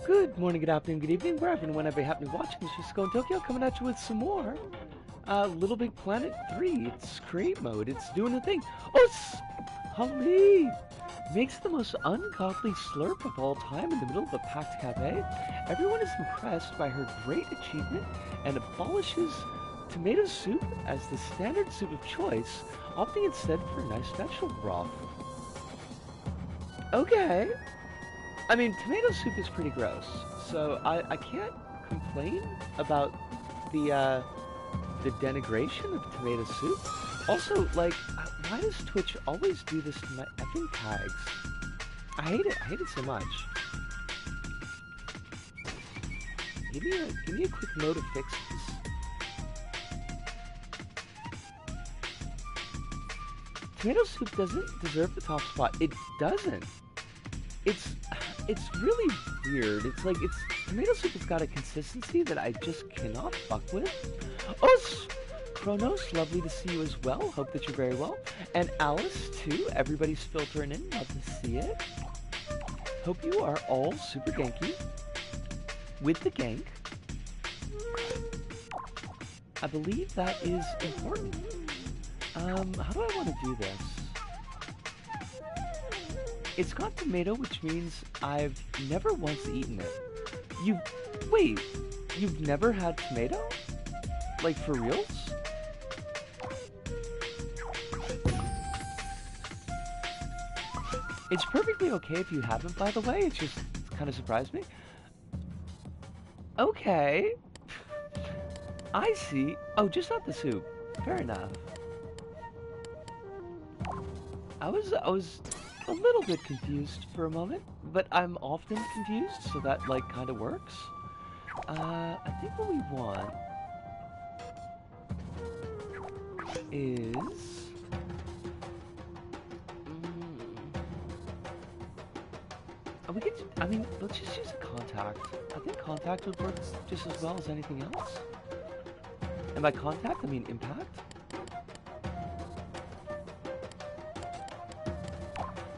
Good morning, good afternoon, good evening, wherever and whenever you happen to be watching this. Just in Tokyo, coming at you with some more Little Big Planet 3. It's create mode. It's doing the thing. Oh, it's Holly makes the most ungodly slurp of all time in the middle of a packed cafe. Everyone is impressed by her great achievement and abolishes tomato soup as the standard soup of choice, opting instead for nice vegetable broth. Okay. I mean, tomato soup is pretty gross, so I can't complain about the denigration of tomato soup. Also, like, why does Twitch always do this to my effing tags? I hate it. I hate it so much. Give me a quick mo to fix this. Tomato soup doesn't deserve the top spot. It doesn't. It's really weird. It's like, tomato soup has got a consistency that I just cannot fuck with. Oh, Kronos, lovely to see you as well. Hope that you're very well. And Alice, too. Everybody's filtering in. Love to see it. Hope you are all super ganky. With the gank. I believe that is important. How do I want to do this? It's got tomato, which means I've never once eaten it. Wait, you've never had tomato? Like, for reals? It's perfectly okay if you haven't, by the way. It's kind of surprised me. Okay. I see. Oh, just not the soup. Fair enough. I was a little bit confused for a moment, but I'm often confused, so that, like, kind of works. I think what we want is... we could, I mean, let's just use a contact. I think contact would work just as well as anything else. And by contact, I mean impact.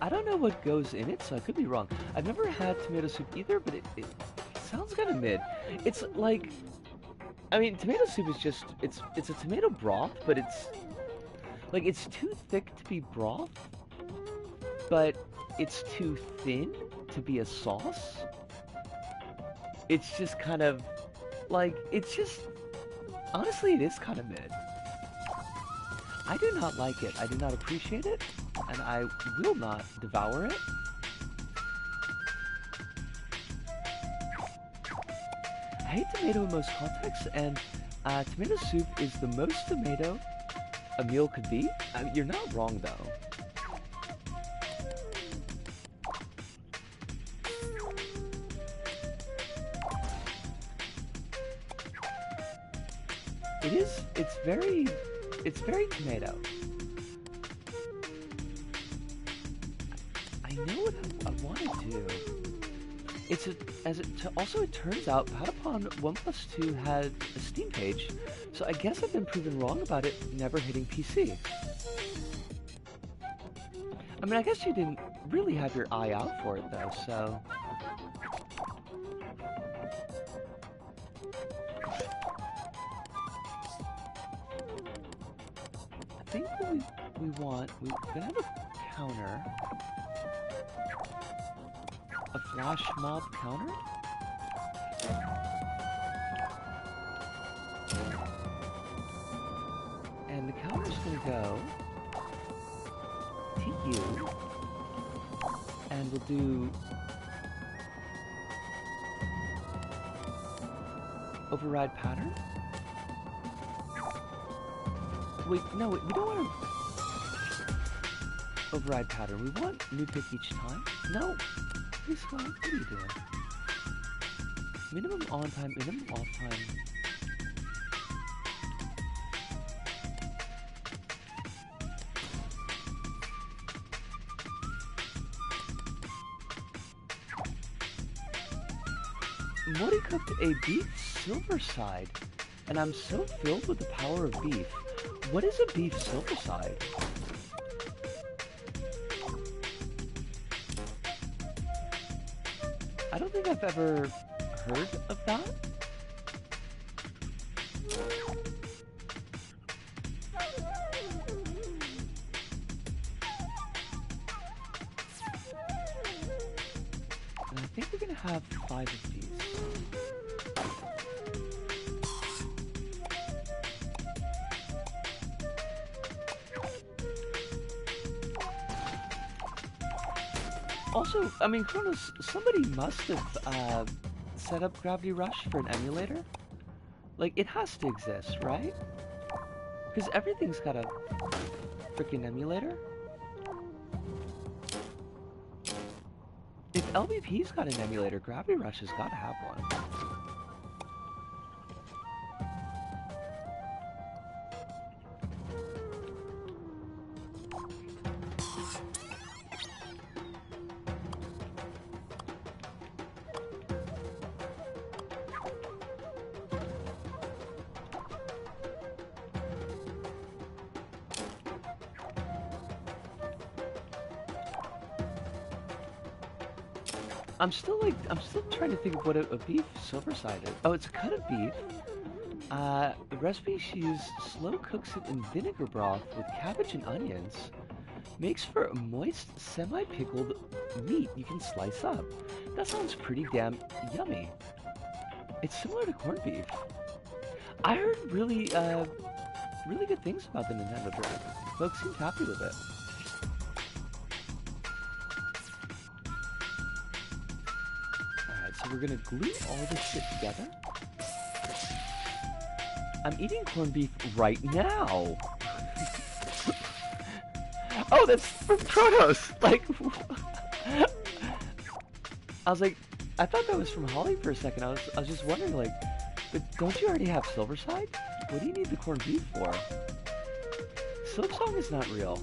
I don't know what goes in it, so I could be wrong. I've never had tomato soup either, but it sounds kind of mid. It's like, I mean, tomato soup is just, it's a tomato broth, but it's too thick to be broth, but it's too thin to be a sauce. It's just kind of, like, honestly, it is kind of mid. I do not like it. I do not appreciate it. And I will not devour it. I hate tomato in most contexts, and tomato soup is the most tomato a meal could be. I mean, you're not wrong, though. It's very tomato. I know what I want to do. Also, it turns out Patapon 1+2 had a Steam page, so I guess I've been proven wrong about it never hitting PC. I mean, I guess you didn't really have your eye out for it, though, so... I think what we want, we're gonna have a counter. A flash mob counter? And the counter's gonna go to you. And we'll do override pattern. Wait, no, we don't want to override pattern. We want new pick each time. No. What are you doing? Minimum on time, minimum off time. Mori cooked a beef silver side, and I'm so filled with the power of beef. What is a beef silver side? I don't think I've ever heard of that. And I think we're gonna have 5 of these. Also, I mean, Kronos, somebody must have set up Gravity Rush for an emulator. Like, it has to exist, right? Because everything's got a freaking emulator. If LBP's got an emulator, Gravity Rush has got to have one. I'm still trying to think of what a beef silver side is. Oh, it's a cut of beef. The recipe, she used slow cooks it in vinegar broth with cabbage and onions. Makes for a moist, semi-pickled meat you can slice up. That sounds pretty damn yummy. It's similar to corned beef. I heard really good things about the Nintendo Direct. Folks seemed happy with it. So we're gonna glue all this shit together. I'm eating corned beef right now. Oh, that's from Kronos. Like, I was like, I thought that was from Holly for a second. I was just wondering, like, but don't you already have Silverside? What do you need the corned beef for? Silksong is not real.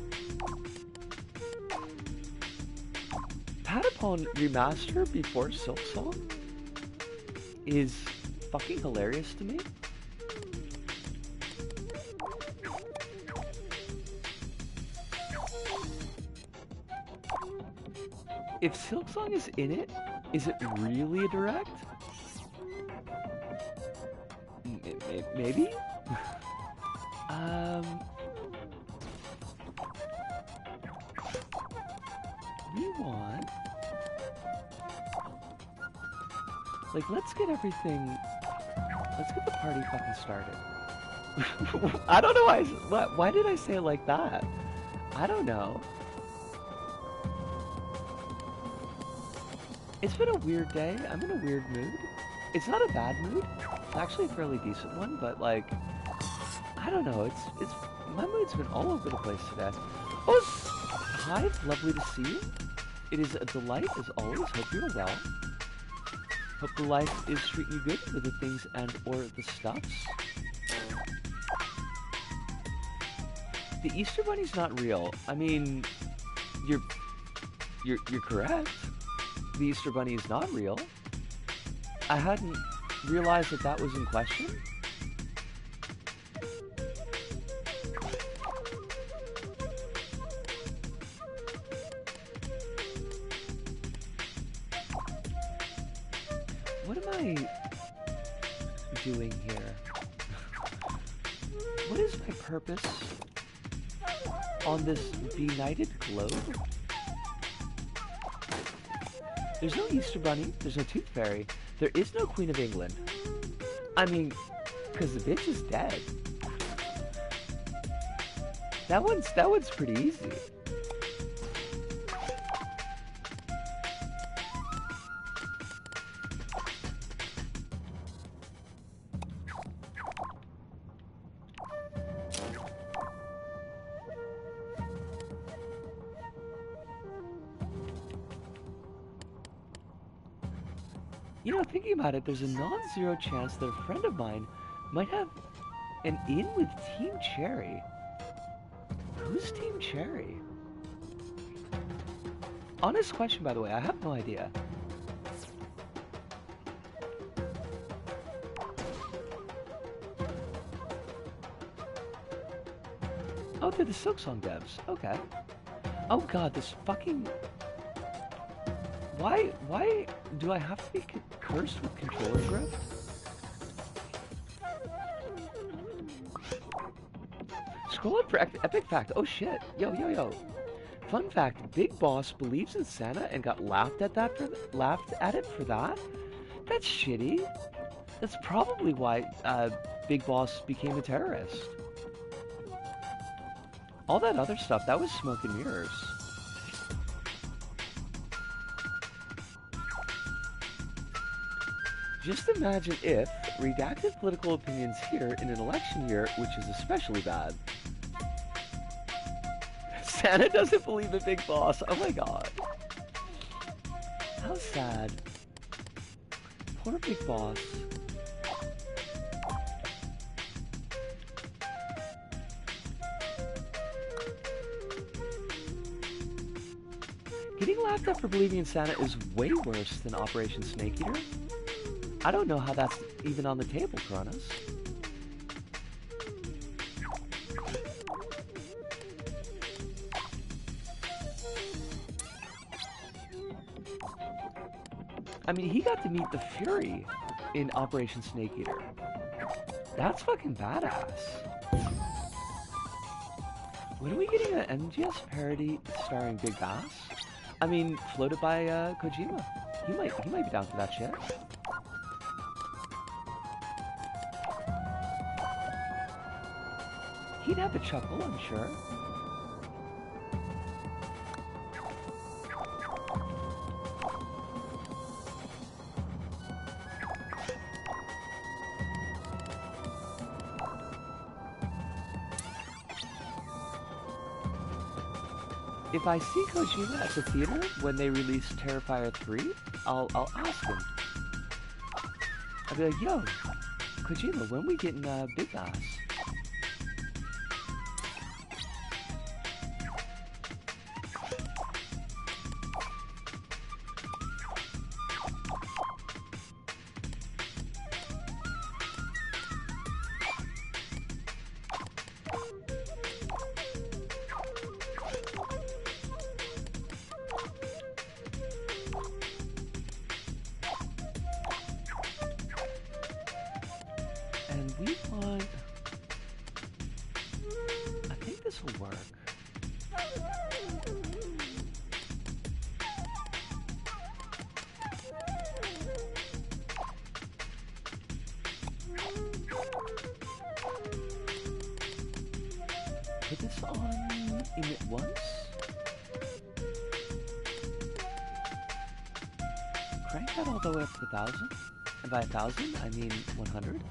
Patapon remaster before Silksong is fucking hilarious to me. If Silksong is in it, is it really a direct? Maybe? We want... Like, let's get everything... Let's get the party fucking started. I don't know why did I say it like that? I don't know. It's been a weird day. I'm in a weird mood. It's not a bad mood. It's actually a fairly decent one, but like, I don't know. It's my mood's been all over the place today. Oh, hi, lovely to see you. It is a delight as always. Hope you're well. Hope the life is treating you good with the things and or the stuffs. The Easter Bunny's not real. I mean, you're correct. The Easter Bunny is not real. I hadn't realized that that was in question. What am I doing here? What is my purpose on this benighted globe? There's no Easter Bunny, there's no Tooth Fairy, there is no Queen of England. I mean, because the bitch is dead. That one's pretty easy. You know, thinking about it, there's a non-zero chance that a friend of mine might have an in with Team Cherry. Who's Team Cherry? Honest question, by the way, I have no idea. Oh, they're the Silksong devs. Okay. Oh god, this fucking... Why do I have to be cursed with controller drift? Scroll up for epic fact. Oh shit. Yo, yo, yo. Fun fact, Big Boss believes in Santa and got laughed at it for that? That's shitty. That's probably why Big Boss became a terrorist. All that other stuff, that was smoke and mirrors. Just imagine if redacted political opinions here in an election year, which is especially bad. Santa doesn't believe in Big Boss. Oh my god. How sad. Poor Big Boss. Getting laughed at for believing in Santa is way worse than Operation Snake Eater. I don't know how that's even on the table, Kronos. I mean, he got to meet the Fury in Operation Snake Eater. That's fucking badass. When are we getting an MGS parody starring Big Bass? I mean, floated by Kojima. He might be down for that shit. He'd have a chuckle, I'm sure. If I see Kojima at the theater when they release Terrifier 3, I'll ask him. I'll be like, yo, Kojima, when we getting Big Bass? Put this on emit once. Crank that all the way up to 1,000. And by 1,000, I mean 100.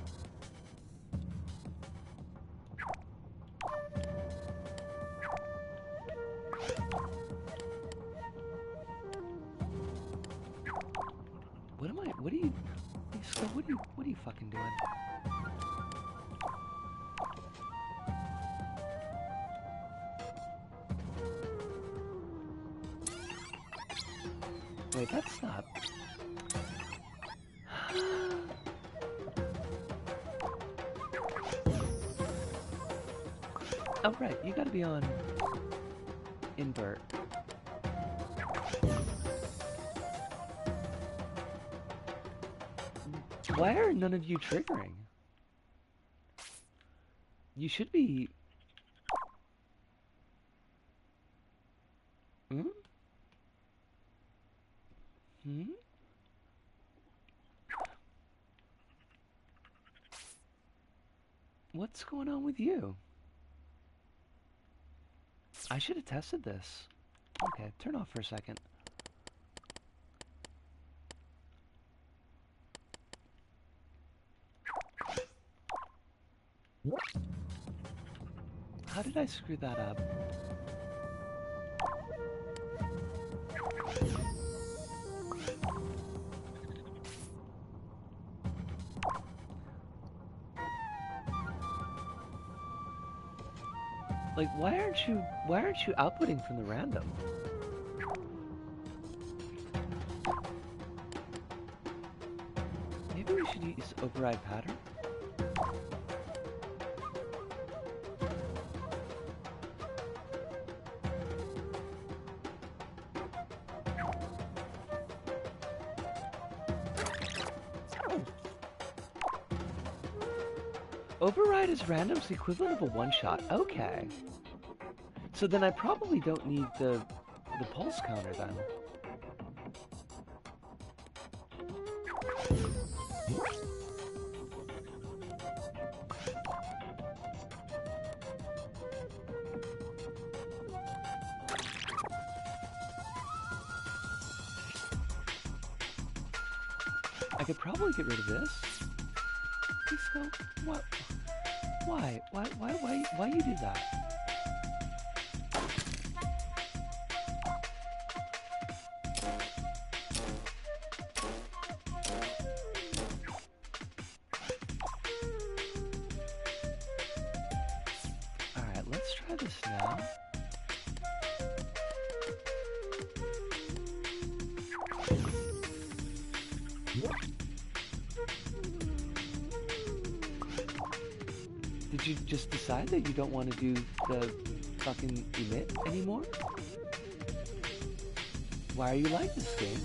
What are you fucking doing? Wait, that's not... Oh, right, you gotta be on... invert. Why are none of you triggering? You should be... Hmm? Hmm? What's going on with you? I should have tested this. Okay, turn off for a second. How did I screw that up? Like, why aren't you outputting from the random? Maybe we should use override pattern? override is random's the equivalent of a one-shot. Okay. So then I probably don't need the pulse counter then. I could probably get rid of this. Disco, what? Why you do that? Alright, let's try this now. Did you just decide that you don't want to do the fucking emit anymore? Why are you like this game?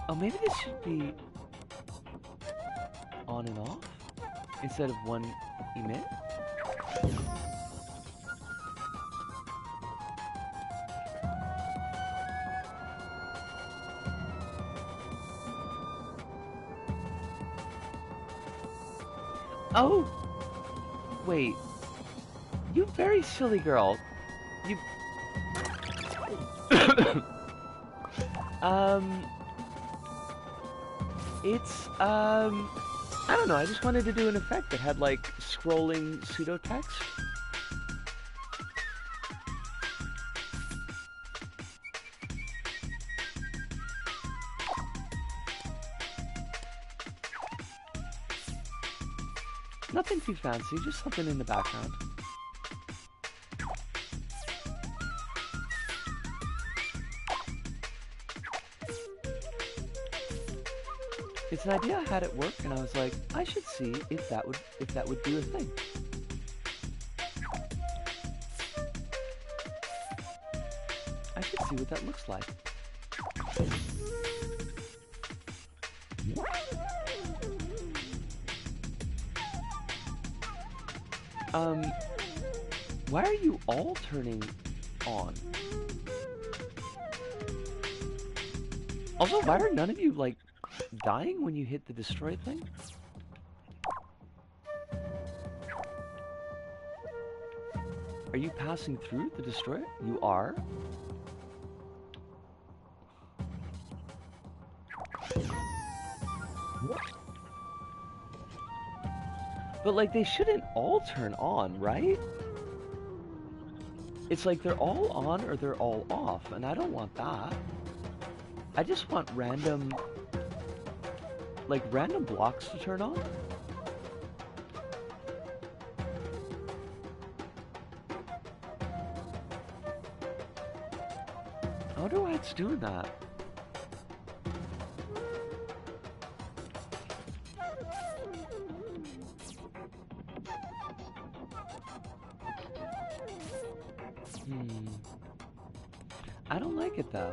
Oh, maybe this should be on and off instead of one emit? Oh! Wait. You very silly girl. You... I don't know, I just wanted to do an effect that had, like, scrolling pseudo-text. Nothing too fancy, just something in the background. It's an idea I had at work, and I was like, I should see if that would do a thing. I should see what that looks like. Why are you all turning on? Also, why are none of you, like, dying when you hit the destroy thing? Are you passing through the destroy? You are? But, like, they shouldn't all turn on, right? It's like they're all on or they're all off, and I don't want that. I just want random, like, random blocks to turn on. I wonder why it's doing that. I don't like it though.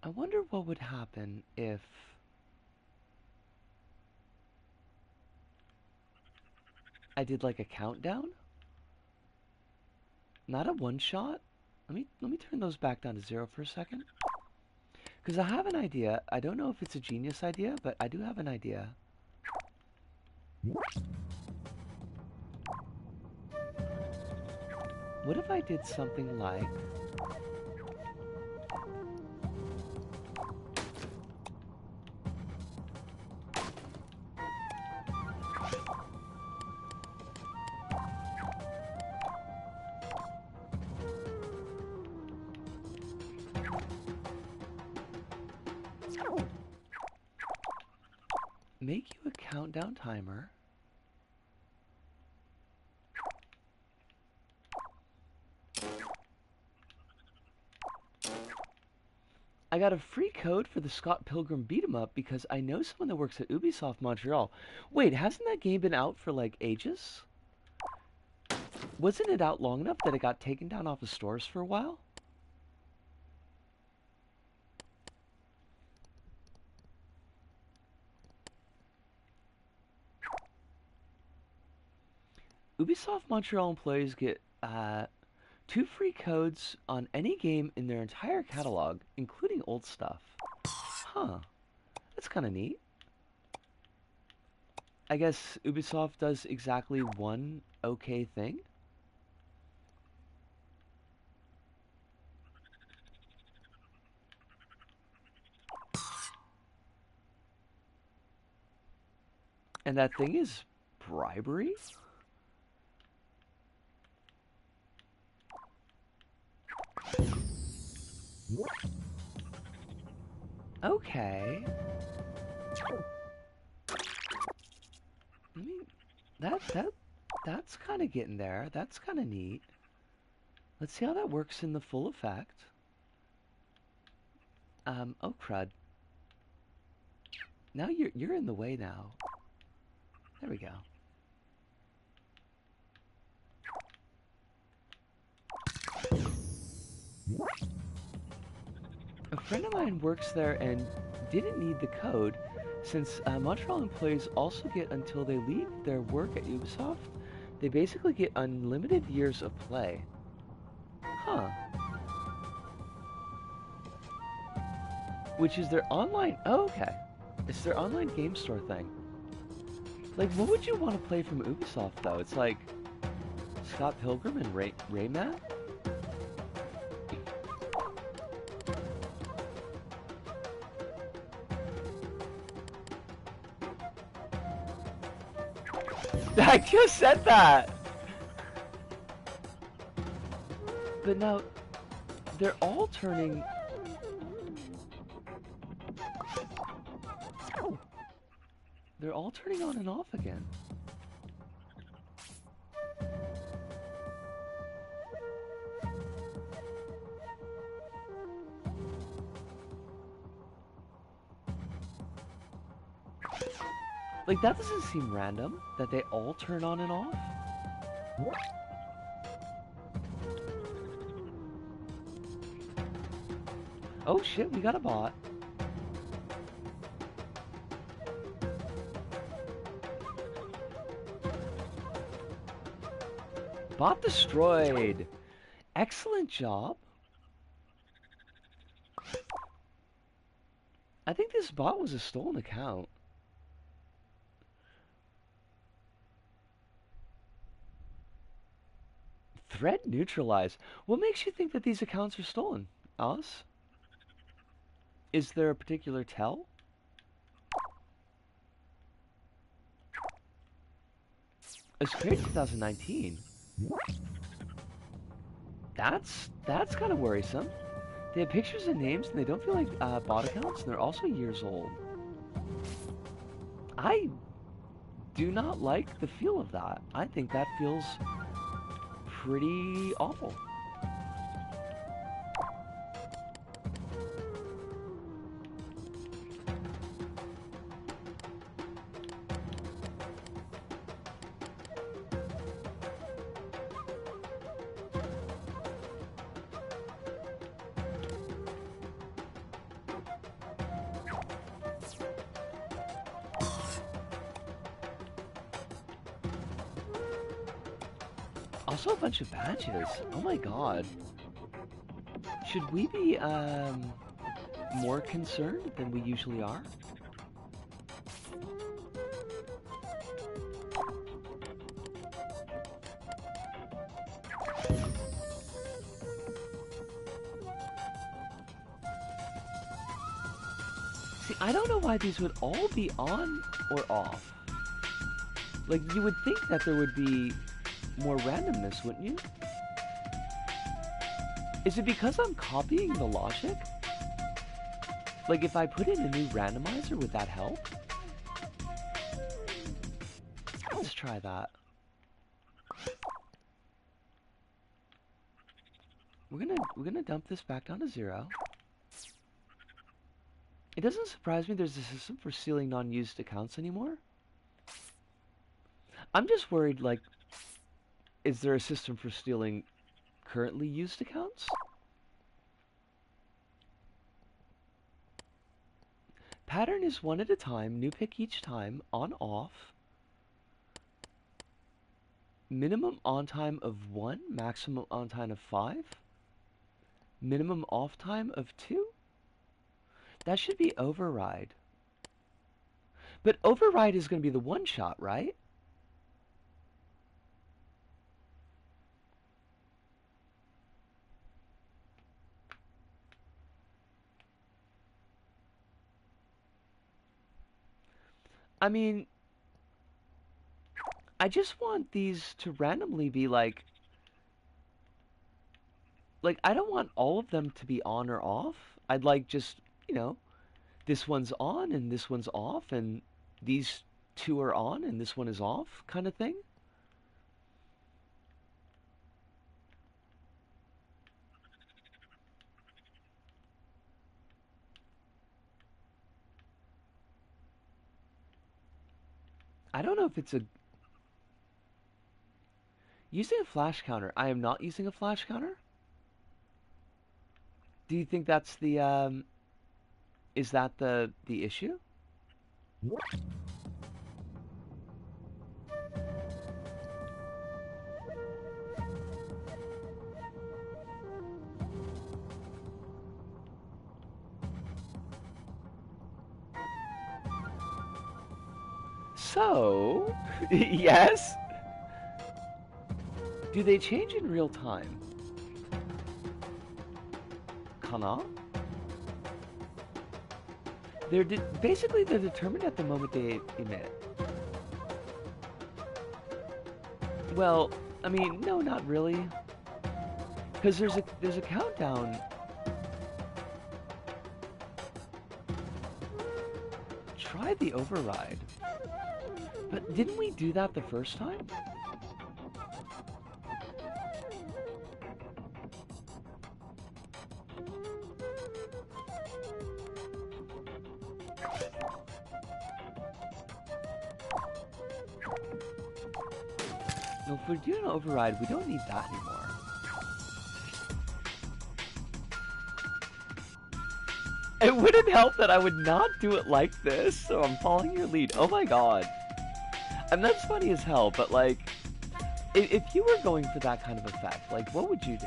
I wonder what would happen if I did like a countdown? Not a one shot? Let me turn those back down to 0 for a second. Because I have an idea. I don't know if it's a genius idea, but I do have an idea. What if I did something like... make you a countdown timer I got a free code for the Scott Pilgrim beat 'em up because I know someone that works at Ubisoft Montreal. Wait, hasn't that game been out for like ages? Wasn't it out long enough that it got taken down off of stores for a while? Ubisoft Montreal employees get 2 free codes on any game in their entire catalog, including old stuff. Huh. That's kind of neat. I guess Ubisoft does exactly one okay thing. And that thing is bribery? Okay. I mean, that's kind of getting there. That's kind of neat. Let's see how that works in the full effect. Oh crud. Now you're in the way now. There we go. A friend of mine works there and didn't need the code since Montreal employees also get until they leave their work at Ubisoft. They basically get unlimited years of play. Huh. Which is their online... Oh, okay. It's their online game store thing. Like, what would you want to play from Ubisoft, though? It's like... Scott Pilgrim and Rayman? I just said that! But now... They're all turning... They're all turning on and off again. Like, that doesn't seem random, that they all turn on and off. Oh shit, we got a bot. Bot destroyed. Excellent job. I think this bot was a stolen account. Threat neutralized. What makes you think that these accounts are stolen, Alice? Is there a particular tell? It's created 2019. That's kind of worrisome. They have pictures and names, and they don't feel like bot accounts, and they're also years old. I do not like the feel of that. I think that feels pretty awful. Also a bunch of badges. Oh my god. Should we be, more concerned than we usually are? See, I don't know why these would all be on or off. Like, you would think that there would be more randomness, wouldn't you? Is it because I'm copying the logic? Like, if I put in a new randomizer, would that help? Let's try that. We're gonna dump this back down to 0. It doesn't surprise me there's a system for stealing non-used accounts anymore. I'm just worried, like, is there a system for stealing currently used accounts? Pattern is one at a time, new pick each time, on off. Minimum on time of 1, maximum on time of 5. Minimum off time of 2? That should be override. But override is going to be the one shot, right? I mean, I just want these to randomly be like I don't want all of them to be on or off. I'd like just, you know, this one's on and this one's off and these two are on and this one is off kind of thing. I don't know if it's a using a flash counter. I am not using a flash counter. Do you think that's the is that the issue? So, yes. Do they change in real time? Kana? Basically they're determined at the moment they emit. Well, I mean, no, not really, because there's a countdown. Try the override. But didn't we do that the first time? No, if we're doing an override, we don't need that anymore. It wouldn't help that I would not do it like this, so I'm following your lead. Oh my god. And that's funny as hell, but like, if you were going for that kind of effect, like, what would you do?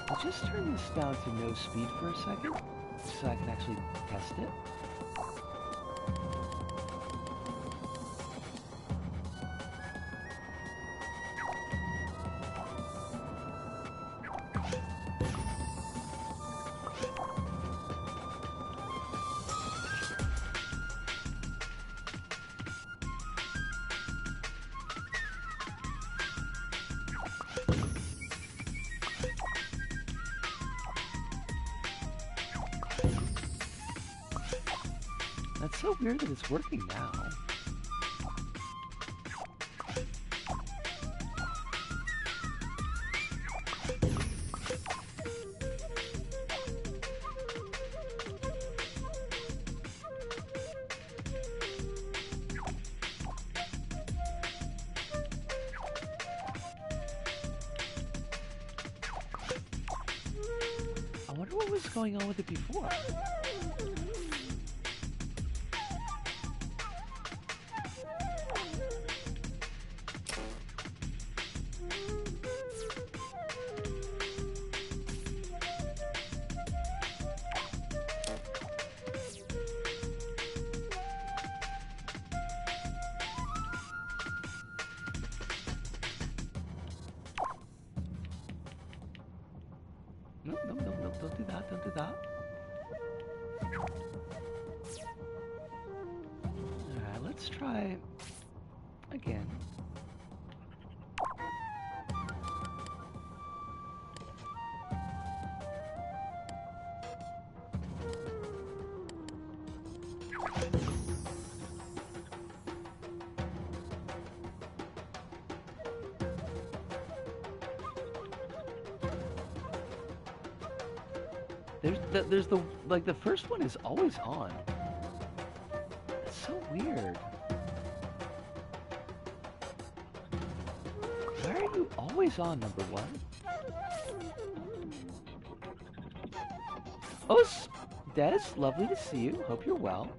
I'll just turn this down to no speed for a second, so I can actually test it. That's so weird that it's working now. I wonder what was going on with it before. nope, nope, nope, nope, don't do that, don't do that. Alright, let's try again. There's the, like, the first one is always on. It's so weird. Why are you always on, number one? Oh, Dad, it's lovely to see you. Hope you're well.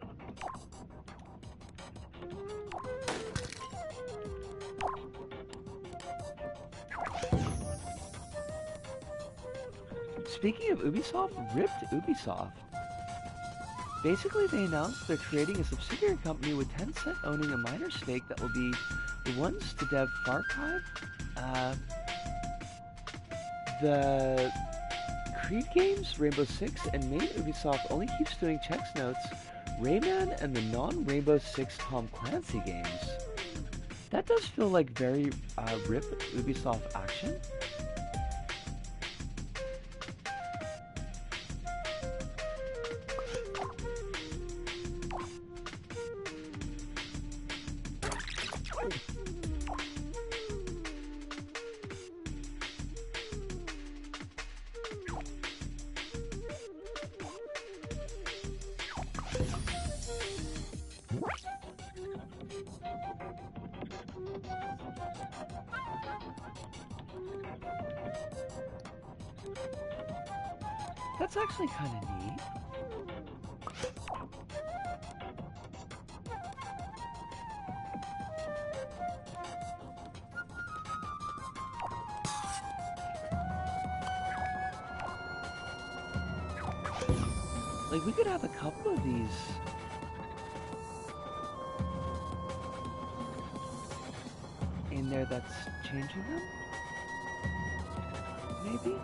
Speaking of Ubisoft, ripped Ubisoft. Basically, they announced they're creating a subsidiary company with Tencent owning a minor stake that will be the ones to dev Far Cry, the Creed games, Rainbow Six, and main Ubisoft only keeps doing checks notes, Rayman, and the non-Rainbow Six Tom Clancy games. That does feel like very rip Ubisoft action. That's actually kind of neat. Like, we could have a couple of these. In there that's changing them? Maybe?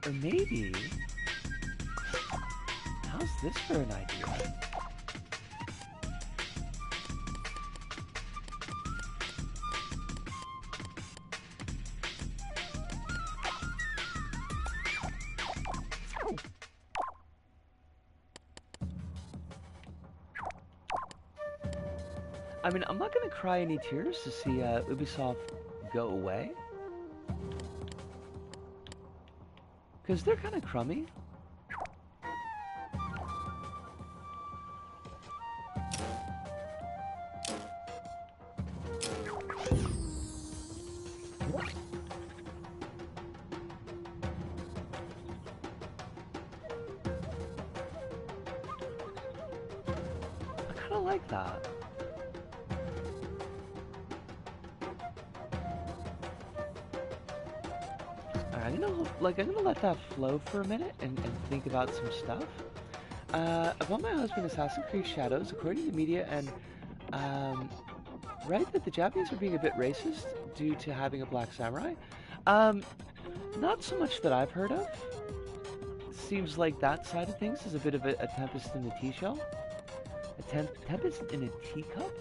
Or maybe... How's this for an idea? I mean, I'm not gonna cry any tears to see Ubisoft go away. Because they're kind of crummy. I kind of like that. I'm gonna let that flow for a minute and think about some stuff. About my husband, Assassin's Creed Shadows, according to the media, and right, that the Japanese are being a bit racist due to having a black samurai. Not so much that I've heard of. Seems like that side of things is a bit of a tempest in the teashell. A tempest in a teacup?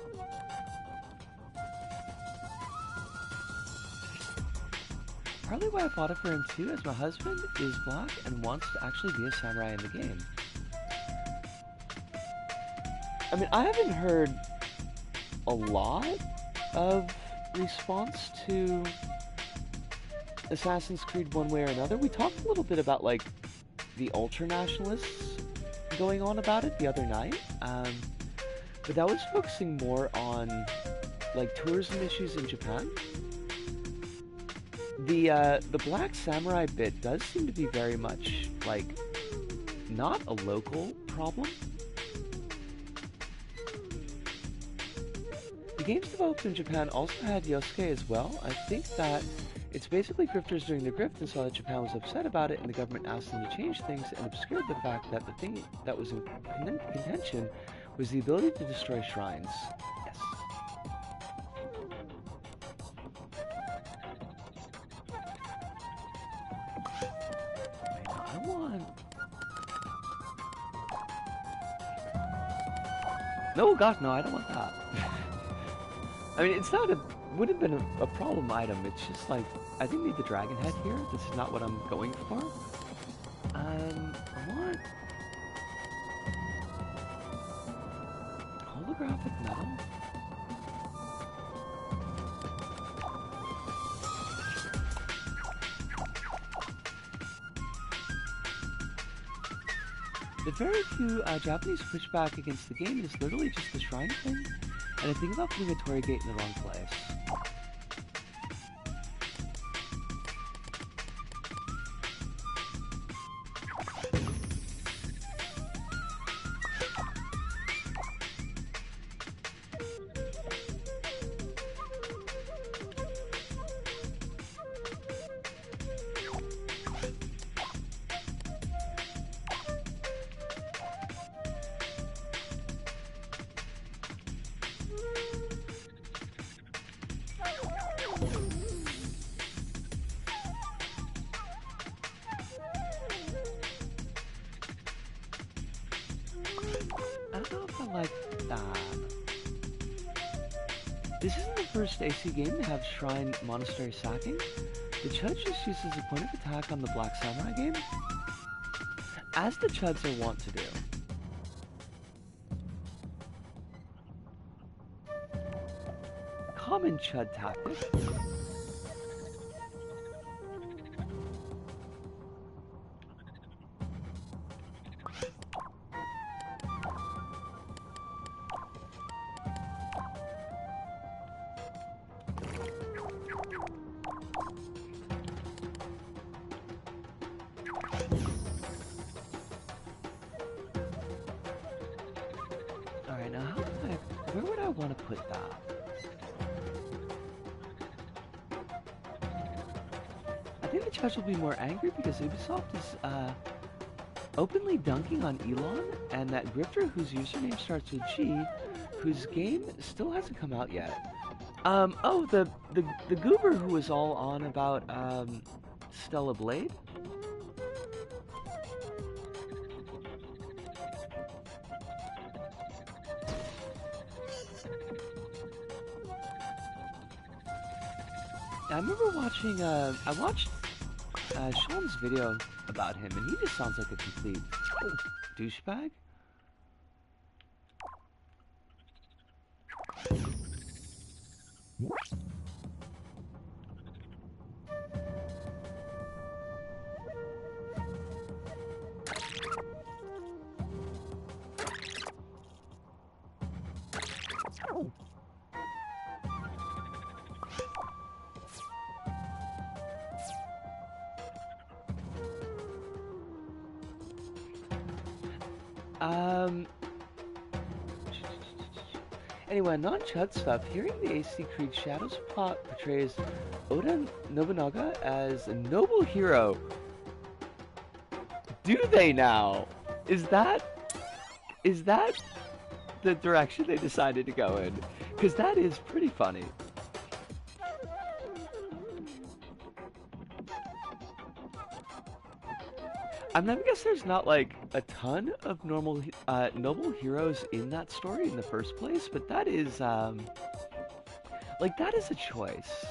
Partly why I bought it for him too, as my husband is black and wants to actually be a samurai in the game. I mean, I haven't heard a lot of response to Assassin's Creed one way or another. We talked a little bit about, like, the ultra-nationalists going on about it the other night, but that was focusing more on, like, tourism issues in Japan. The Black Samurai bit does seem to be very much, like, not a local problem. The games developed in Japan also had Yosuke as well. I think that It's basically grifters doing the grift and saw that Japan was upset about it and the government asked them to change things and obscured the fact that the thing that was in contention was the ability to destroy shrines. Yes. Wait, no, I want... No, God, no, I don't want that. I mean, it's not a... would have been a problem item. It's just like, I think I need the dragon head here. This is not what I'm going for. I want... holographic metal? The very few Japanese pushback against the game is literally just the shrine thing, and I think about putting a Torii gate in the wrong place. I don't know if I like that. This isn't the first AC game to have Shrine Monastery sacking. The Chud just uses a point of attack on the Black Samurai game, as the Chuds are wont to do. Common Chud tactic. Alright, now how do where would I want to put that? I think the judge will be more angry because Ubisoft is openly dunking on Elon and that grifter whose username starts with G, whose game still hasn't come out yet. Oh, the goober who was all on about Stella Blade? I remember watching, I watched Sean's video about him, and he just sounds like a complete douchebag. Anyway, non-Chud stuff, hearing the AC Creed Shadows plot portrays Oda Nobunaga as a noble hero. Do they now? Is that the direction they decided to go in? Because that is pretty funny. I mean, I guess there's not like a ton of noble heroes in that story in the first place, but that is like that is a choice.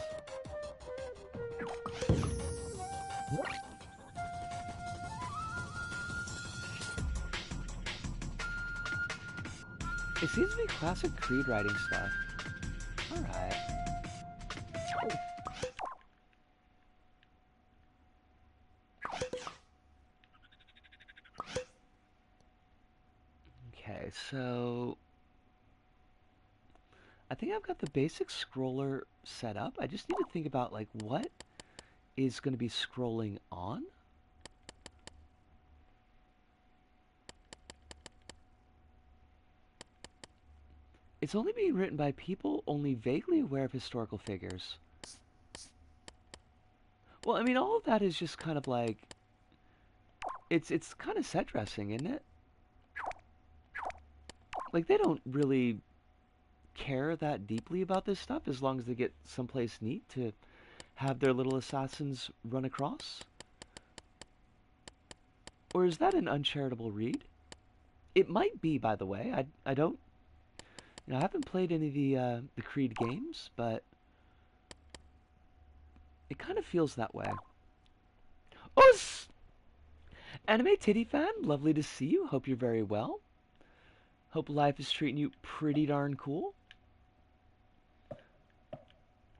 It seems to be classic Creed writing stuff. All right. Okay, so I think I've got the basic scroller set up. I just need to think about like what is going to be scrolling on. It's only being written by people only vaguely aware of historical figures. Well, I mean, all of that is just kind of like it's kind of set dressing, isn't it? Like they don't really care that deeply about this stuff as long as they get someplace neat to have their little assassins run across. Or is that an uncharitable read? It might be, by the way. I don't, I haven't played any of the Creed games, but it kind of feels that way. Us! Anime Titty fan, lovely to see you. Hope you're very well. Hope life is treating you pretty darn cool.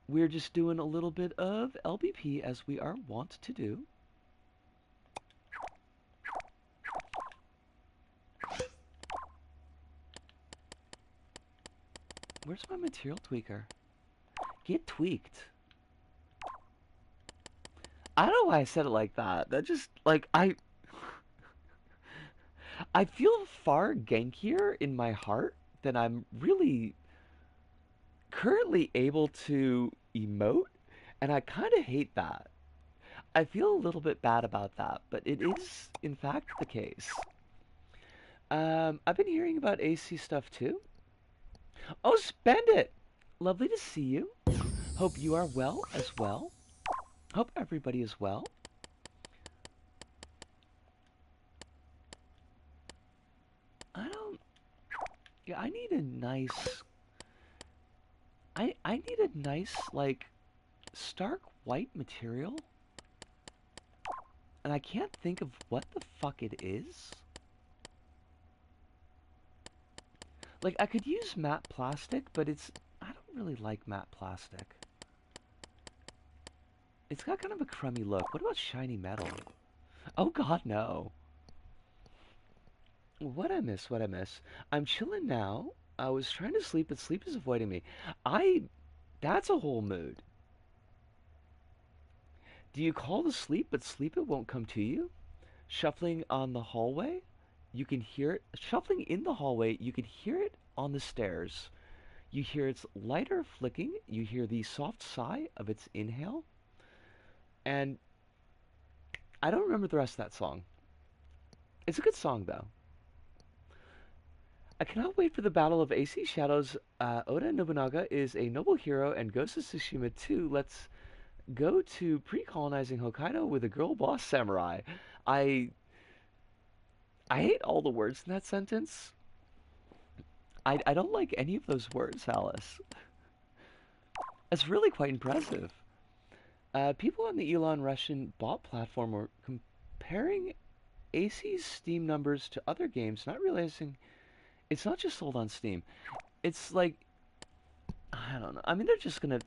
We're just doing a little bit of LBP as we are wont to do. Where's my material tweaker? Get tweaked. I don't know why I said it like that. That just, like, I feel far gankier in my heart than I'm really currently able to emote, and I kind of hate that. I feel a little bit bad about that, but it is, in fact, the case. I've been hearing about AC stuff too. Oh, spend it! Lovely to see you. Hope you are well as well. Hope everybody is well. I don't... Yeah, I need a nice... I need a nice, like, stark white material. And I can't think of what the fuck it is. Like, I could use matte plastic, but I don't really like matte plastic. It's got kind of a crummy look. What about shiny metal? Oh god, no. What I miss, what I miss. I'm chilling now. I was trying to sleep, but sleep is avoiding me. That's a whole mood. Do you call to sleep, but sleep it won't come to you? Shuffling on the hallway, you can hear it. Shuffling in the hallway, you can hear it on the stairs. You hear its lighter flicking. You hear the soft sigh of its inhale. And I don't remember the rest of that song. It's a good song, though. I cannot wait for the Battle of AC Shadows. Oda Nobunaga is a noble hero, and Ghost of Tsushima 2 let's go to pre-colonizing Hokkaido with a girl boss samurai. I I hate all the words in that sentence. I don't like any of those words, Alice. That's really quite impressive. People on the Elon Russian bot platform were comparing AC's Steam numbers to other games, not realizing it's not just sold on Steam. It's like, I don't know. I mean,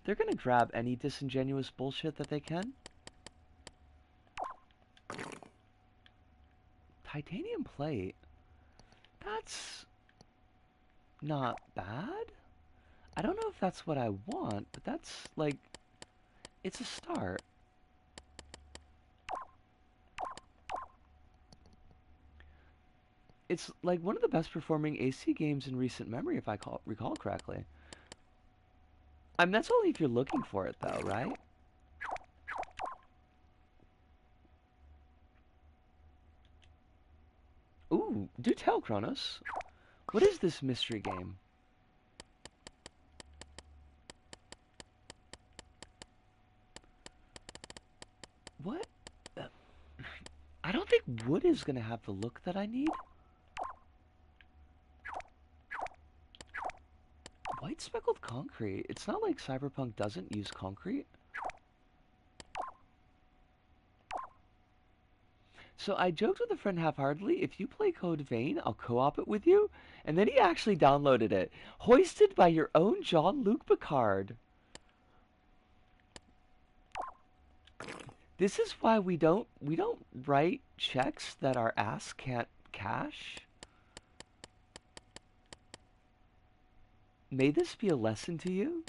they're gonna grab any disingenuous bullshit that they can. Titanium plate. That's not bad. I don't know if that's what I want, but that's like, it's a start. It's like one of the best performing AC games in recent memory, if I recall correctly. I mean, that's only if you're looking for it, though, right? Ooh, do tell, Kronos. What is this mystery game? What? I don't think wood is gonna have the look that I need. White speckled concrete. It's not like Cyberpunk doesn't use concrete. So I joked with a friend half-heartedly, if you play Code Vein, I'll co-op it with you. And then he actually downloaded it. Hoisted by your own Jean-Luc Picard. This is why we don't write checks that our ass can't cash. May this be a lesson to you.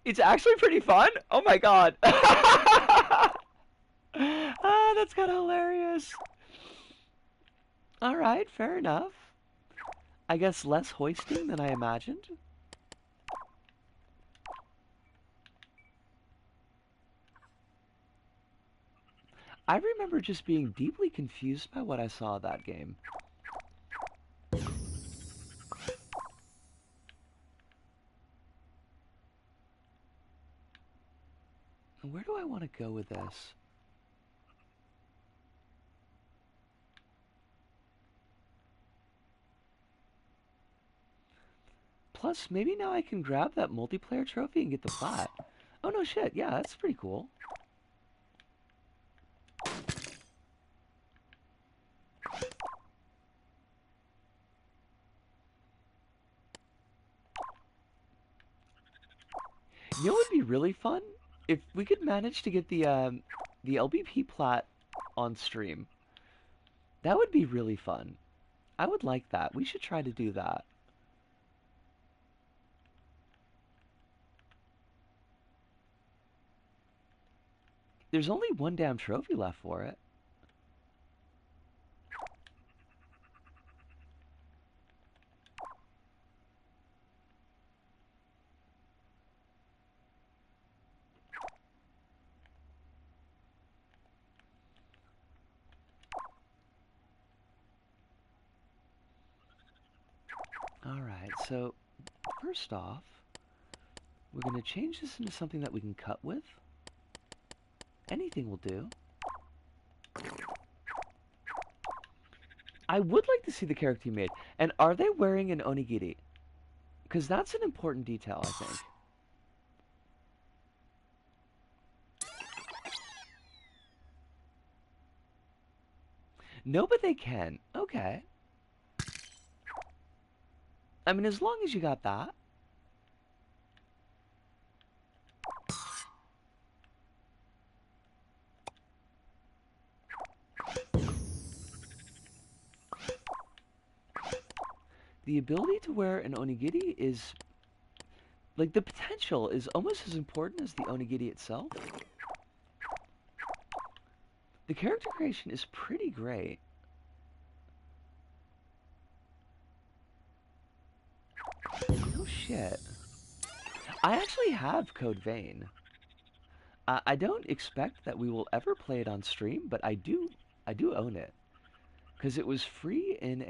It's actually pretty fun. Oh my god. Ah, that's kind of hilarious. All right, fair enough. I guess less hoisting than I imagined. I remember just being deeply confused by what I saw of that game. Where do I want to go with this? Plus, maybe now I can grab that multiplayer trophy and get the plat. Oh no shit, yeah, that's pretty cool. You know what would be really fun? If we could manage to get the LBP plat on stream. That would be really fun. I would like that. We should try to do that. There's only one damn trophy left for it. Alright, so first off, we're going to change this into something that we can cut with. Anything will do. I would like to see the character you made. And are they wearing an onigiri? Because that's an important detail, I think. No, but they can. Okay. I mean, as long as you got that. The ability to wear an onigiri is... Like, the potential is almost as important as the onigiri itself. The character creation is pretty great. Oh shit. I actually have Code Vein. I don't expect that we will ever play it on stream, but I do own it. Because it was free in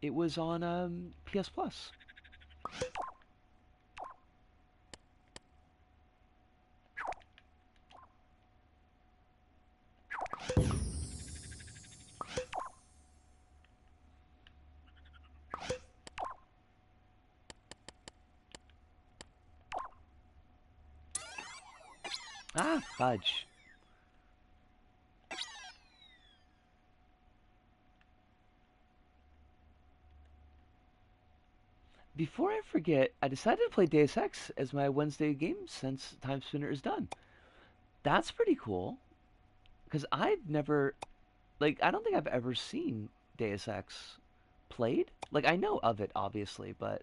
it was on, PS Plus. Ah, fudge. Before I forget, I decided to play Deus Ex as my Wednesday game since Time Spinner is done. That's pretty cool. Because I've never, like, I don't think I've ever seen Deus Ex played. Like, I know of it, obviously, but...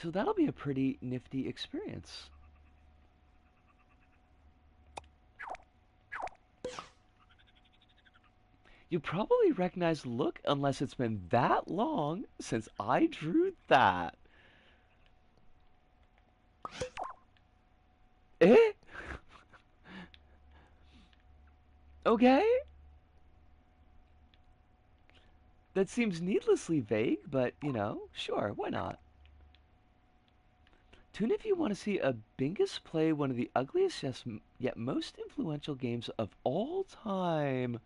So that'll be a pretty nifty experience. You probably recognize the look unless it's been that long since I drew that. Eh? Okay? That seems needlessly vague, but, you know, sure, why not? Tune if you want to see a Bingus play one of the ugliest yet most influential games of all time.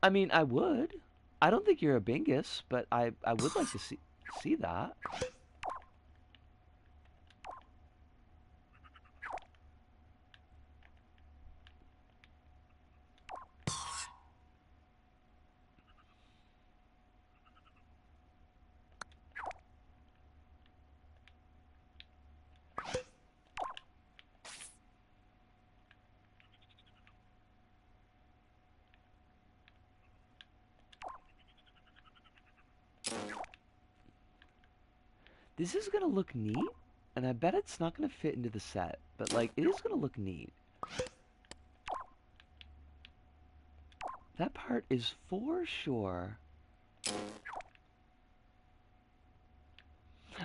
I mean, I would. I don't think you're a Bingus, but I would like to see that. This is gonna look neat, and I bet it's not gonna fit into the set, but like, it is gonna look neat. That part is for sure.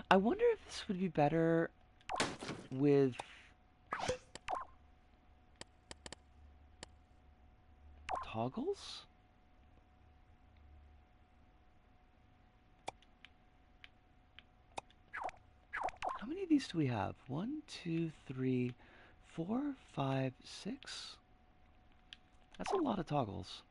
I wonder if this would be better with toggles? How many of these do we have? 1, 2, 3, 4, 5, 6. That's a lot of toggles.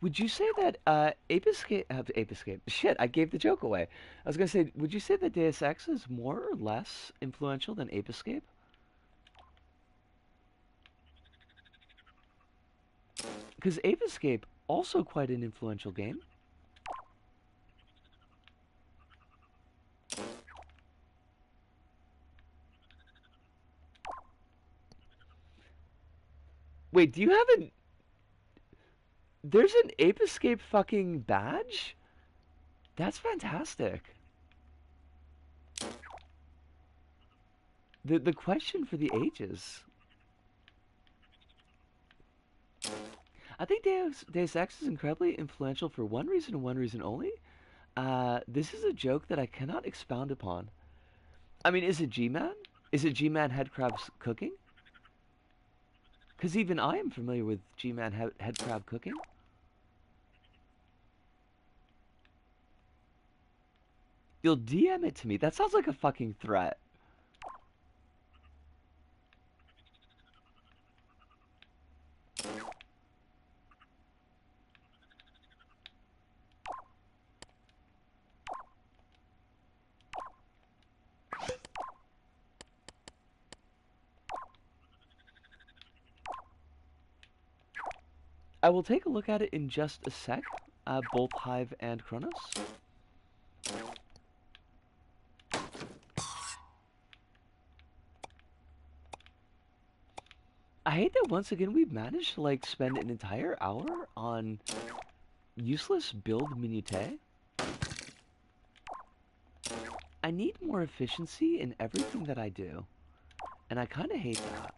Would you say that Ape Escape, Ape Escape? Shit, I gave the joke away. I was gonna say, would you say that Deus Ex is more or less influential than Ape Escape? Because Ape Escape also quite an influential game. Wait, do you have an? There's an Ape Escape fucking badge? That's fantastic. The question for the ages. I think Deus Ex is incredibly influential for one reason and one reason only. This is a joke that I cannot expound upon. I mean, is it G-Man? Is it G-Man Headcrab's cooking? Because even I am familiar with G-Man Headcrab cooking. You'll DM it to me. That sounds like a fucking threat. I will take a look at it in just a sec, both Hive and Kronos. I hate that once again we've managed to like spend an entire hour on useless build minutiae. I need more efficiency in everything that I do, and I kind of hate that.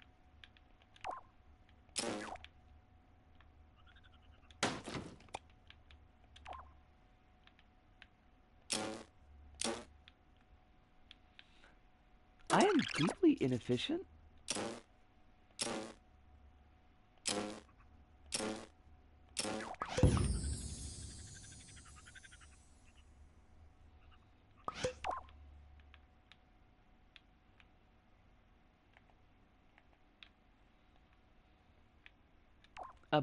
I am deeply inefficient.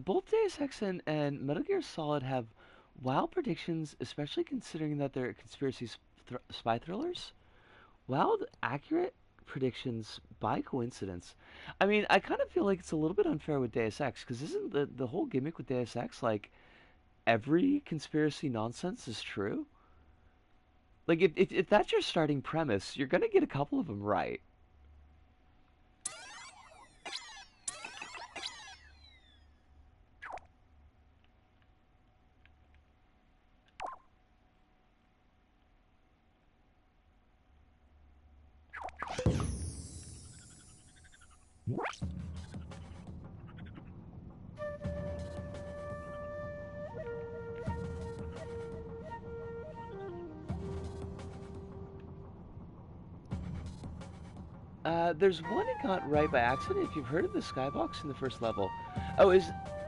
Both Deus Ex and Metal Gear Solid have wild predictions, especially considering that they're conspiracy spy thrillers. Wild, accurate predictions by coincidence. I mean, I kind of feel like it's a little bit unfair with Deus Ex, because isn't the whole gimmick with Deus Ex like every conspiracy nonsense is true? Like, if that's your starting premise, you're gonna get a couple of them right. There's one it got right by accident. If you've heard of the skybox in the first level, oh,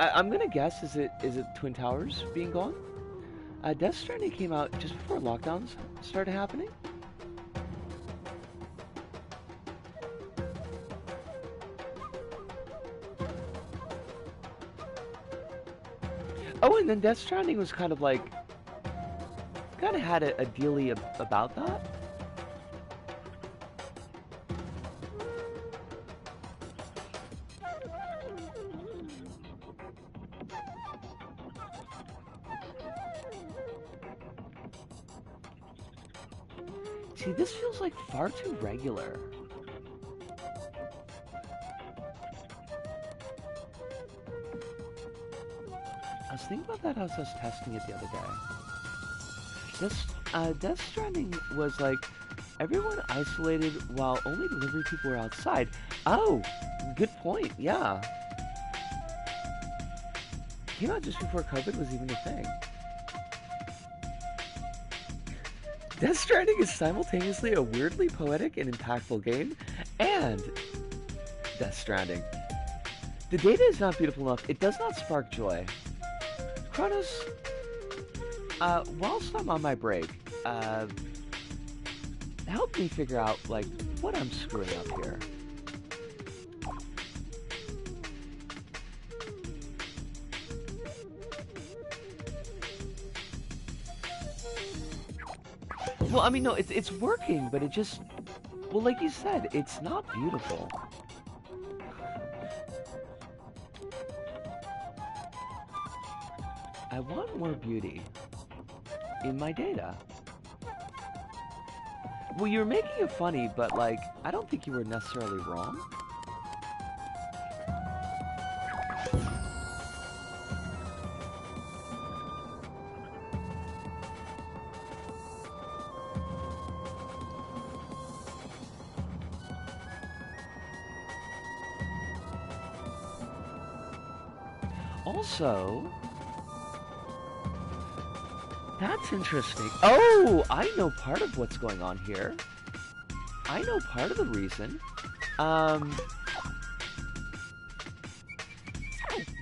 I'm gonna guess is it Twin Towers being gone? Death Stranding came out just before lockdowns started happening. Oh, and then Death Stranding was kind of like, kind of had a dealie about that. See, this feels like far too regular. I was thinking about that as I was testing it the other day. Death Stranding was like everyone isolated while only delivery people were outside. Oh, good point. Yeah. Came out just before COVID was even a thing. Death Stranding is simultaneously a weirdly poetic and impactful game, and Death Stranding. The data is not beautiful enough. It does not spark joy. Kronos, whilst I'm on my break, help me figure out, like, what I'm screwing up here. Well, I mean, no, it's working, but it just... Well, like you said, it's not beautiful. I want more beauty in my data. Well, you're making it funny, but, like, I don't think you were necessarily wrong. Also, that's interesting. Oh, I know part of what's going on here. I know part of the reason.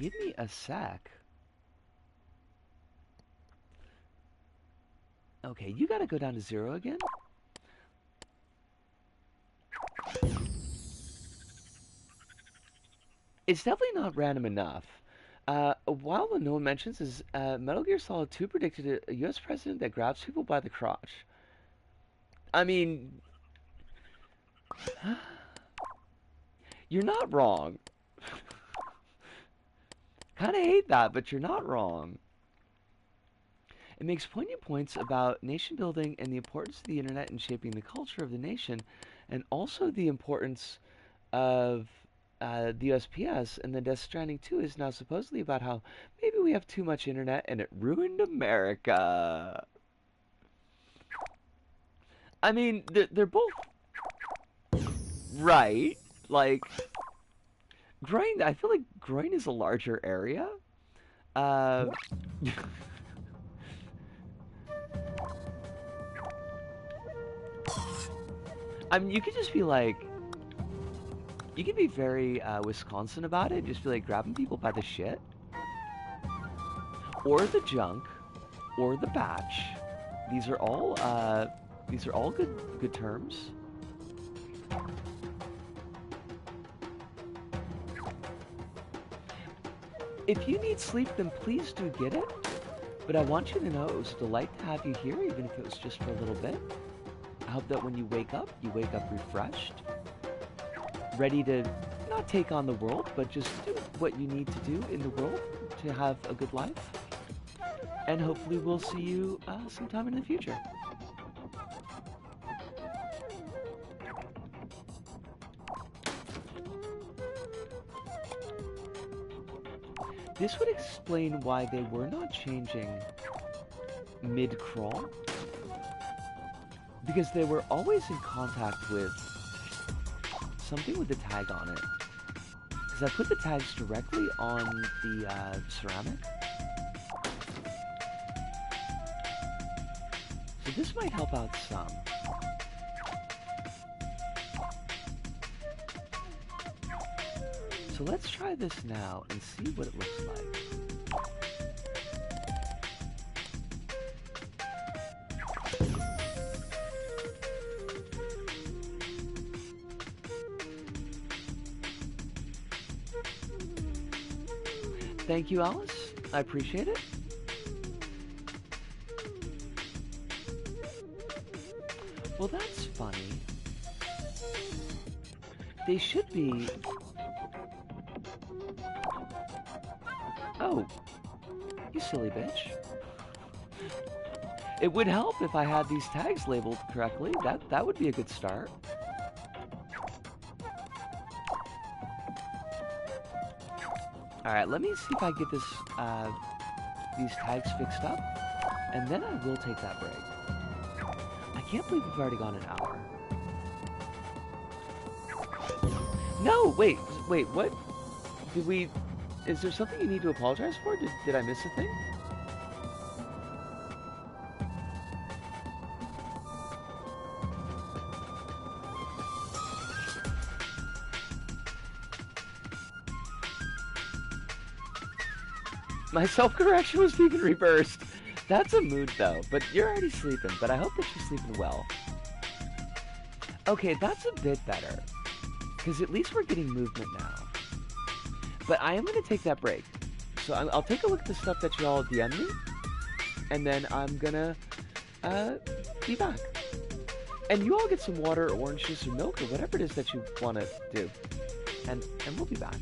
Give me a sec. Okay, you gotta go down to 0 again. It's definitely not random enough. While the no one mentions is Metal Gear Solid 2 predicted a US president that grabs people by the crotch. I mean, you're not wrong. Kinda hate that, but you're not wrong. It makes poignant points about nation building and the importance of the internet in shaping the culture of the nation, and also the importance of the USPS. And the Death Stranding 2 is now supposedly about how maybe we have too much internet and it ruined America. I mean, they're both right. Like, Groin, I feel like Groin is a larger area. I mean, you could just be like, you could be very Wisconsin about it. Just be like grabbing people by the shit, or the junk, or the batch. These are all good terms. If you need sleep, then please do get it. But I want you to know it was a delight to have you here, even if it was just for a little bit. I hope that when you wake up refreshed, ready to not take on the world, but just do what you need to do in the world to have a good life. And hopefully we'll see you sometime in the future. This would explain why they were not changing mid-crawl, because they were always in contact with something with the tag on it. Because I put the tags directly on the ceramic. So this might help out some. So let's try this now and see what it looks like. Thank you, Alice. I appreciate it. Well, that's funny. They should be... Oh, you silly bitch. It would help if I had these tags labeled correctly. That would be a good start. Alright, let me see if I get this these tags fixed up, and then I will take that break. I can't believe we've already gone an hour. No, wait, what? Did we... Is there something you need to apologize for? Did I miss a thing? My self-correction was even reversed. That's a mood, though. But you're already sleeping, but I hope that you're sleeping well. Okay, that's a bit better. Because at least we're getting movement now. But I am going to take that break. So I'll take a look at the stuff that you all DM'd me. And then I'm going to be back. And you all get some water or orange juice or milk or whatever it is that you want to do. And we'll be back.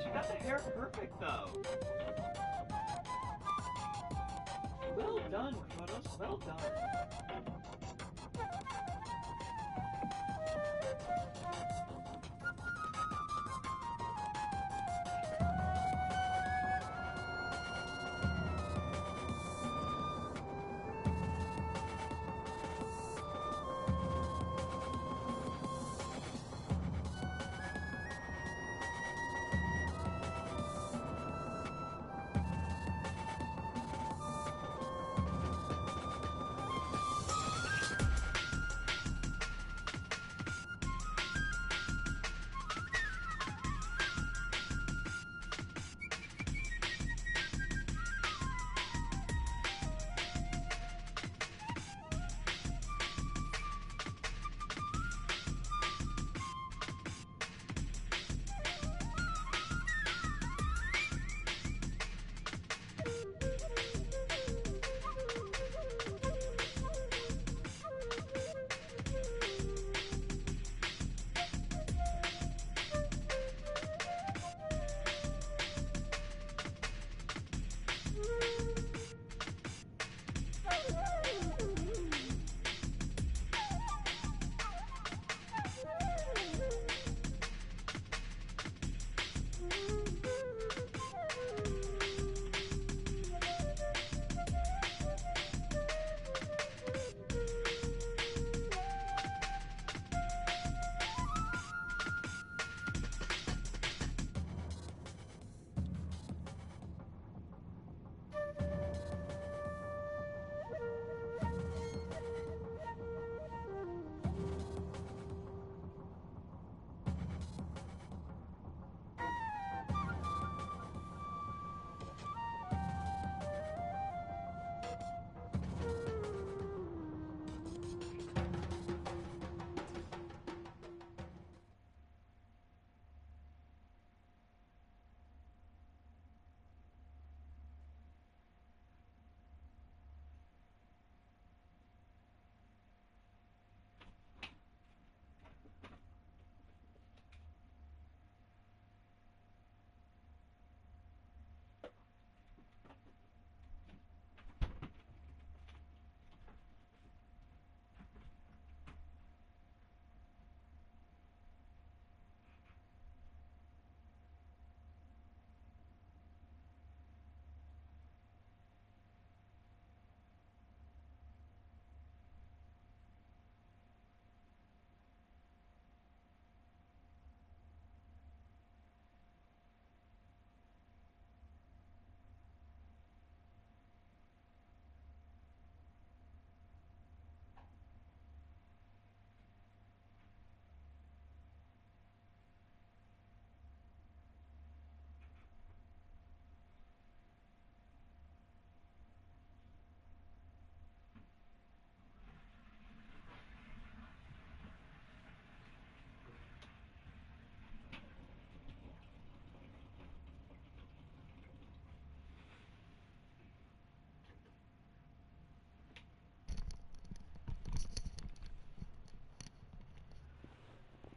She got the hair perfect, though. Well done, Kronos. Well done.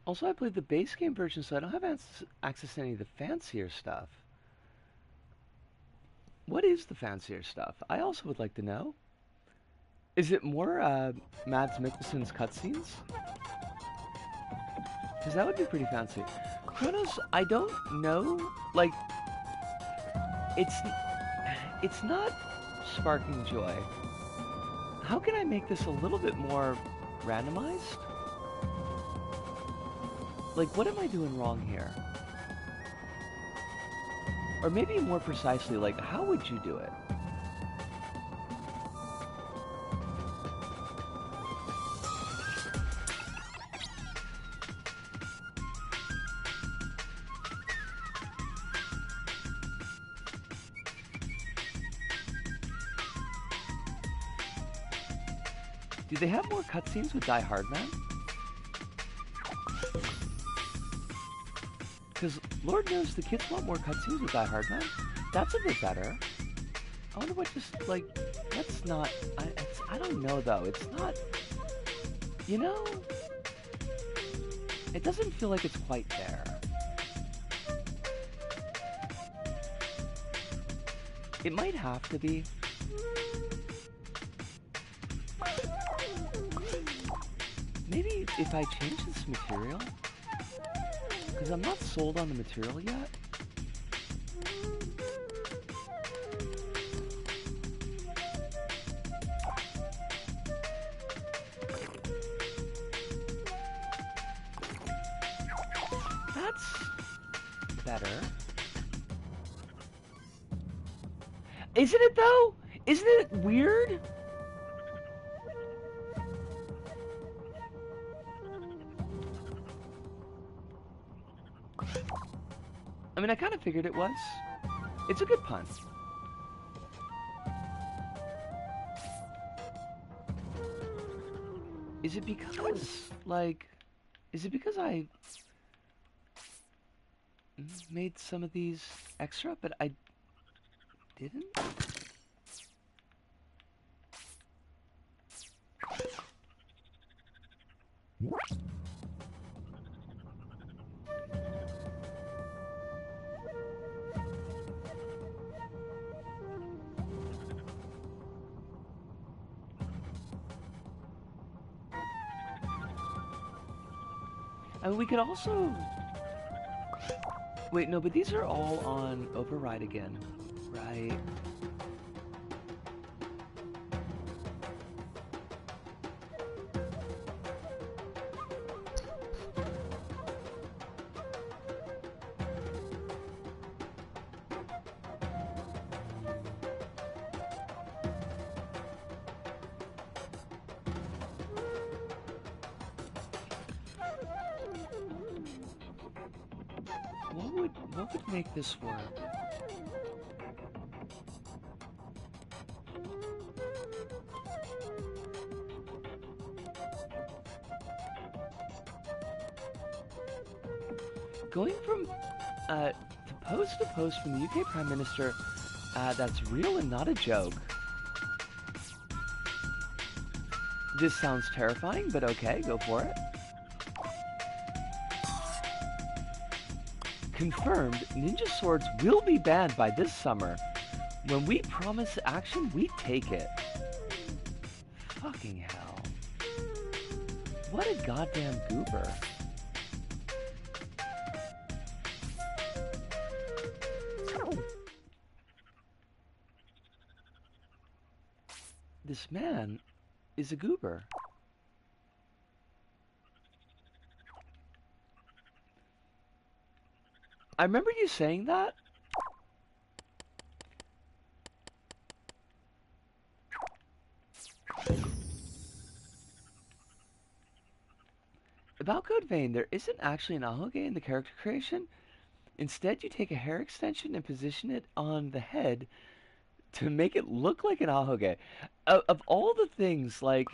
Also, I played the base game version, so I don't have access to any of the fancier stuff. What is the fancier stuff? I also would like to know. Is it more Mads Mikkelsen's cutscenes? Because that would be pretty fancy. Chronos, I don't know. Like, it's not sparking joy. How can I make this a little bit more randomized? Like, what am I doing wrong here? Or maybe more precisely, like, how would you do it? Do they have more cutscenes with Die Hard Man? Because Lord knows the kids want more cutscenes with Die Hard Man. That's a bit better. I wonder what just, like, that's not, I don't know though. It's not, you know, it doesn't feel like it's quite there. It might have to be. Maybe if I change this material? Because I'm not sold on the material yet. That's better. Isn't it though? Isn't it weird? I mean, I kind of figured it was. It's a good pun. Is it because, like, is it because I made some of these extra, but I didn't? I mean, we could also... Wait, no, but these are all on override again, right? What would make this work? Going from to post from the UK Prime Minister, that's real and not a joke. This sounds terrifying, but okay, go for it. Confirmed, ninja swords will be banned by this summer. When we promise action, we take it. Fucking hell. What a goddamn goober. This man is a goober. I remember you saying that. About Code Vein, there isn't actually an ahoge in the character creation. Instead, you take a hair extension and position it on the head to make it look like an ahoge. Of all the things, like,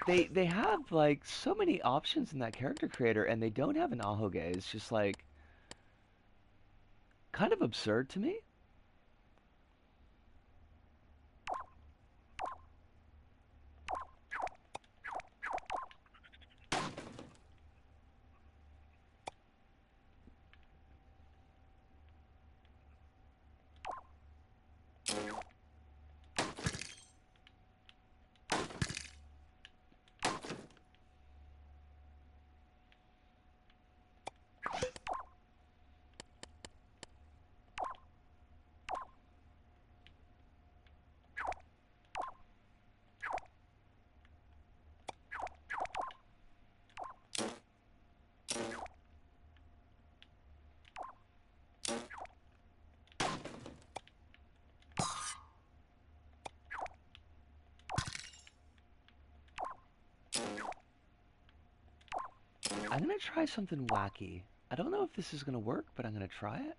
they have, like, so many options in that character creator, and they don't have an ahoge. It's just, like, kind of absurd to me. I'm gonna try something wacky. I don't know if this is gonna work, but I'm gonna try it.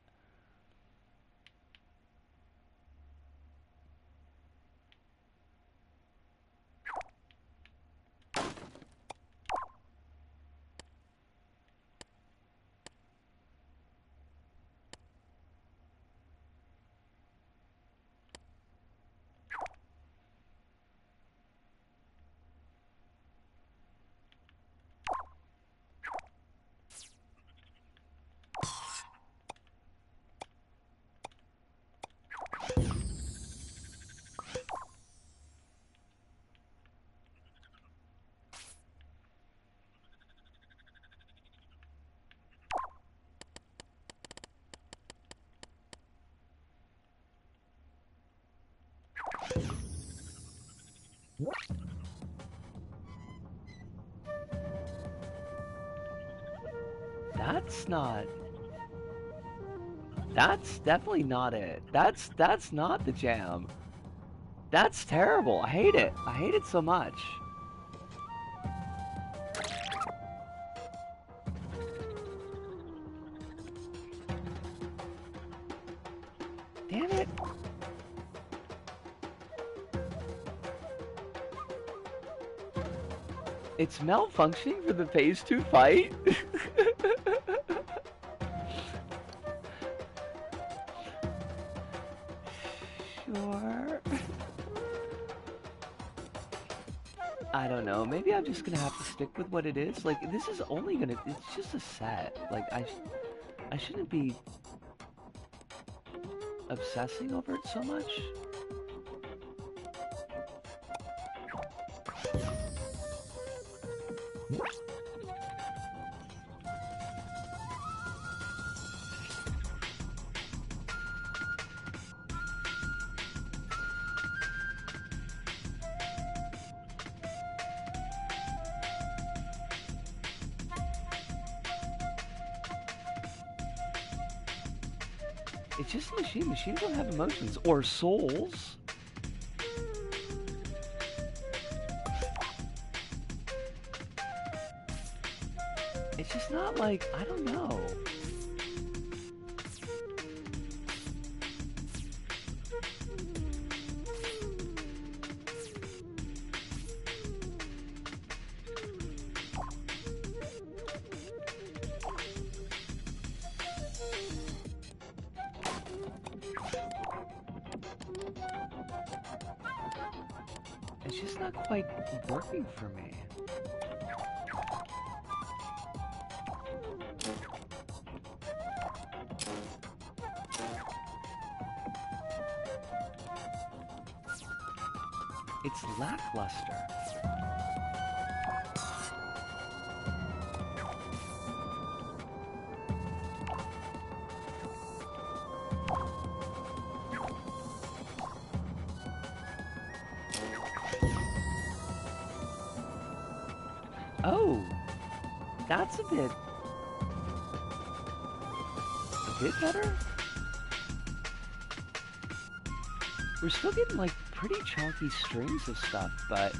That's not... That's definitely not it. That's not the jam. That's terrible. I hate it. I hate it so much. Damn it. It's malfunctioning for the phase 2 fight? Sure. I don't know. Maybe I'm just gonna have to stick with what it is. Like, this is only gonna... It's just a set. Like, I shouldn't be obsessing over it so much. It's just a machine. Machines don't have emotions or souls. It's just not like, I don't know. It's just not quite working for me. It's lackluster. Oh, that's a bit better. We're still getting like pretty chunky strings of stuff, but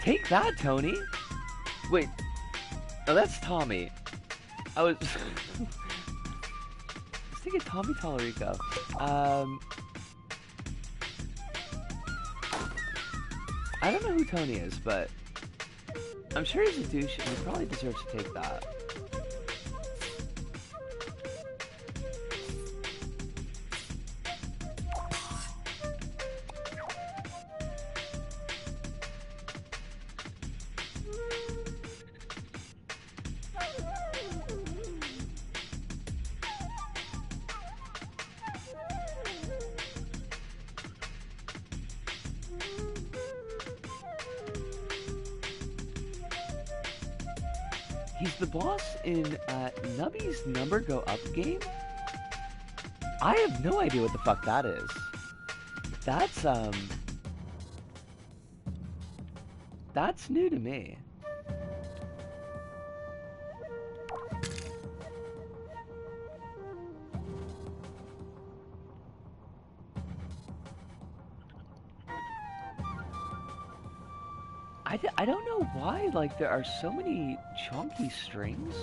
take that, Tony. Wait, oh, that's Tommy. I was let's take a Tommy Tallarico. I don't know who Tony is, but I'm sure he's a douche and he probably deserves to take that. He's the boss in Nubby's Number Go Up game? I have no idea what the fuck that is. That's new to me. I don't know why, like, there are so many chunky strings.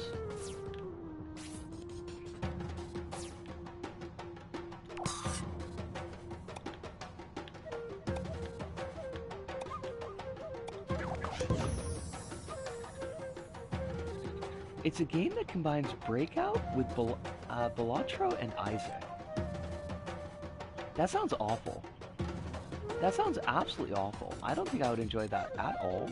It's a game that combines Breakout with Balatro and Isaac. That sounds awful. That sounds absolutely awful. I don't think I would enjoy that at all.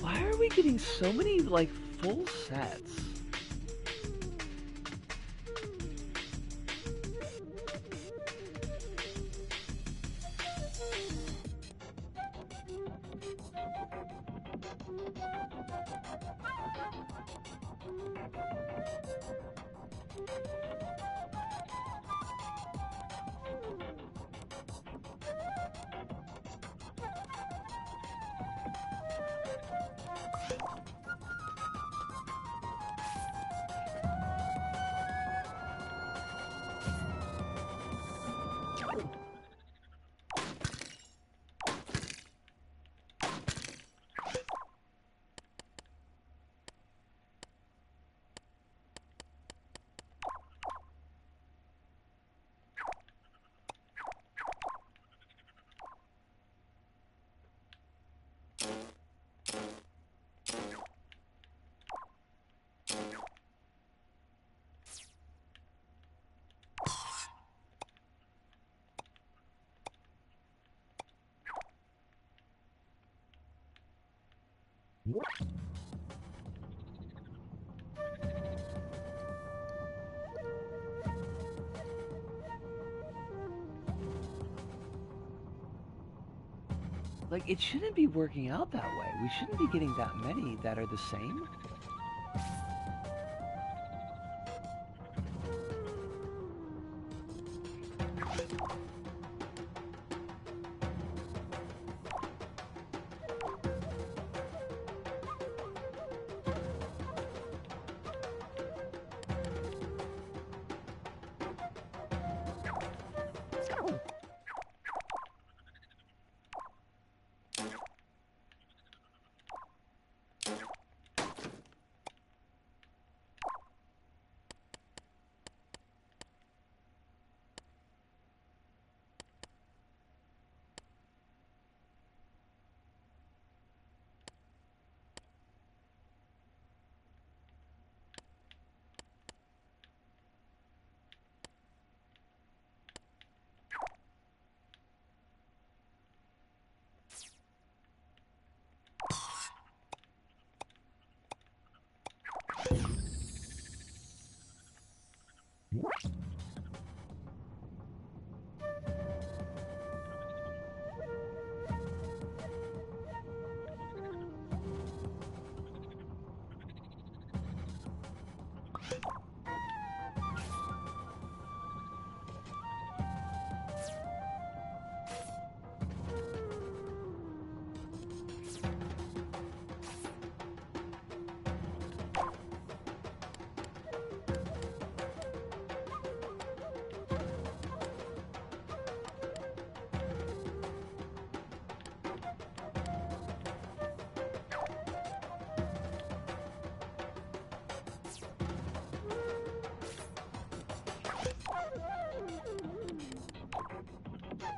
Why are we getting so many, like, full sets? Like, it shouldn't be working out that way. We shouldn't be getting that many that are the same.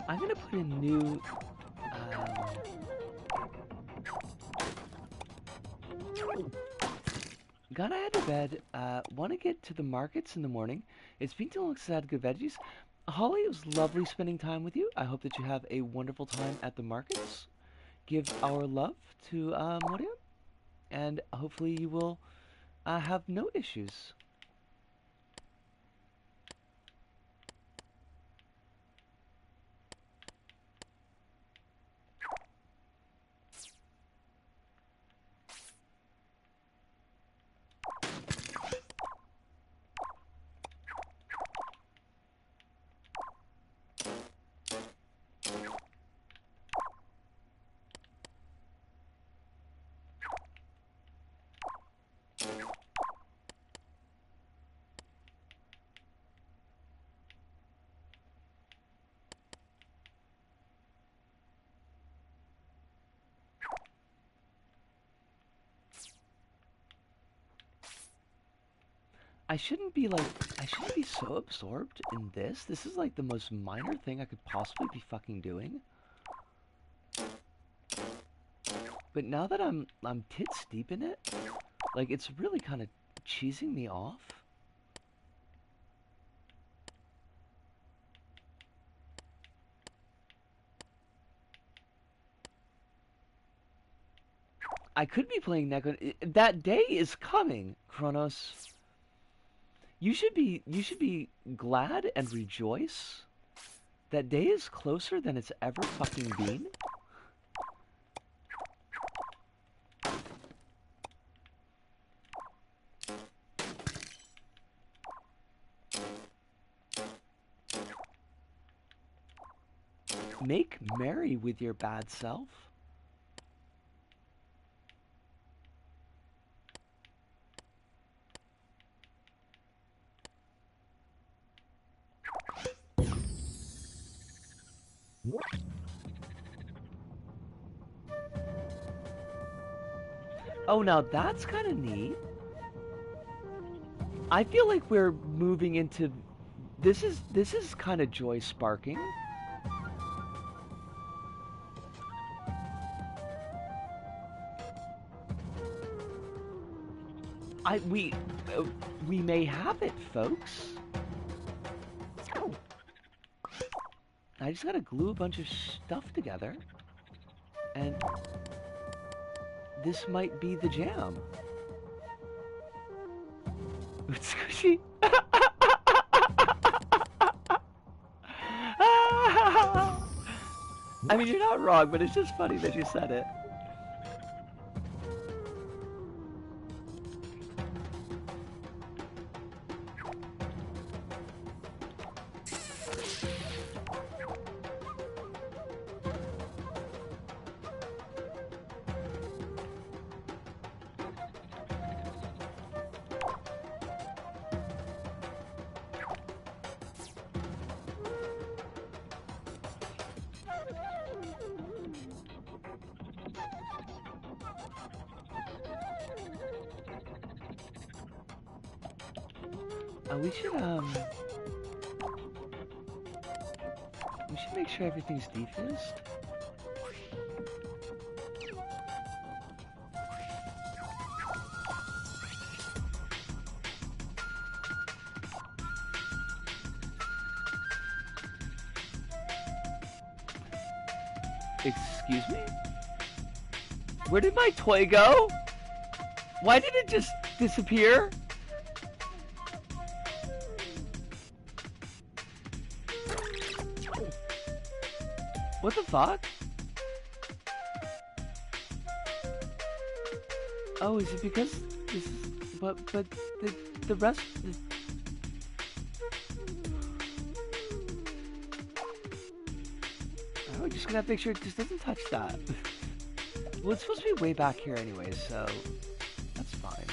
I'm gonna put a new, Gonna head to bed. Want to get to the markets in the morning. It's been too long since I had good veggies. Holly, it was lovely spending time with you. I hope that you have a wonderful time at the markets. Give our love to Moria, and hopefully you will have no issues. I shouldn't be so absorbed in this. This is like the most minor thing I could possibly be fucking doing. But now that I'm tits deep in it, like it's really kind of cheesing me off. I could be playing Neko. That day is coming, Kronos. You should be glad and rejoice. That day is closer than it's ever fucking been. Make merry with your bad self. Oh, now that's kind of neat. I feel like we're moving into this is kind of joy sparking. We may have it, folks. I just gotta glue a bunch of stuff together, and this might be the jam. It's squishy. I mean, you're not wrong, but it's just funny that you said it. We should make sure everything's defused. Excuse me? Where did my toy go? Why did it just disappear? What the fuck? Oh, is it because this is... But the rest... Oh, we're just gonna have to make sure it just doesn't touch that. Well, it's supposed to be way back here anyway, so... That's fine.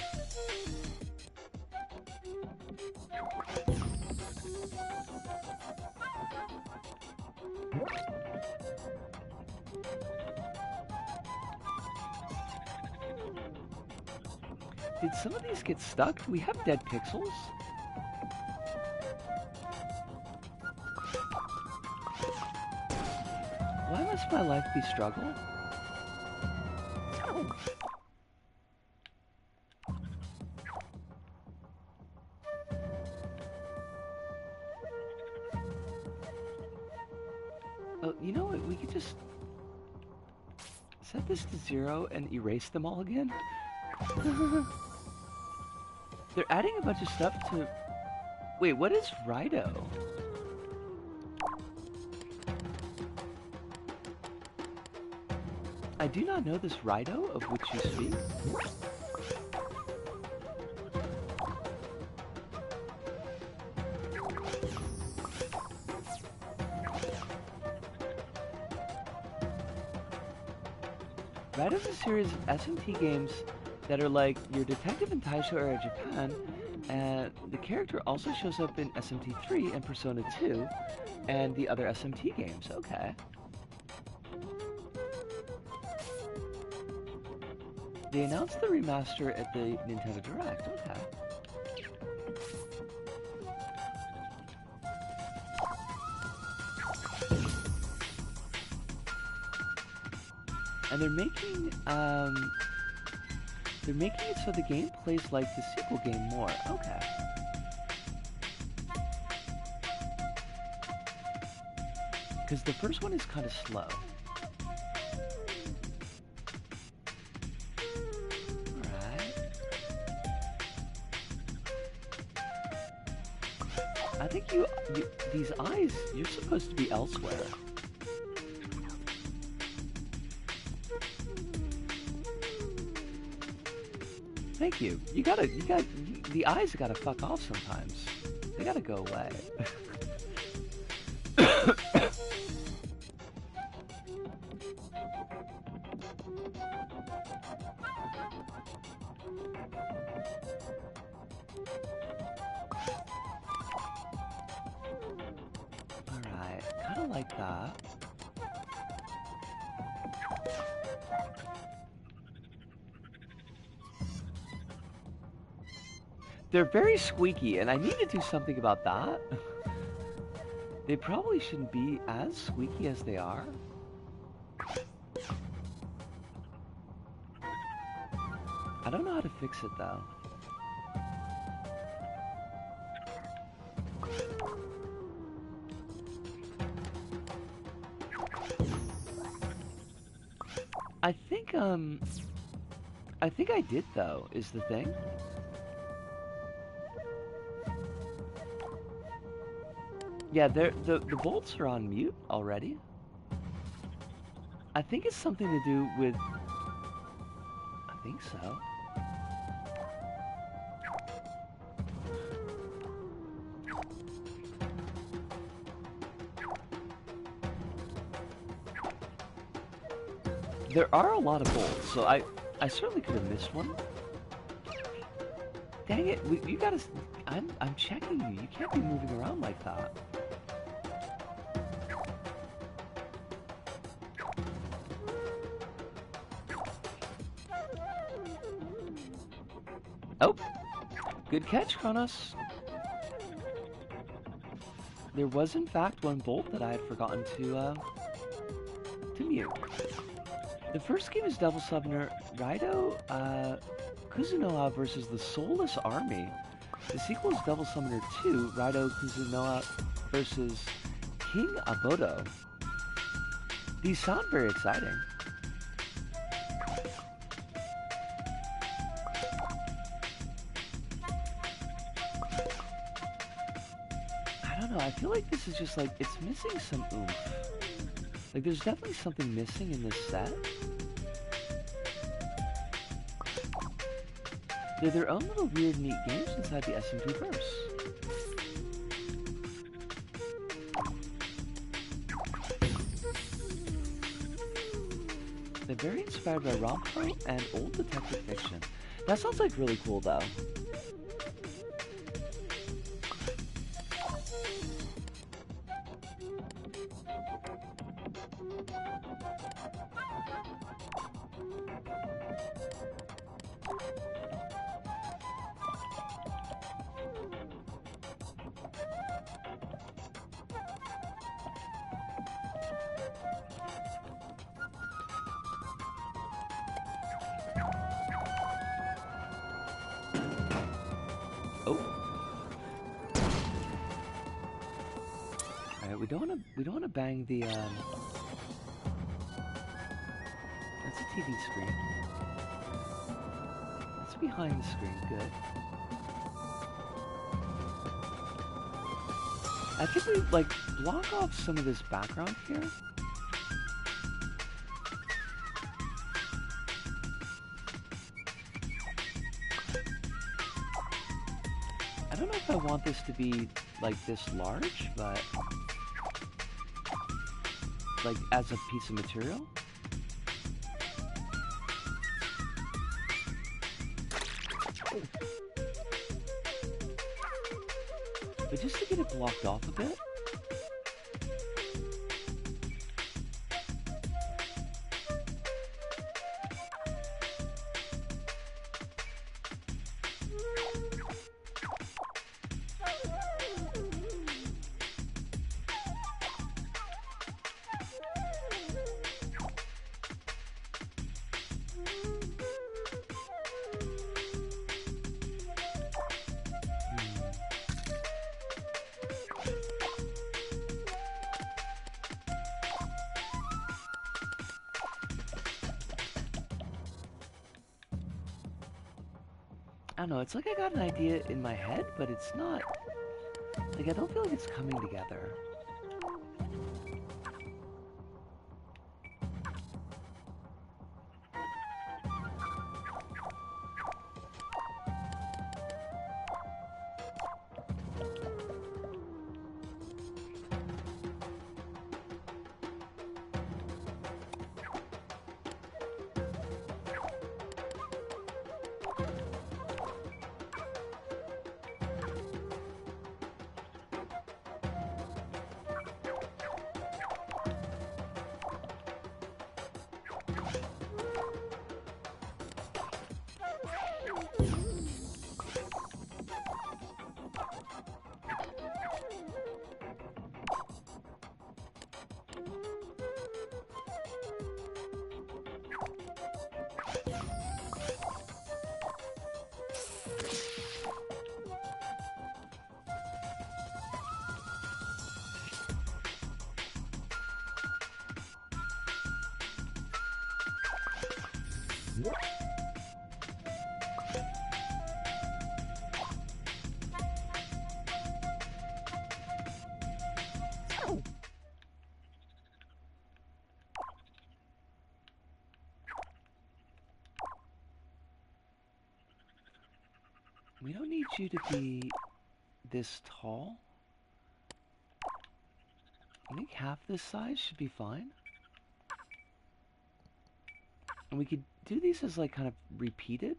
Did some of these get stuck? Do we have dead pixels? Why must my life be struggle? Set this to 0 and erase them all again? They're adding a bunch of stuff to... Wait, what is Rido? I do not know this Rido of which you speak. Rido's a series of SMT games that are like your Detective in Taisho era Japan, and the character also shows up in SMT3 and Persona 2 and the other SMT games. Okay. They announced the remaster at the Nintendo Direct. Okay. And they're making it so the game plays like the sequel game more. Okay. Because the first one is kind of slow. Alright. I think these eyes, you're supposed to be elsewhere. Thank you. The eyes gotta fuck off sometimes. They gotta go away. Alright, kinda like that. They're very squeaky, and I need to do something about that. They probably shouldn't be as squeaky as they are. I don't know how to fix it, though. I think I did, though, is the thing. Yeah, the bolts are on mute already. I think it's something to do with... I think so. There are a lot of bolts, so I certainly could have missed one. Dang it, you gotta... I'm checking you. You can't be moving around like that. Oh! Good catch, Kronos. There was, in fact, one bolt that I had forgotten to mute. The first game is Devil Summoner Rido Kuzunoha versus the Soulless Army. The sequel is Devil Summoner 2, Rido Kuzunoha versus King Abodo. These sound very exciting. I don't know, I feel like this is just like, it's missing some oomph. Like, there's definitely something missing in this set. They're their own little weird, neat games inside the SMT verse. They're very inspired by rom-com and old detective fiction. That sounds like really cool, though. We don't want to bang the. Let's That's a TV screen. That's behind the screen. Good. I think we, like, block off some of this background here. I don't know if I want this to be, like, this large, but... like, as a piece of material. But just to get it blocked off a bit. I don't know, it's like I got an idea in my head, but it's not... like, I don't feel like it's coming together. We don't need you to be this tall. I think half this size should be fine. And we could do these as, like, kind of repeated.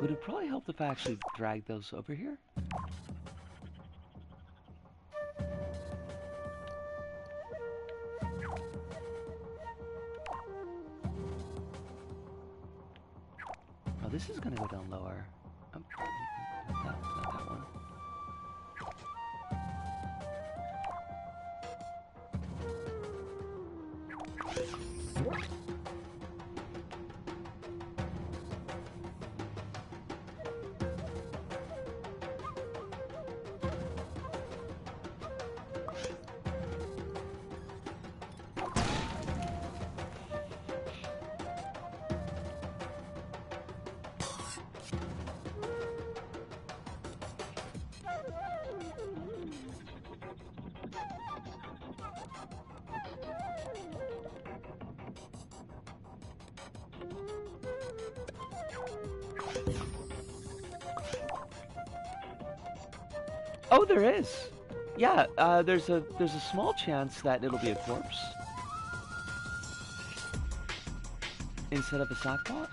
Would it probably help if I actually drag those over here? Oh, this is gonna go down lower. Not that one. Oh, there is. Yeah, there's a small chance that it'll be a corpse instead of a sackpot.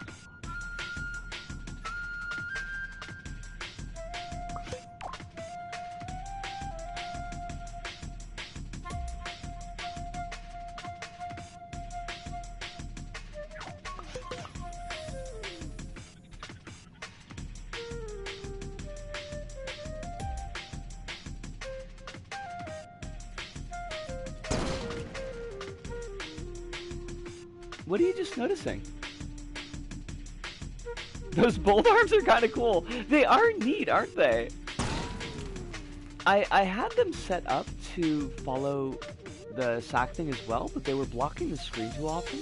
What are you just noticing? Those bolt arms are kind of cool. They are neat, aren't they? I had them set up to follow the sack thing as well, but they were blocking the screen too often.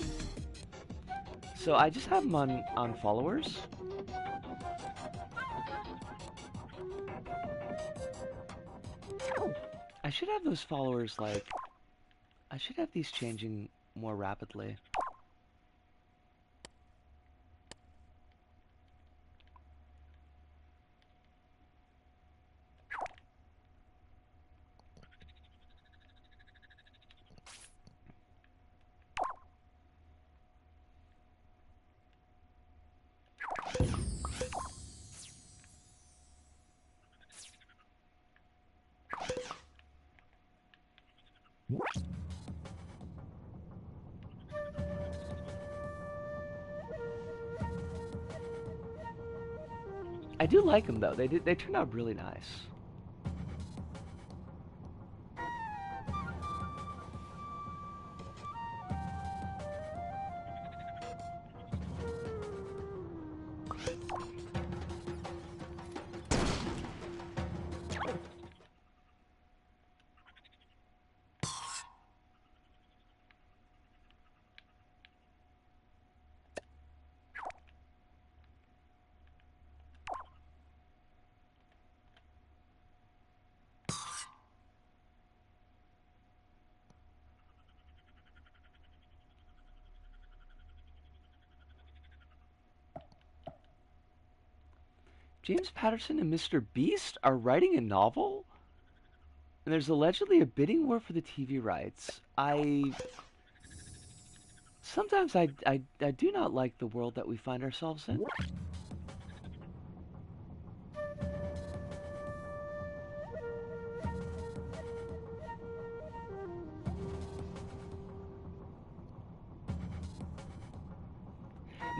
So I just have them on followers. I should have those followers, like... I should have these changing more rapidly. I do like them though. They turned out really nice. James Patterson and Mr. Beast are writing a novel? And there's allegedly a bidding war for the TV rights. Sometimes I do not like the world that we find ourselves in.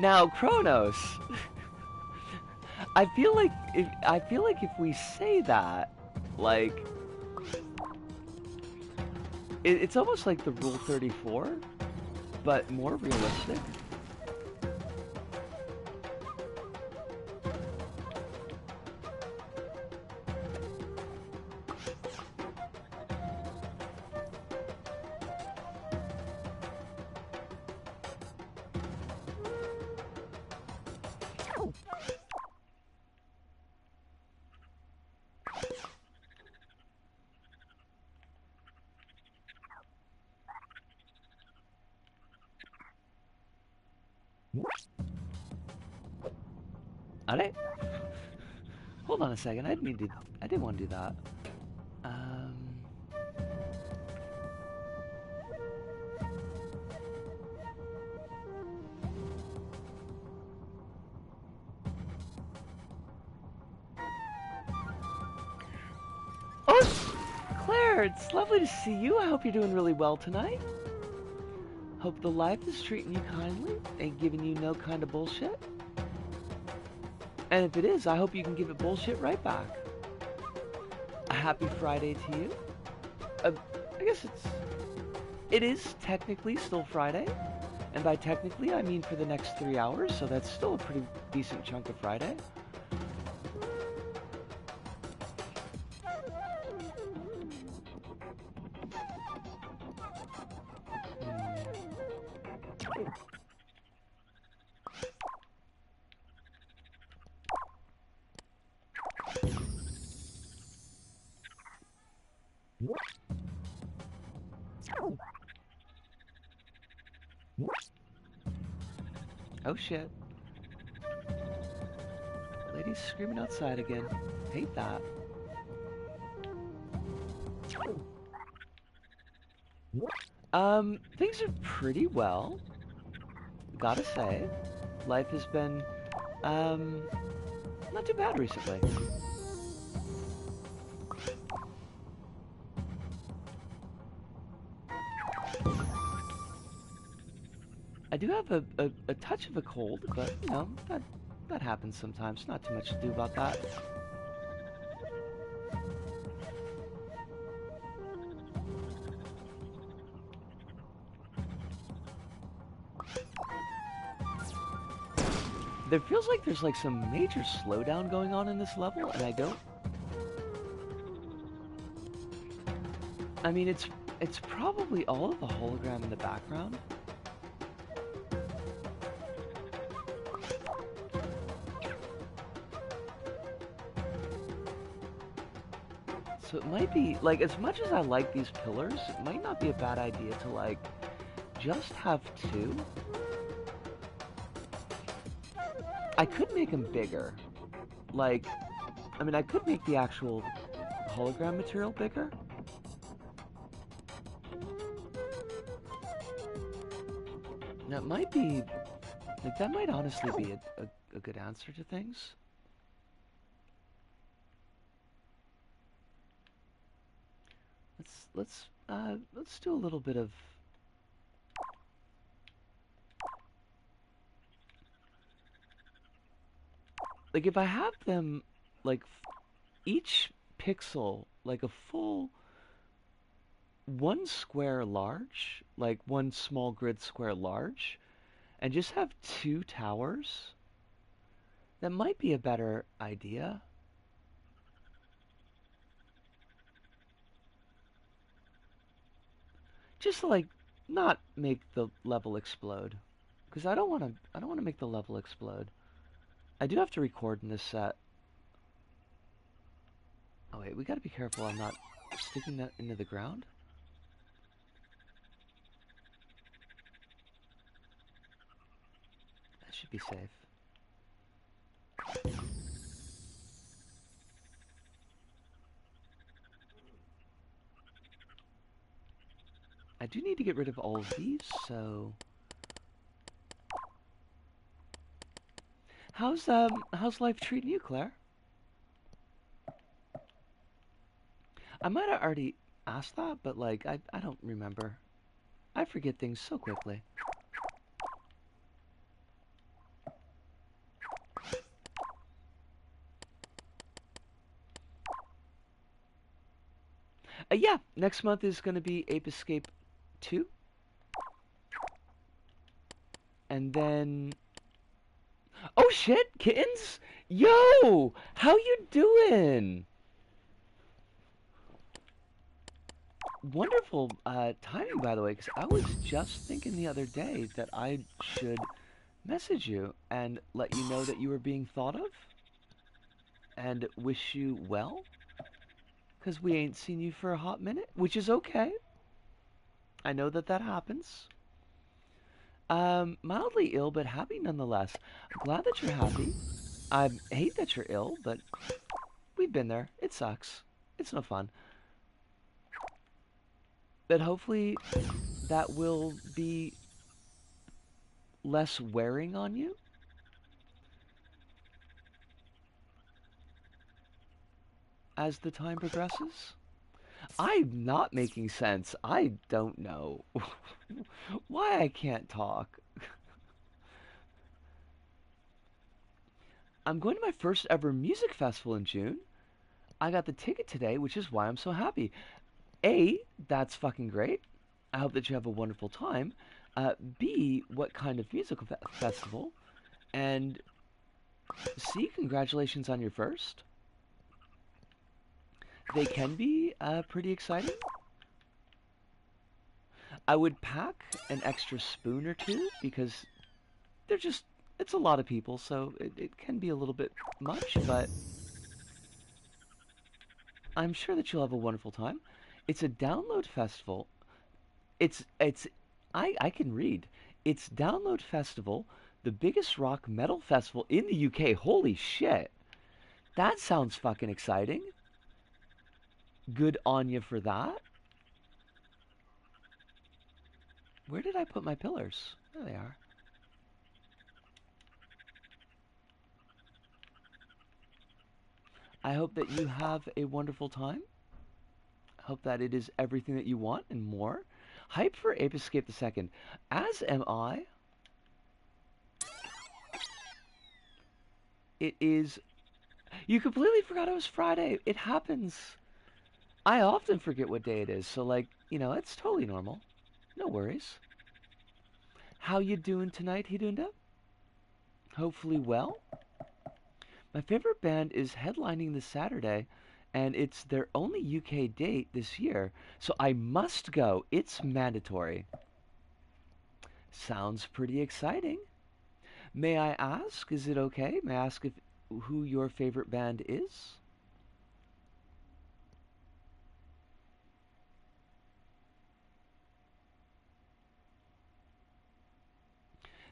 Now, Kronos. I feel like if we say that, like, it's almost like the Rule 34, but more realistic. Alright. Hold on a second. I didn't want to do that. Oh, Claire, it's lovely to see you. I hope you're doing really well tonight. Hope the life is treating you kindly, ain't giving you no kind of bullshit. And if it is, I hope you can give it bullshit right back. A happy Friday to you. I guess it is technically still Friday. And by technically, I mean for the next 3 hours, so that's still a pretty decent chunk of Friday. Oh shit. Lady's screaming outside again. Hate that. Things are pretty well. Gotta say. Life has been, not too bad recently. I do have a touch of a cold, but, you know, that happens sometimes. Not too much to do about that. There feels like there's like some major slowdown going on in this level, and I don't... I mean, it's probably all of the hologram in the background. So it might be, like, as much as I like these pillars, it might not be a bad idea to, like, just have two. I could make them bigger. Like, I mean, I could make the actual hologram material bigger. That might be, like, that might honestly be a good answer to things. Let's do a little bit of... Like, if I have them, like, each pixel, like a full one square large, like one small grid square large, and just have two towers, that might be a better idea. Just to, like, not make the level explode, because I don't want to make the level explode. I do have to record in this set. Oh wait, we gotta be careful I'm not sticking that into the ground. That should be safe. I do need to get rid of all of these, so... How's life treating you, Claire? I might have already asked that, but, like, I don't remember. I forget things so quickly. Yeah, next month is going to be Ape Escape 2. And then... Oh shit, kittens! Yo! How you doing? Wonderful timing, by the way, because I was just thinking the other day that I should message you and let you know that you were being thought of and wish you well, because we ain't seen you for a hot minute, which is okay. I know that that happens. Mildly ill, but happy nonetheless. I'm glad that you're happy. I hate that you're ill, but we've been there. It sucks. It's no fun. But hopefully that will be less wearing on you. As the time progresses. I'm not making sense. I don't know why I can't talk. I'm going to my first ever music festival in June. I got the ticket today, which is why I'm so happy. A, that's fucking great. I hope that you have a wonderful time. B, what kind of musical festival? And C, congratulations on your first. They can be pretty exciting. I would pack an extra spoon or two because they're just, it's a lot of people, so it can be a little bit much, but I'm sure that you'll have a wonderful time. It's a download festival. I can read. It's Download Festival, the biggest rock metal festival in the UK. Holy shit. That sounds fucking exciting. Good on you for that. Where did I put my pillars? There they are. I hope that you have a wonderful time. I hope that it is everything that you want and more. Hype for Ape Escape the Second. As am I. It is... You completely forgot it was Friday. It happens. I often forget what day it is, so, like, you know, it's totally normal. No worries. How you doing tonight, Hidunda? Hopefully well. My favorite band is headlining this Saturday, and it's their only UK date this year, so I must go. It's mandatory. Sounds pretty exciting. May I ask, is it okay? May I ask if who your favorite band is?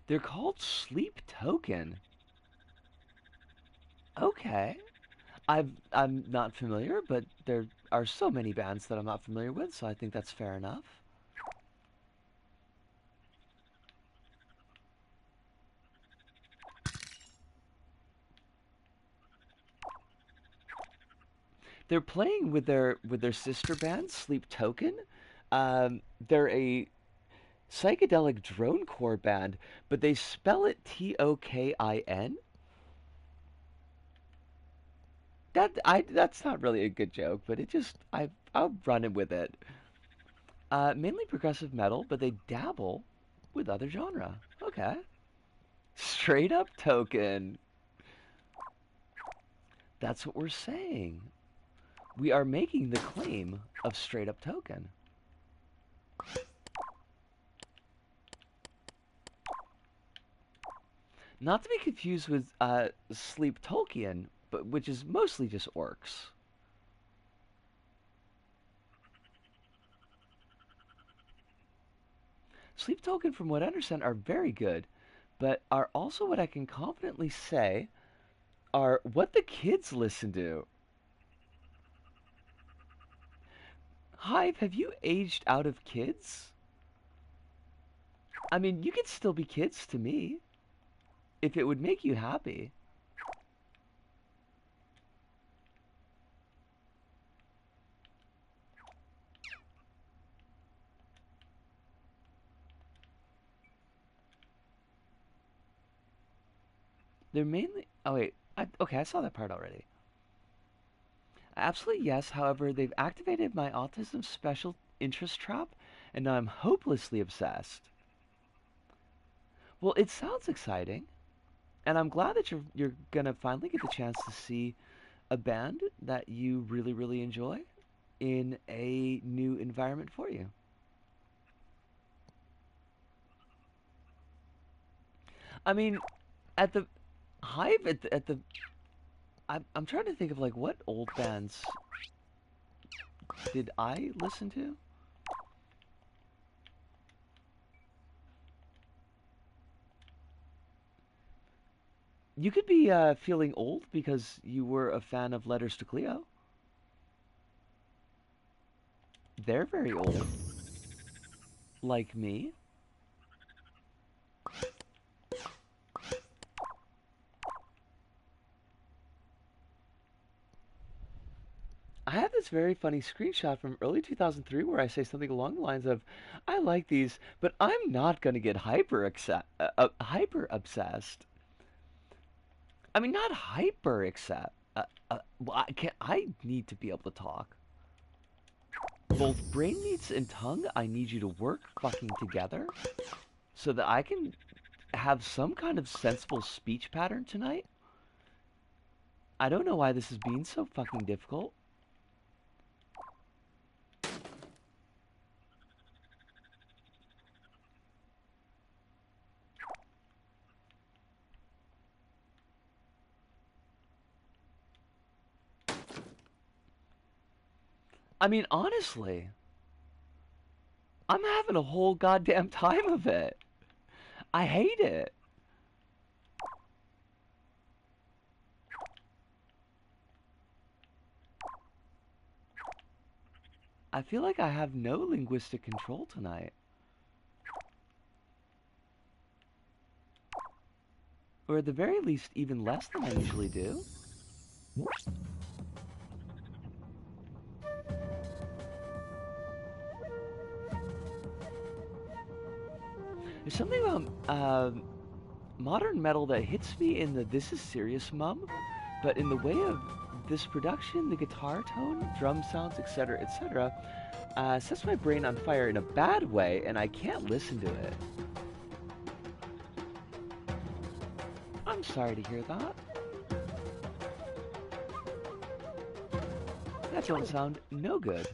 They're called Sleep Token. Okay. I'm not familiar, but there are so many bands that I'm not familiar with, so I think that's fair enough. They're playing with their sister band, Sleep Token. They're a psychedelic dronecore band, but they spell it Tokin. That's not really a good joke, but I'll run it with it. Mainly progressive metal, but they dabble with other genre. Okay. Straight up Token. That's what we're saying. We are making the claim of straight up Token. Not to be confused with Sleep Tolkien, but which is mostly just orcs. Sleep Token, from what I understand, are very good, but are also what I can confidently say are what the kids listen to. Hive, have you aged out of kids? I mean, you could still be kids to me, if it would make you happy. They're mainly. Oh wait, okay, I saw that part already. Absolutely yes. However, they've activated my autism special interest trap, and now I'm hopelessly obsessed. Well, it sounds exciting, and I'm glad that you're gonna finally get the chance to see a band that you really enjoy in a new environment for you. I mean, at the Hive at the I'm trying to think of like what old bands did I listen to? You could be feeling old because you were a fan of Letters to Cleo. They're very old, like me. I have this very funny screenshot from early 2003 where I say something along the lines of, "I like these, but I'm not gonna get hyper obsessed." I mean, not hyper accept. Well, I need to be able to talk. Both brain meats and tongue, I need you to work fucking together so that I can have some kind of sensible speech pattern tonight. I don't know why this is being so fucking difficult. I mean, honestly, I'm having a whole goddamn time of it. I hate it. I feel like I have no linguistic control tonight. Or at the very least, even less than I usually do. There's something about modern metal that hits me in the "this is serious, mum," but in the way of this production, the guitar tone, drum sounds, etc., sets my brain on fire in a bad way, and I can't listen to it. I'm sorry to hear that. That don't sound no good.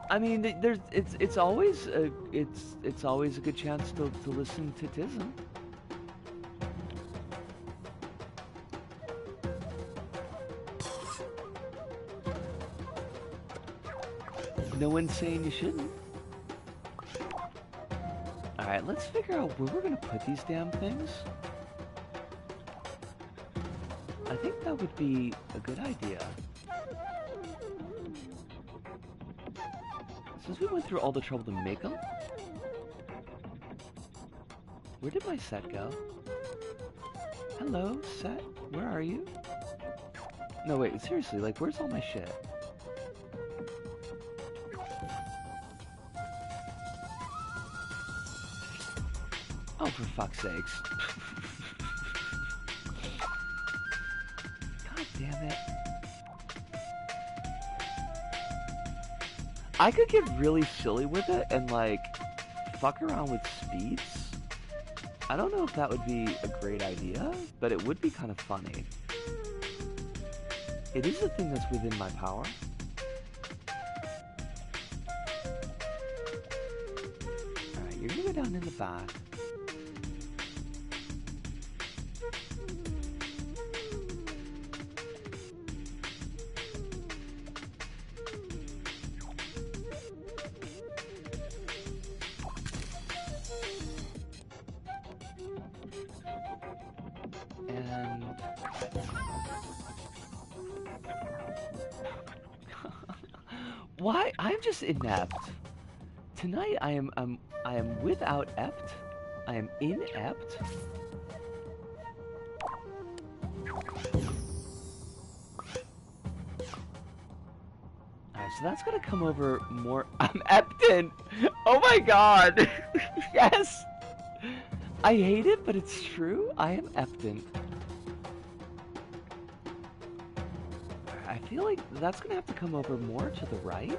I mean, there's it's always a good chance to listen to Tism. No one's saying you shouldn't. All right, let's figure out where we're gonna put these damn things. I think that would be a good idea. Since we went through all the trouble to make them, where did my set go? Hello, set? Where are you? No, wait, seriously, like, where's all my shit? Oh, for fuck's sakes. God damn it. I could get really silly with it and, like, fuck around with speeds. I don't know if that would be a great idea, but it would be kind of funny. It is a thing that's within my power. Alright, you're gonna go down in the back. Why? I'm just inept. Tonight I am without ept. I am inept. Alright, so that's gonna come over more. I'm eptin! Oh my god! Yes! I hate it, but it's true. I am eptin. I feel like that's gonna have to come over more to the right.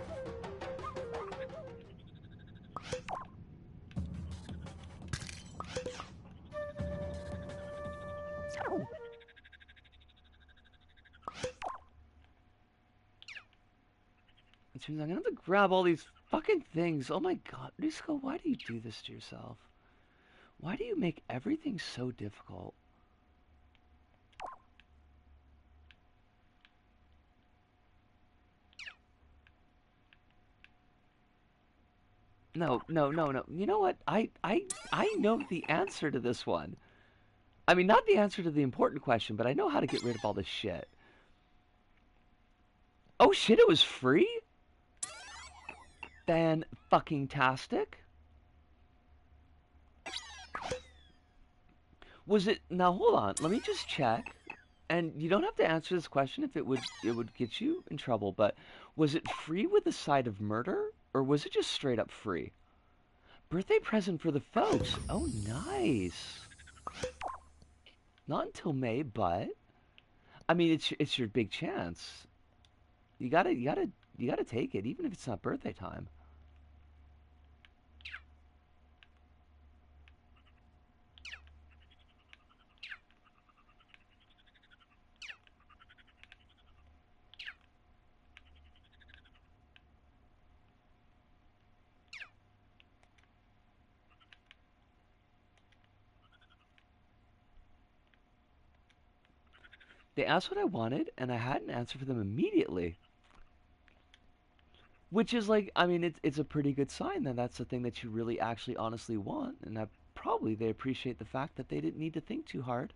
Which means I'm gonna have to grab all these fucking things. Oh my god, Nisco, why do you do this to yourself? Why do you make everything so difficult? No. You know what? I know the answer to this one. I mean, not the answer to the important question, but I know how to get rid of all this shit. Oh shit, it was free? Fan-fucking-tastic. Was it... Now, hold on. Let me just check. And you don't have to answer this question if it would get you in trouble, but was it free with a side of murder? Or was it just straight up free? Birthday present for the folks. Oh, nice. Not until May, but... I mean, it's your big chance. You gotta take it, even if it's not birthday time. They asked what I wanted, and I had an answer for them immediately. Which is like, I mean, it's a pretty good sign that that's the thing that you really actually honestly want, and that probably they appreciate the fact that they didn't need to think too hard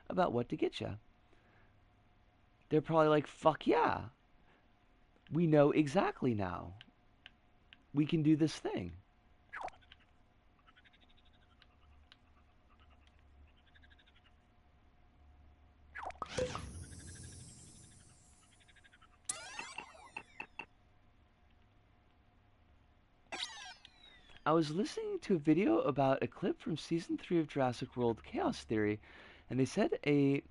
about what to get you. They're probably like, fuck yeah. We know exactly now. We can do this thing. I was listening to a video about a clip from season 3 of Jurassic World Chaos Theory, and they said a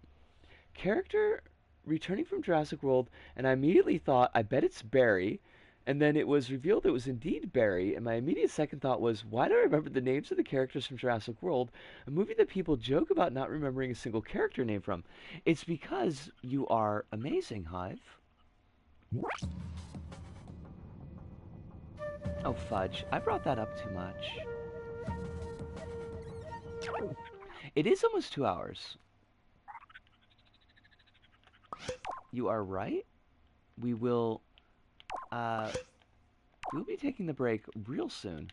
character returning from Jurassic World, and I immediately thought, I bet it's Barry. And then it was revealed it was indeed Barry, and my immediate second thought was, why do I remember the names of the characters from Jurassic World, a movie that people joke about not remembering a single character name from? It's because you are amazing, Hive. Oh, fudge. I brought that up too much. It is almost 2 hours. You are right. We will, we'll be taking the break real soon.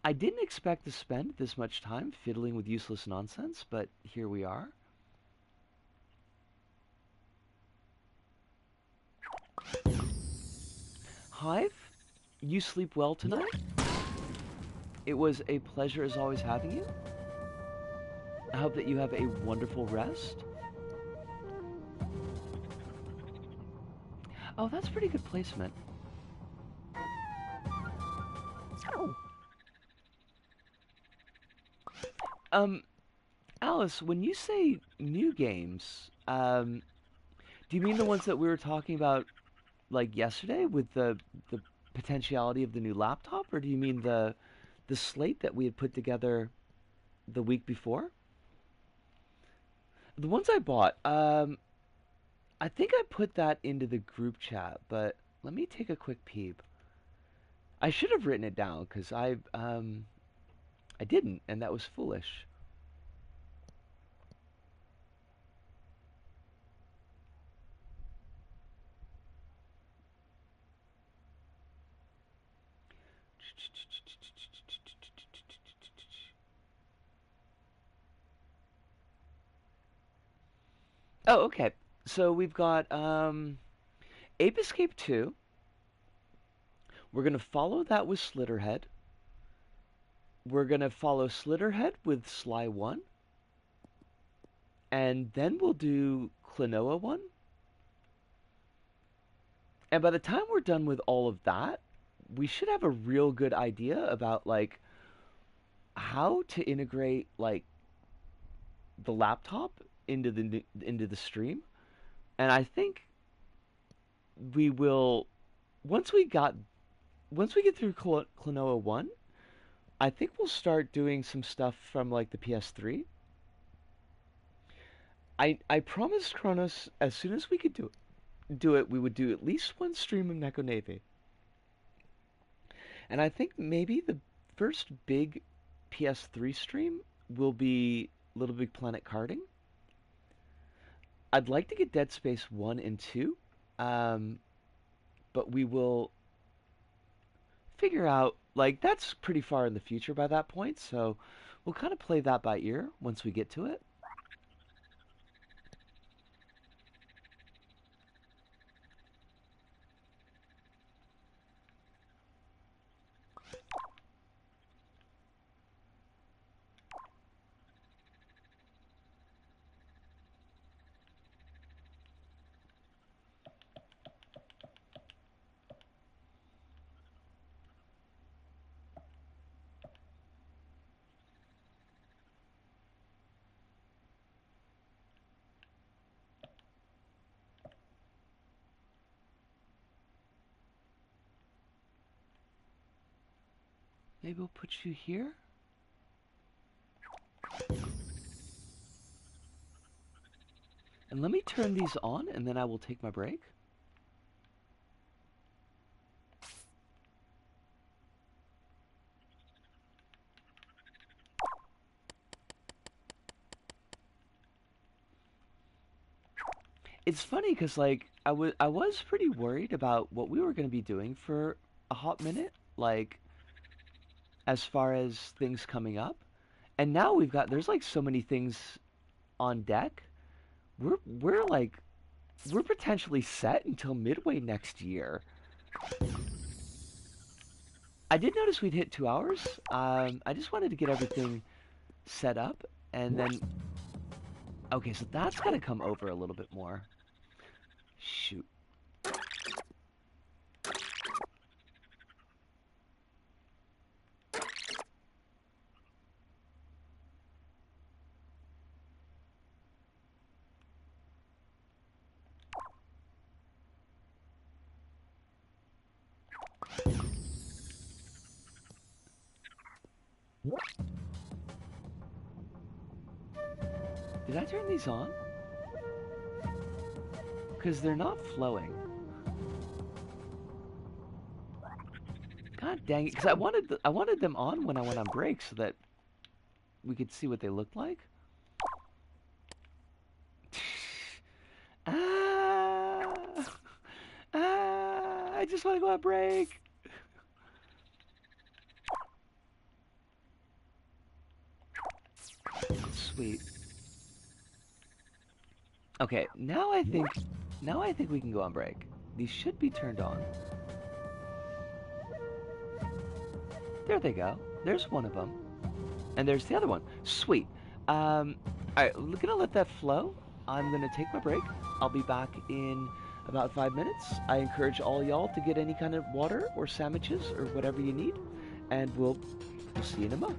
I didn't expect to spend this much time fiddling with useless nonsense, but here we are. Hive, you sleep well tonight? It was a pleasure as always having you. I hope that you have a wonderful rest. Oh, that's pretty good placement. Alice, when you say new games, do you mean the ones that we were talking about, like, yesterday with the potentiality of the new laptop, or do you mean the slate that we had put together the week before? The ones I bought, I think I put that into the group chat, but let me take a quick peep. I should have written it down because I didn't, and that was foolish. Oh, okay. So we've got Ape Escape 2. We're going to follow that with Slitterhead. We're going to follow Slitterhead with Sly 1. And then we'll do Klonoa 1. And by the time we're done with all of that, we should have a real good idea about, like, how to integrate, like, the laptop into the stream. And I think we will, once we get through Klonoa 1, I think we'll start doing some stuff from, like, the PS3. I promised Kronos as soon as we could do it, we would do at least one stream of Neko Navy. And I think maybe the first big PS3 stream will be Little Big Planet karting. I'd like to get Dead Space 1 and 2, but we will figure out, like, that's pretty far in the future by that point, so we'll kind of play that by ear once we get to it. Maybe we'll put you here. And let me turn these on, and then I will take my break. It's funny because, like, I was pretty worried about what we were going to be doing for a hot minute, like, as far as things coming up. And now there's like so many things on deck. We're potentially set until midway next year. I did notice we'd hit 2 hours. I just wanted to get everything set up, and then, okay, so that's got to come over a little bit more. Shoot. Did I turn these on? Because they're not flowing. God dang it! Because I wanted them on when I went on break so that we could see what they looked like. Ah, I just want to go on break. Sweet. Okay, now I think we can go on break. These should be turned on. There they go. There's one of them. And there's the other one. Sweet. Alright, we're gonna let that flow. I'm gonna take my break. I'll be back in about 5 minutes. I encourage all y'all to get any kind of water or sandwiches or whatever you need. And we'll see you in a moment.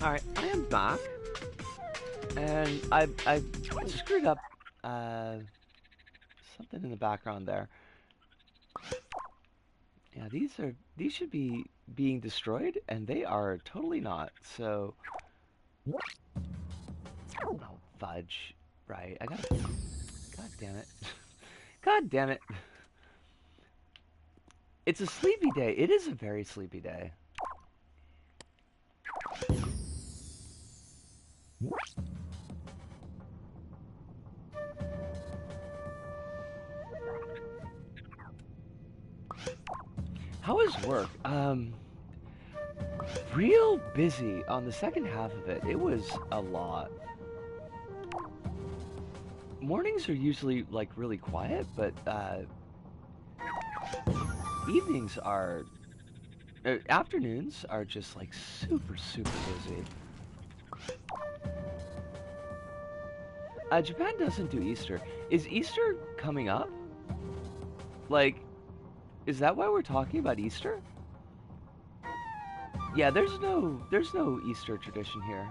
Alright, I am back. And I screwed up something in the background there. Yeah, these should be being destroyed, and they are totally not. So, oh fudge, right? I gotta. God damn it! God damn it! It's a sleepy day. It is a very sleepy day. How is work? Real busy on the second half of it. It was a lot. Mornings are usually like really quiet, but evenings are, afternoons are just like super busy. Japan doesn't do Easter. Is Easter coming up? Like, is that why we're talking about Easter? Yeah, there's no Easter tradition here.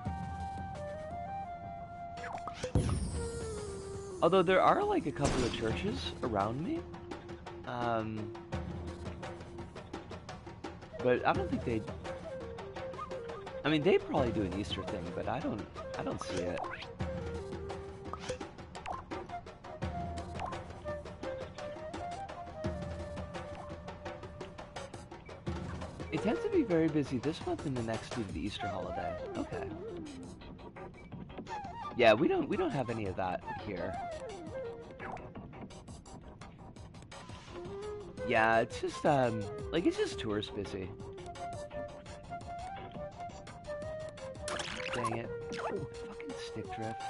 Although there are like a couple of churches around me. But I don't think they, I mean, they probably do an Easter thing, but I don't see it. It tends to be very busy this month and the next due to the Easter holiday. Okay. Yeah, we don't have any of that here. Yeah, it's just like it's just tourist busy. Dang it. Fucking stick drift.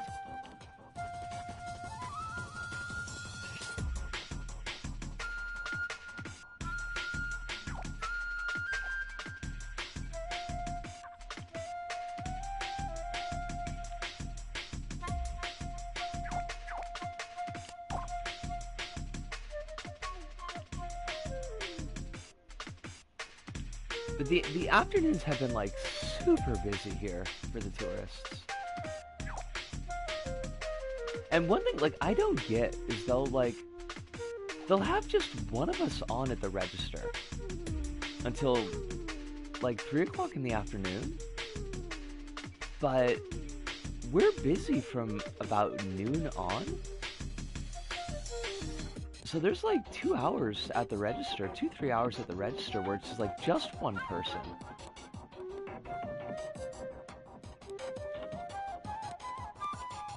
But the afternoons have been like super busy here for the tourists. And one thing like I don't get is they'll have just one of us on at the register until like 3 o'clock in the afternoon. But we're busy from about noon on. So there's like 2 hours at the register, 2-3 hours at the register where it's just like just one person.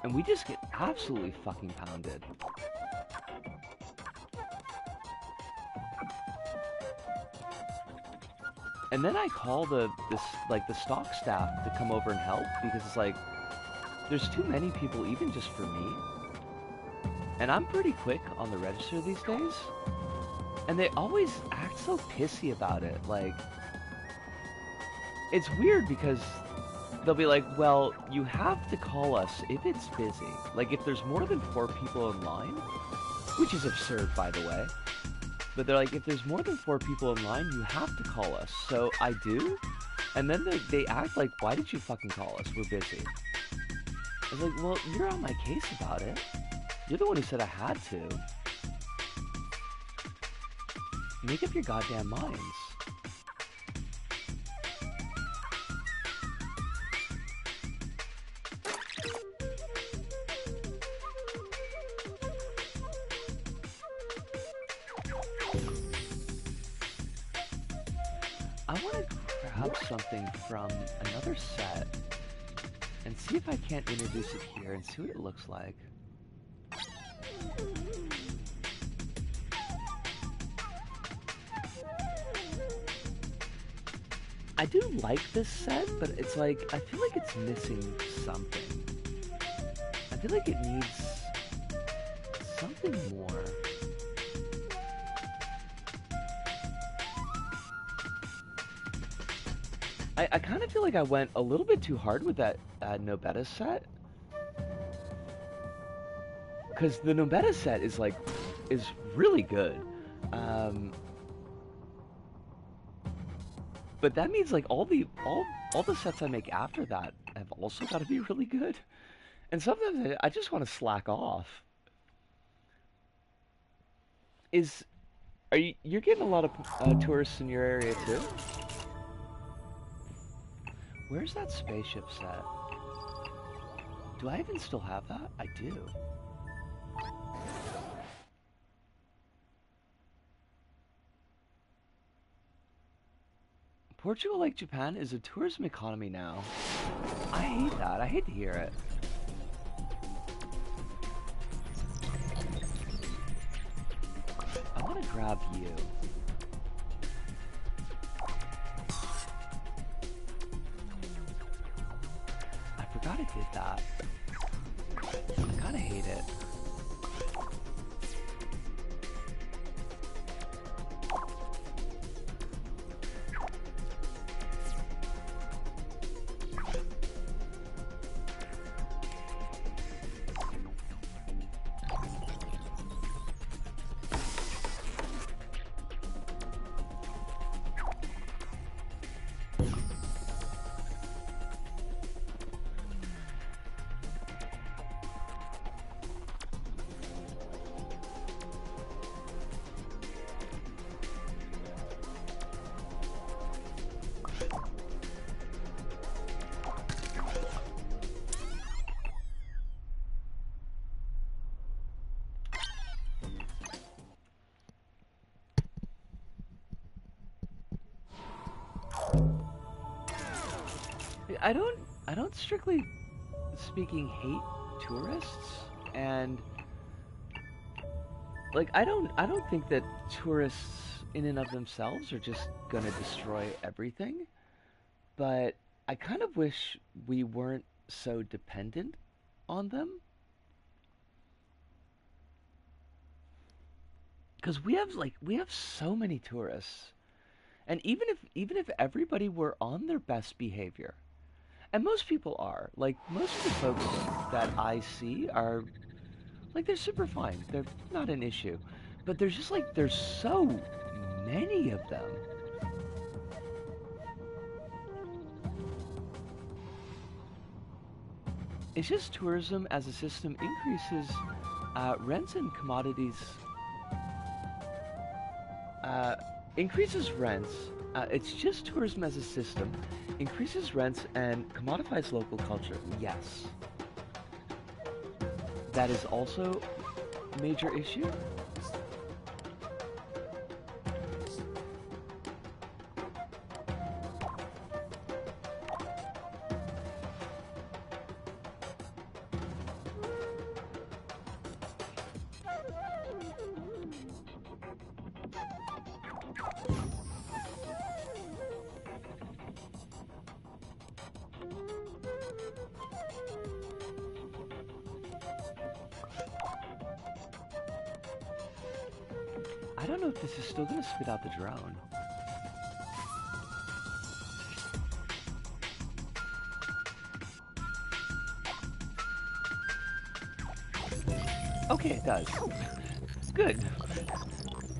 And we just get absolutely fucking pounded. And then I call the stock staff to come over and help because it's like there's too many people even just for me. And I'm pretty quick on the register these days. And they always act so pissy about it. Like, it's weird because they'll be like, well, you have to call us if it's busy. Like, if there's more than 4 people in line, which is absurd, by the way. But they're like, if there's more than 4 people in line, you have to call us. So I do. And then they act like, why did you fucking call us? We're busy. It's like, well, you're on my case about it. You're the one who said I had to. Make up your goddamn minds. I want to grab something from another set and see if I can't introduce it here and see what it looks like. I do like this set, but it's like, I feel like it's missing something. I feel like it needs something more. I kind of feel like I went a little bit too hard with that Nobeta set. Because the Nobeta set is really good. But that means like all the sets I make after that have also got to be really good. And sometimes I just want to slack off. Is you're getting a lot of tourists in your area too? Where's that spaceship set? Do I even still have that? I do. Portugal, like Japan, is a tourism economy now. I hate that. I hate to hear it. I want to grab you. I forgot I did that. I kind of hate it. I don't strictly speaking hate tourists, and like I don't think that tourists in and of themselves are just gonna destroy everything, but I kind of wish we weren't so dependent on them, because we have so many tourists, and even if everybody were on their best behavior, and most people are, like most of the folks that I see are like they're super fine. They're not an issue. But there's just like there's so many of them. It's just tourism as a system increases rents and commodities. Uh, Increases rents. It's just tourism as a system increases rents and commodifies local culture. Yes, that is also a major issue. I don't know if this is still going to spit out the drone. Okay, it does. Good.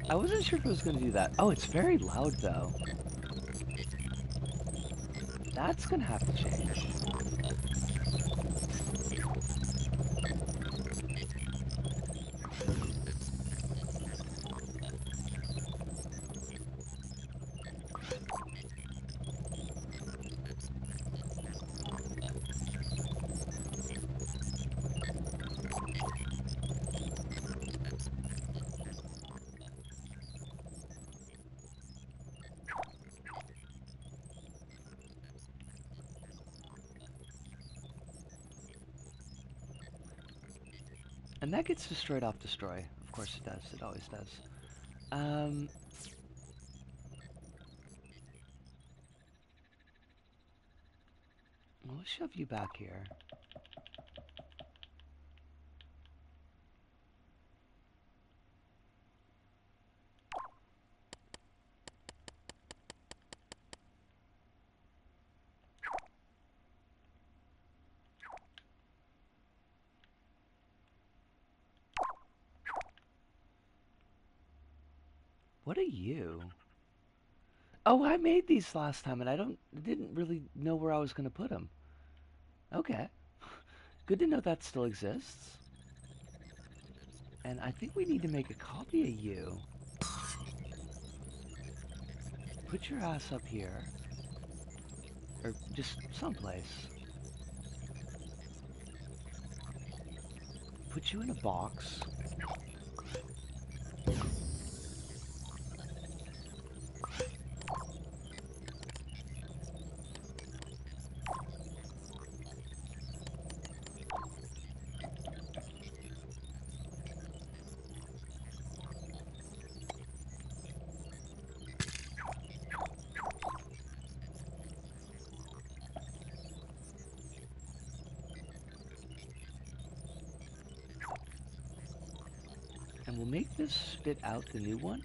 I wasn't sure if it was going to do that. Oh, it's very loud, though. That's going to have to change. And that gets destroyed off destroy. Of course it does. It always does. Um... We'll shove you back here. What are you? Oh, I made these last time, and didn't really know where I was gonna put them. Okay, good to know that still exists. And I think we need to make a copy of you. Put your ass up here, or just someplace. Put you in a box. And we'll make this spit out the new one.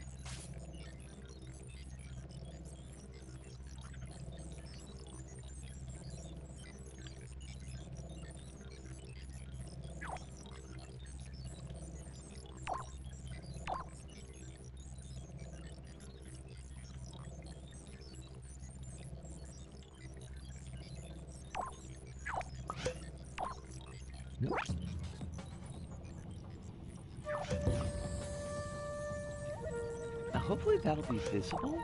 Now hopefully that'll be visible.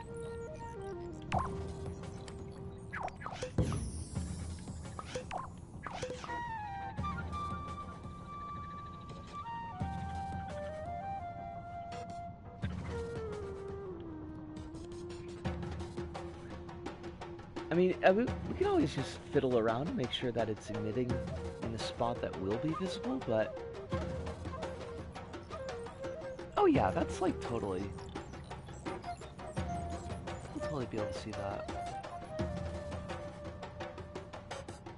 I mean, we can always just fiddle around and make sure that it's emitting in a spot that will be visible, but... Oh yeah, that's like totally... We'll totally be able to see that.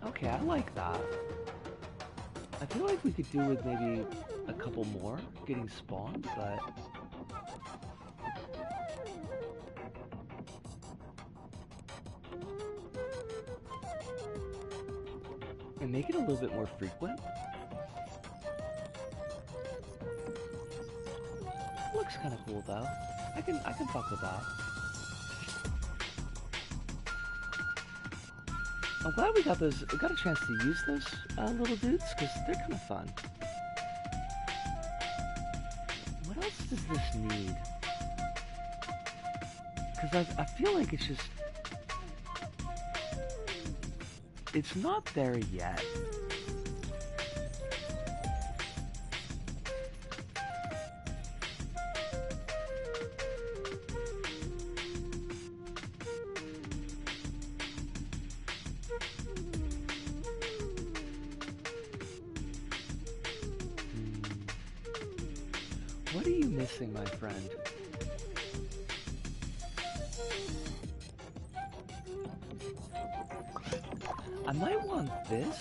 Okay, I like that. I feel like we could do with maybe a couple more getting spawned, but... And make it a little bit more frequent. Looks kind of cool though. I can fuck with that. I'm glad we got a chance to use those little dudes because they're kind of fun. What else does this need? Because I feel like it's just... It's not there yet. What are you missing, my friend? I might want this.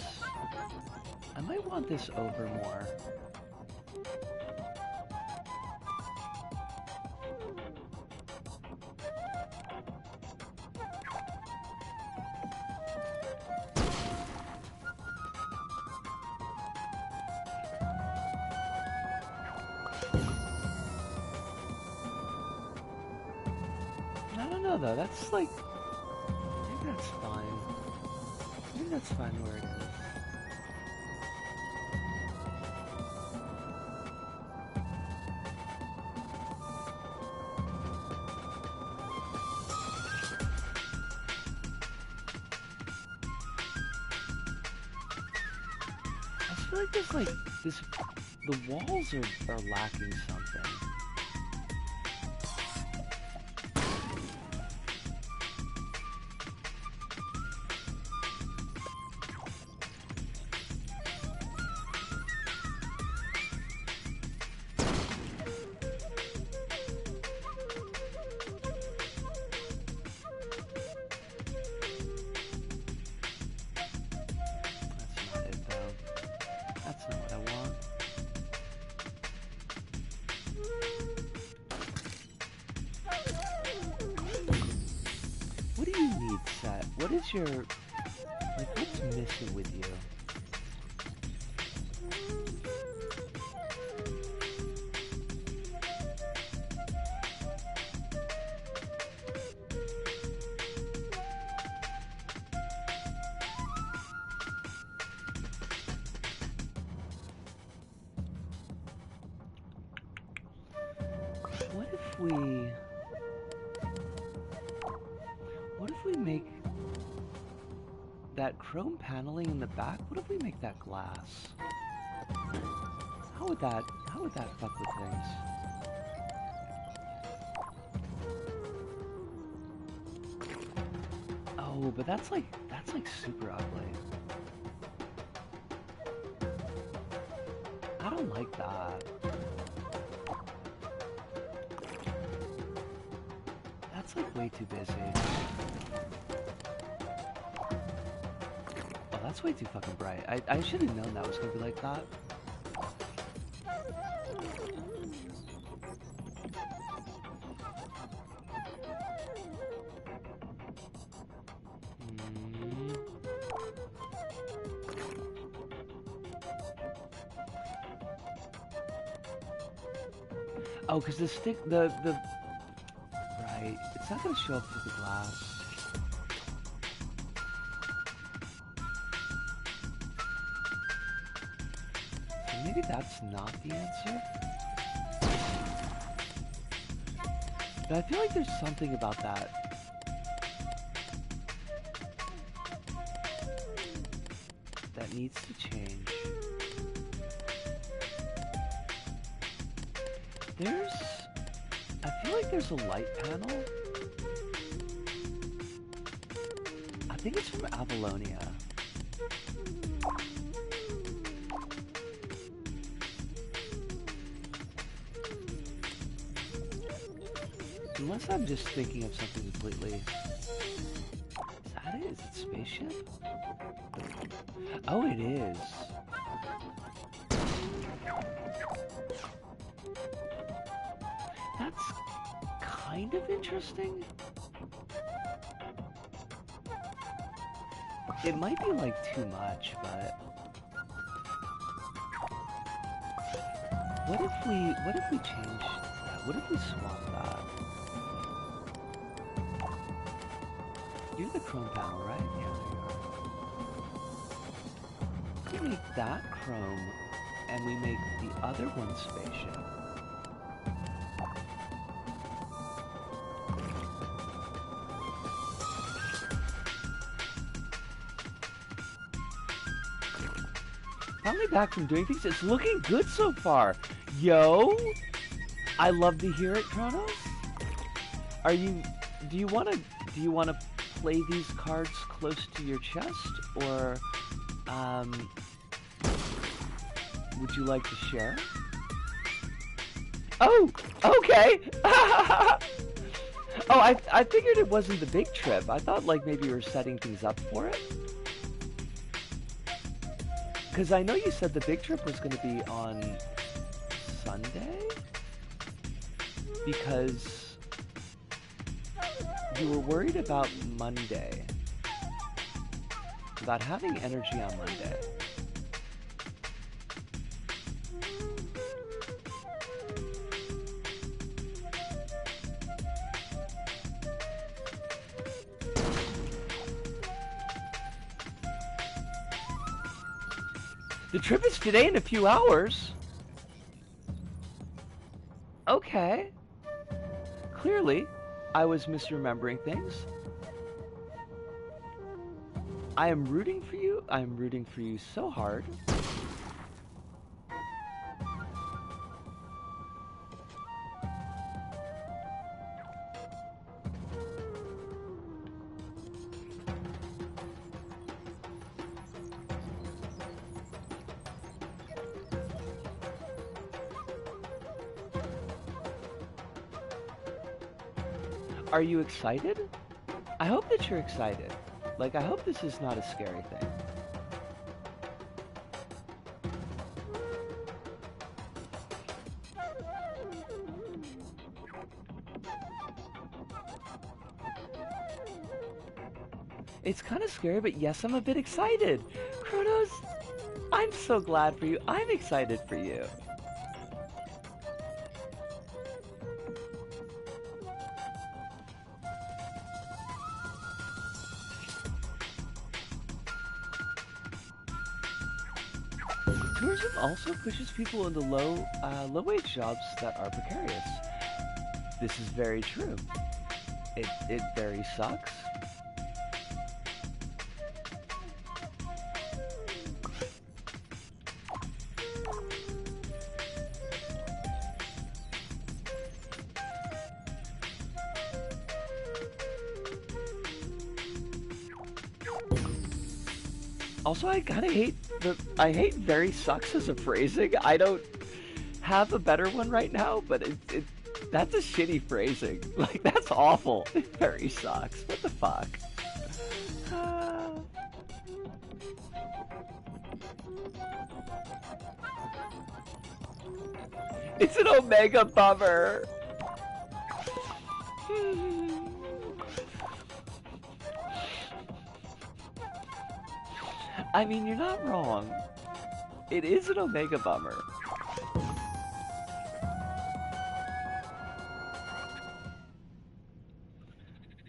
I might want this over more. I don't know though, that's like... Maybe that's fine. Maybe that's fine where it is. I feel like there's like this... The walls are lacking something. What is your... Like, what's missing with you? we make that chrome paneling in the back? What if we make that glass? How would that fuck with things? Oh, but that's like super ugly. I don't like that. That's like way too busy. Oh, that's way too fucking bright. I should have known that was gonna be like that. Oh, because the stick, right, it's not going to show up through the glass. So maybe that's not the answer? But I feel like there's something about that. That needs to change. I feel like there's a light panel. I think it's from Avalonia. Unless I'm just thinking of something completely... Is that it? Is it spaceship? Oh, it is. That's kind of interesting. It might be like too much, but what if we change that? What if we swap that? You're the chrome panel, right? Yeah, there you are. We make that chrome and we make the other one spaceship. Finally back from doing things. It's looking good so far. Yo! I love to hear it, Kronos. Do you wanna play these cards close to your chest, or would you like to share? Oh, okay. Oh, I figured it wasn't the big trip. I thought like maybe you were setting things up for it. Because I know you said the big trip was going to be on Sunday? Because you were worried about Monday. About having energy on Monday. The trip is today in a few hours. Okay. Clearly, I was misremembering things. I am rooting for you. I am rooting for you so hard. Are you excited? I hope that you're excited. Like, I hope this is not a scary thing. It's kind of scary, but yes, I'm a bit excited. Kronos, I'm so glad for you. I'm excited for you. Tourism also pushes people into low-wage jobs that are precarious. This is very true. It very sucks. Also, I hate very sucks as a phrasing. I don't have a better one right now, but that's a shitty phrasing. Like, that's awful. It very sucks. What the fuck? It's an omega bummer. I mean, you're not wrong. It is an omega bummer.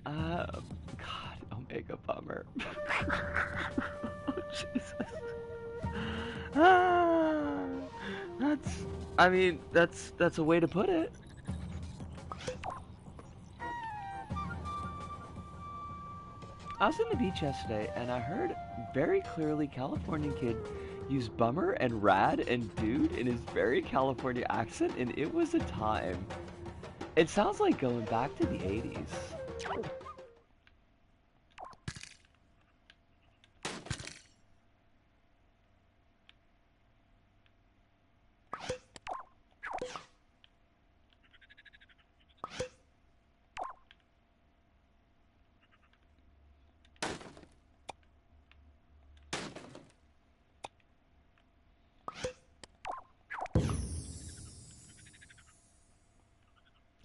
God, omega bummer. Oh, Jesus. I mean, that's a way to put it. I was on the beach yesterday, and I heard very clearly Californian kid use bummer and rad and dude in his very California accent, and it was a time. It sounds like going back to the 80s.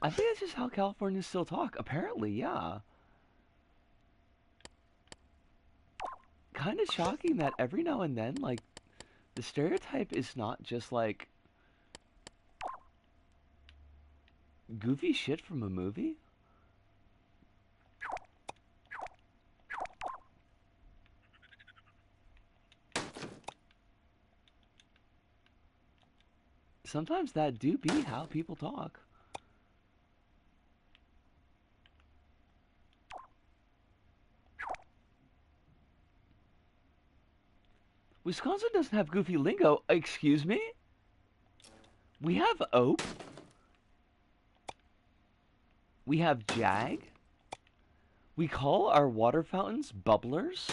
I think that's just how Californians still talk. Apparently, yeah. Kind of shocking that every now and then, like, the stereotype is not just, like, goofy shit from a movie. Sometimes that do be how people talk. Wisconsin doesn't have goofy lingo. Excuse me? We have ope. We have jag. We call our water fountains bubblers.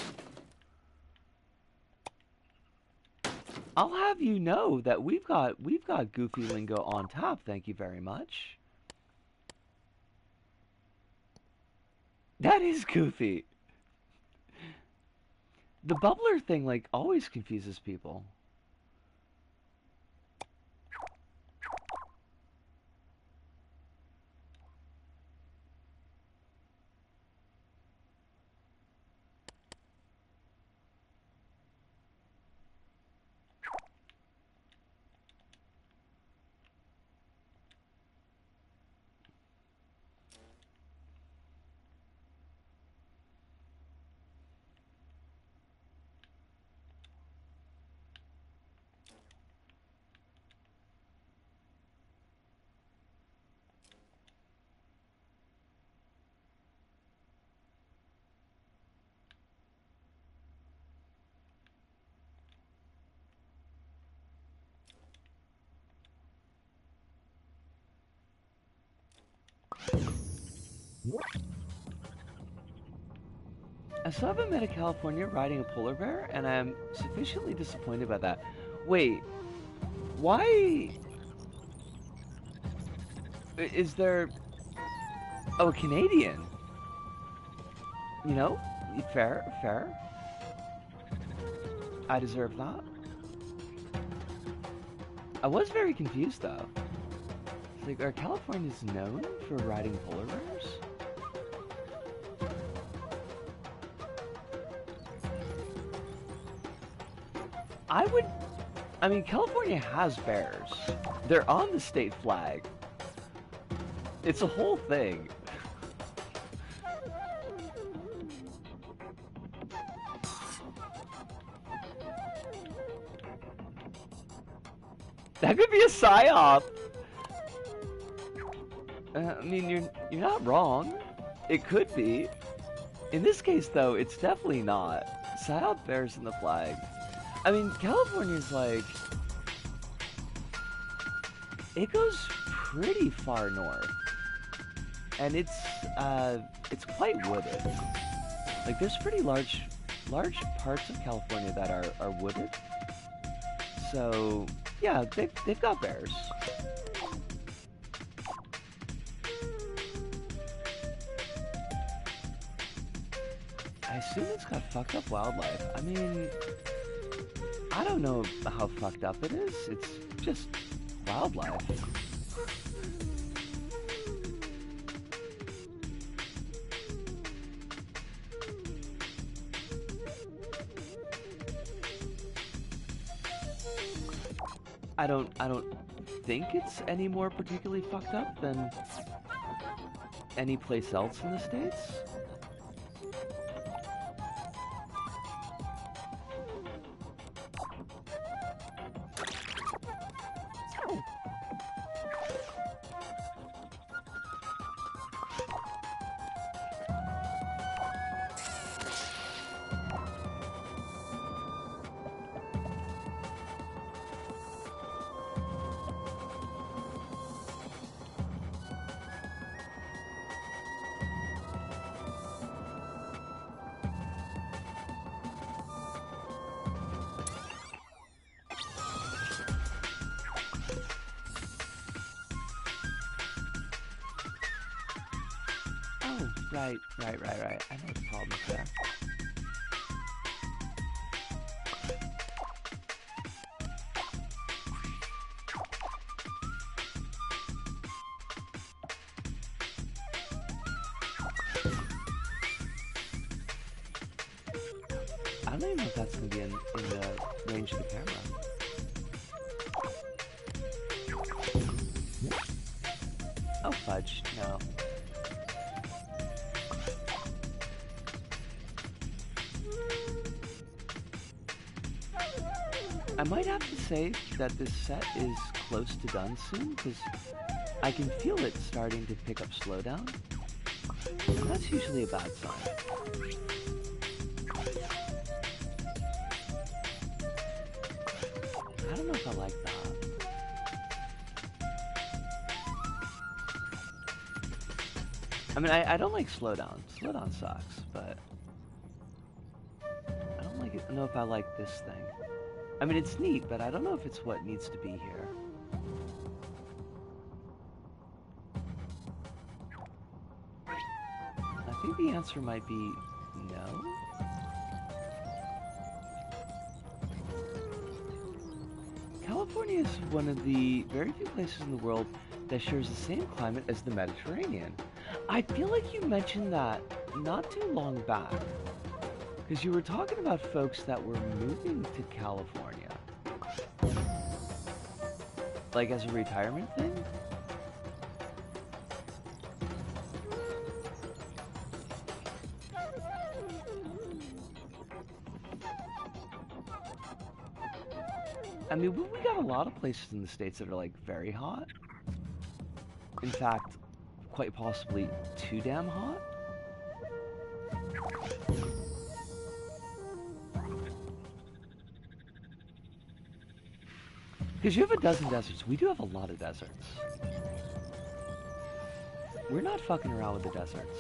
I'll have you know that we've got goofy lingo on tap. Thank you very much. That is goofy. The bubbler thing, like, always confuses people. I still haven't met a California riding a polar bear, and I am sufficiently disappointed by that. Wait, why is there... Oh, a Canadian. You know, fair, fair. I deserve that. I was very confused, though. It's like, are Californians known for riding polar bears? I mean, California has bears. They're on the state flag. It's a whole thing. That could be a psyop. I mean, you're not wrong. It could be. In this case, though, it's definitely not. Silent bears in the flag. I mean, California's like... It goes pretty far north. And it's quite wooded. Like, there's pretty large parts of California that are wooded. So, yeah, they've got bears. I assume it's got fucked up wildlife. I mean, I don't know how fucked up it is. It's just wildlife. I don't think it's any more particularly fucked up than any place else in the States. Oh, right. I know the problem is there. I don't even know if that's going to be in the range of the camera. Oh, fudge. No. I might have to say that this set is close to done soon, because I can feel it starting to pick up slowdown. And that's usually a bad sign. I don't know if I like that. I mean, I don't like slowdown. Slowdown sucks, but I don't like it. I don't know if I like this thing. I mean, it's neat, but I don't know if it's what needs to be here. I think the answer might be no. California is one of the very few places in the world that shares the same climate as the Mediterranean. I feel like you mentioned that not too long back. Because you were talking about folks that were moving to California. Like as a retirement thing? I mean, we got a lot of places in the States that are like very hot. In fact, quite possibly too damn hot. Because you have a dozen deserts. We do have a lot of deserts. We're not fucking around with the deserts.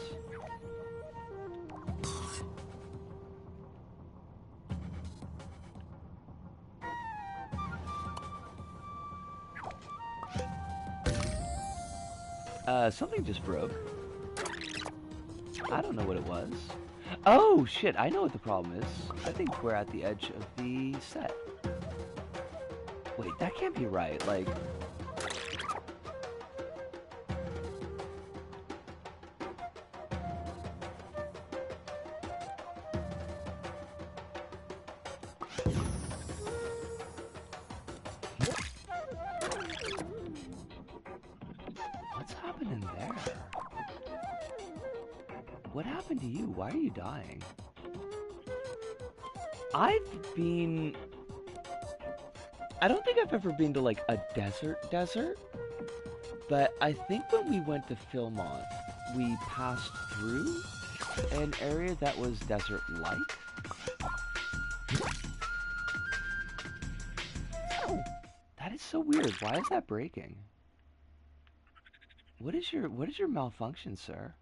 Something just broke. I don't know what it was. Oh, shit, I know what the problem is. I think we're at the edge of the set. Wait, that can't be right, like... What's happening there? What happened to you? Why are you dying? I don't think I've ever been to, like, a desert, But I think when we went to Philmont, we passed through an area that was desert-like. That is so weird. Why is that breaking? What is your malfunction, sir?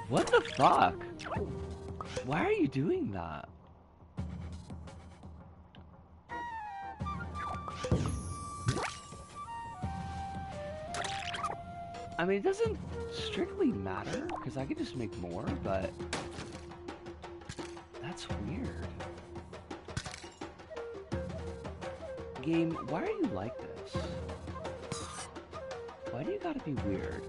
What the fuck? Why are you doing that? I mean, it doesn't strictly matter, because I could just make more, but that's weird. Game, why are you like this? Why do you gotta be weird?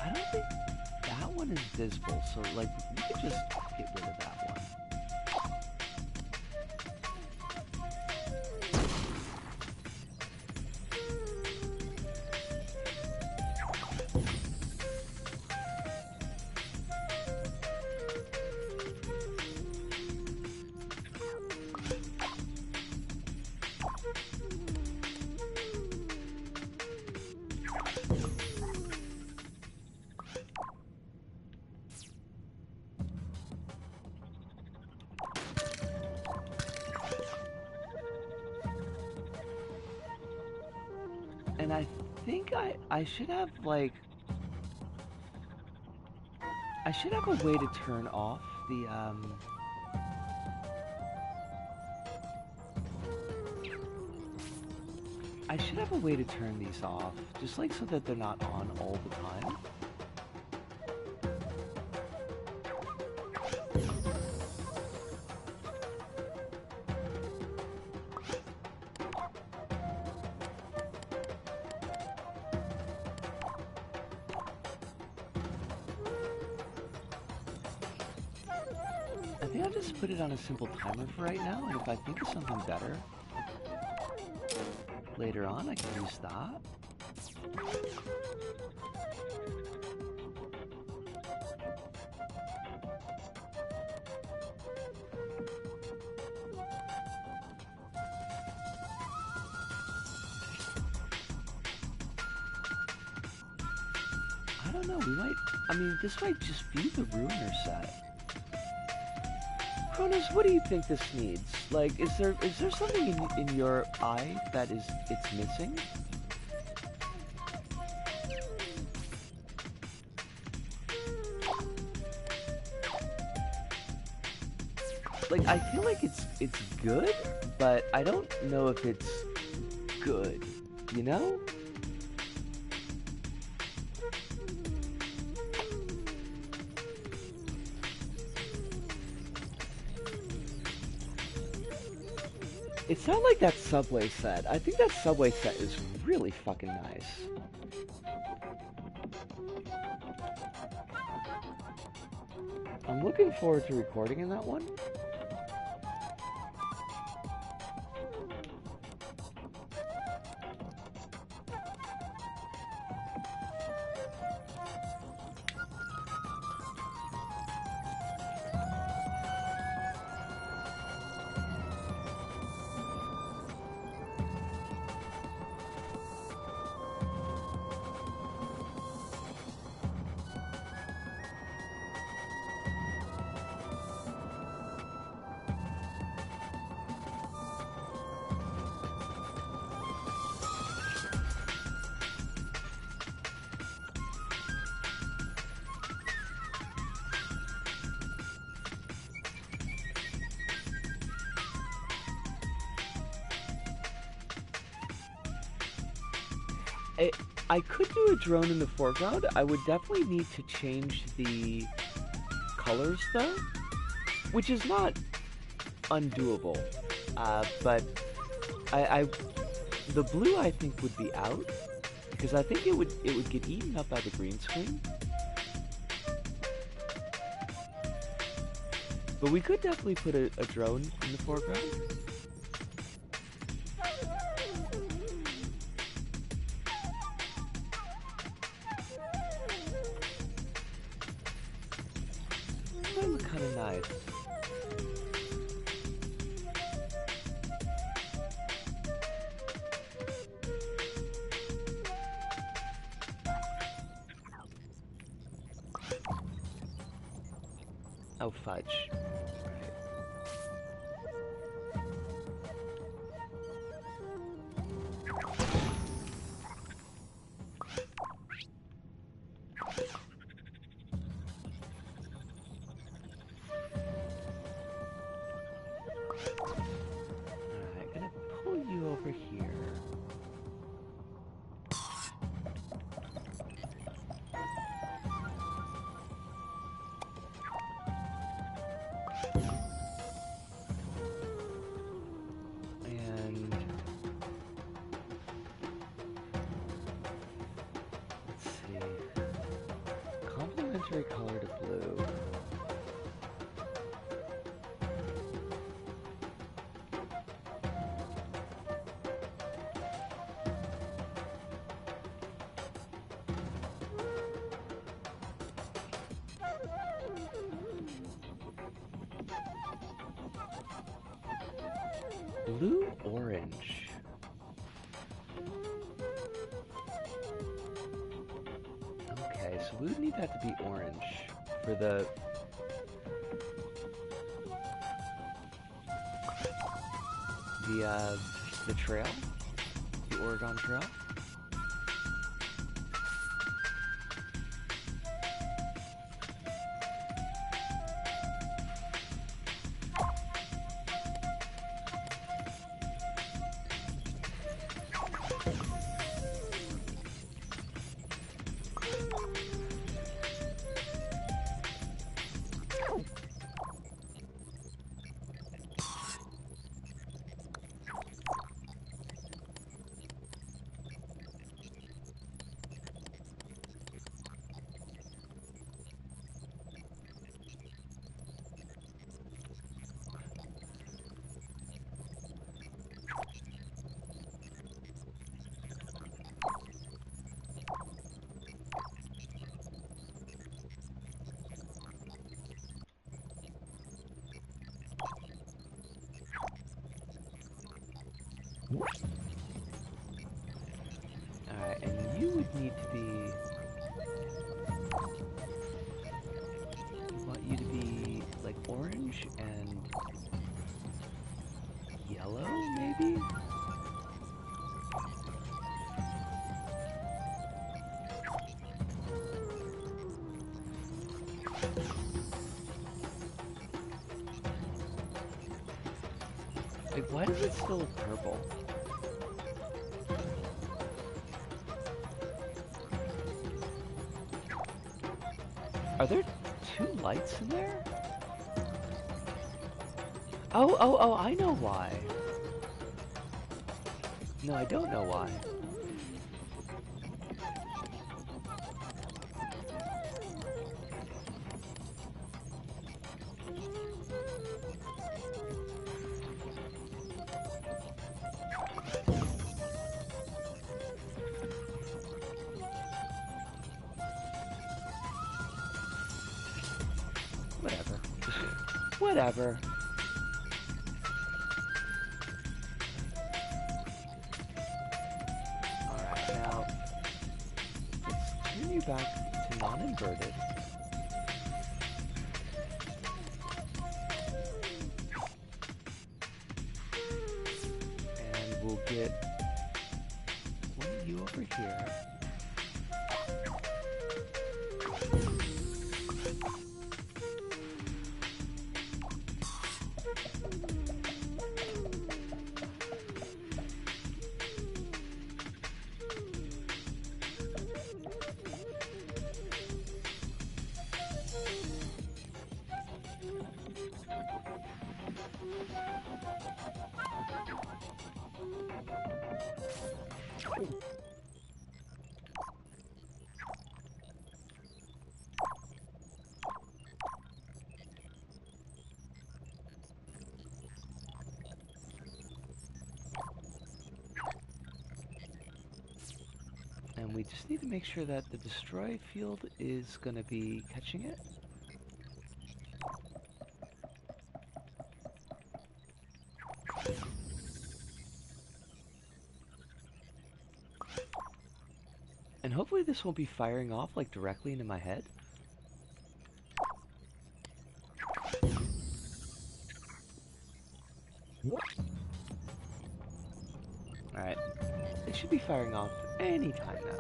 I don't think that one is visible, so like we could just get rid of that one. And I think I should have like I should have a way to turn off the I should have a way to turn these off, just like so that they're not on all the time. I think I'll just put it on a simple timer for right now, and if I think of something better later on, I can use that. I don't know, we might, I mean, this might just be the Ruiner set. Cronus, what do you think this needs? Like, is there something in your eye that it's missing? Like, I feel like it's good, but I don't know if it's good, you know? It's not like that Subway set. I think that Subway set is really fucking nice. I'm looking forward to recording in that one. I, I could do a drone in the foreground. I would definitely need to change the colors though, which is not undoable. But I the blue I think would be out because I think it would get eaten up by the green screen. But we could definitely put a drone in the foreground. That would look kind of nice. Oh, fudge. Alright, gonna pull you over here. And let's see. Complementary color to blue. Blue orange. Okay, so we would need that to be orange for the trail, the Oregon Trail. Alright, and you would need to be... I want you to be, like, orange and yellow, maybe? Like, why does it still look purple? Are there two lights in there? Oh, I know why. No, I don't know why. Whatever. Whatever. Alright, now let's turn you back to non-inverted. And we'll get one of you over here. And we just need to make sure that the destroy field is going to be catching it. And hopefully this won't be firing off like directly into my head. Alright. It should be firing off any time now.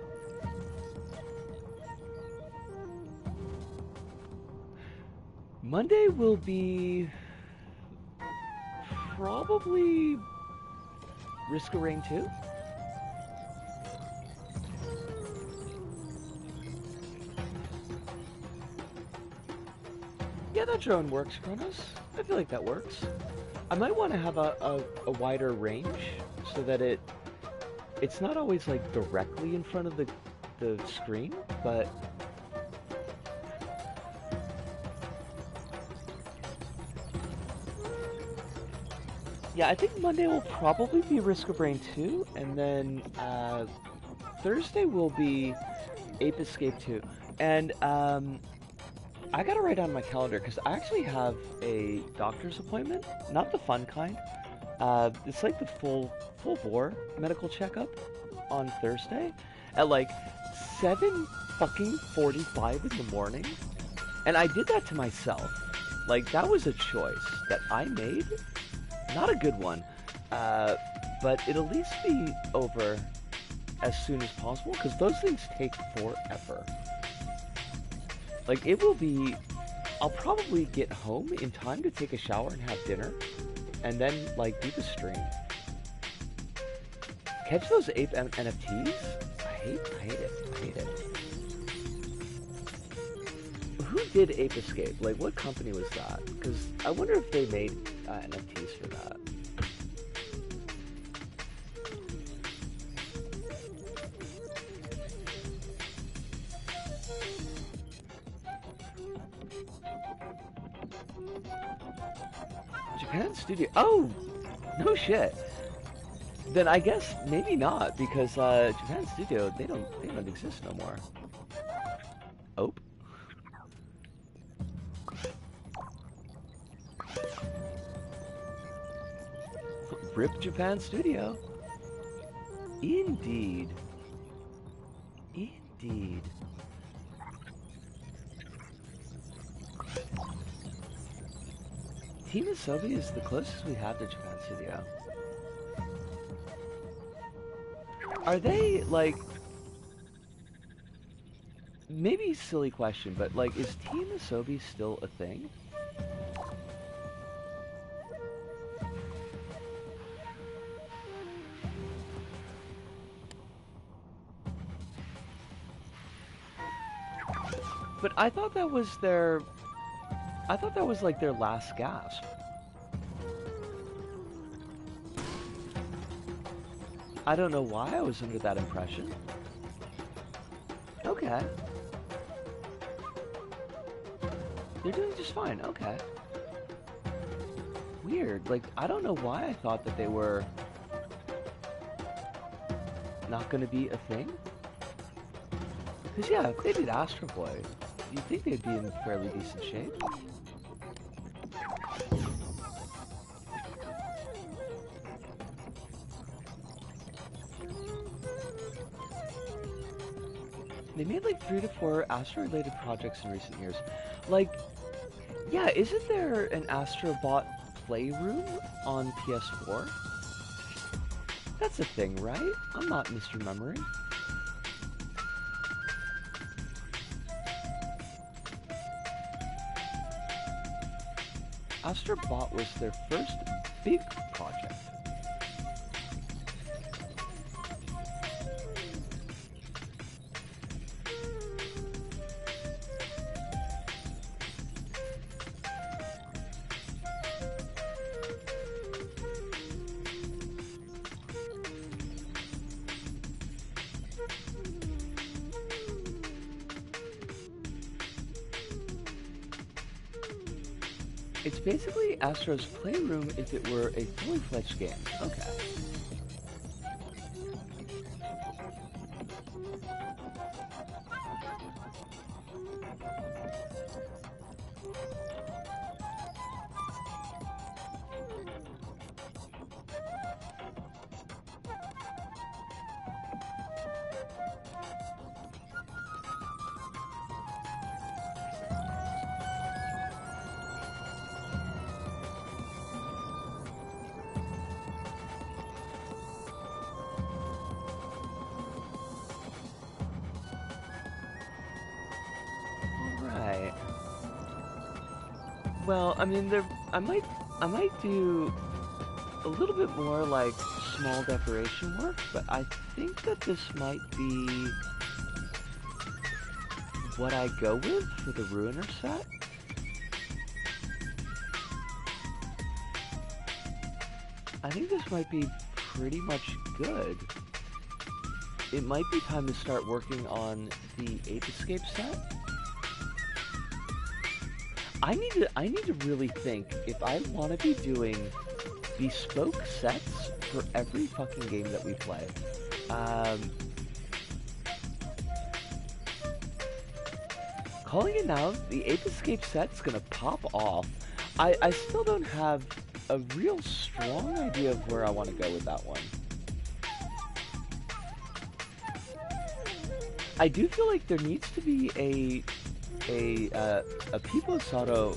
Monday will be probably Risk of Rain 2. Yeah, that drone works, Kronos. I feel like that works. I might want to have a wider range so that it's not always like directly in front of the screen, but yeah, I think Monday will probably be Risk of Rain 2, and then Thursday will be Ape Escape 2. And I gotta write down my calendar because I actually have a doctor's appointment, not the fun kind. It's like the full bore medical checkup on Thursday at like 7:45 in the morning, and I did that to myself. Like that was a choice that I made, not a good one, but it'll at least be over as soon as possible because those things take forever. Like, it will be... I'll probably get home in time to take a shower and have dinner. And then, like, do the stream. Catch those ape NFTs? I hate it. I hate it. Who did Ape Escape? Like, what company was that? Because I wonder if they made NFTs for that. Japan Studio. Oh, no shit. Then I guess maybe not because Japan Studio they don't exist no more. Oh. Rip Japan Studio. Indeed. Indeed. Team Asobi is the closest we have to Japan Studio. Are they, like... Maybe silly question, but, like, is Team Asobi still a thing? But I thought that was their... I thought that was like their last gasp. I don't know why I was under that impression. Okay. They're doing just fine, okay. Weird, like, I don't know why I thought that they were not gonna be a thing. Because yeah, if they did Astro Boy, you'd think they'd be in fairly decent shape. They made like 3 to 4 Astro-related projects in recent years. Like, yeah, isn't there an Astrobot Playroom on PS4? That's a thing, right? I'm not misremembering. Astrobot was their first big project. It's basically Astro's Playroom if it were a fully fledged game. Okay. Alright. Well, I mean, I might do a little bit more like small decoration work, but I think that this might be what I go with for the Ruiner set. I think this might be pretty much good. It might be time to start working on the Ape Escape set. I need to really think if I want to be doing bespoke sets for every fucking game that we play. Calling it now, the Ape Escape set's gonna pop off. I still don't have a real strong idea of where I want to go with that one. I do feel like there needs to be a Piposado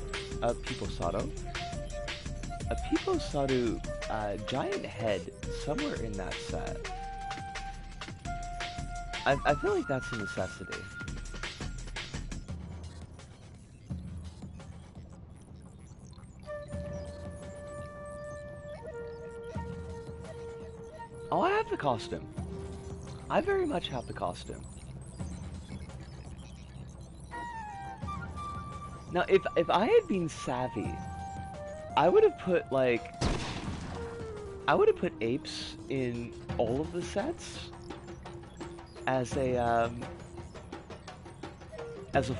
giant head somewhere in that set. I feel like that's a necessity. Oh, I have the costume. I very much have the costume. Now, if I had been savvy, I would have put apes in all of the sets as a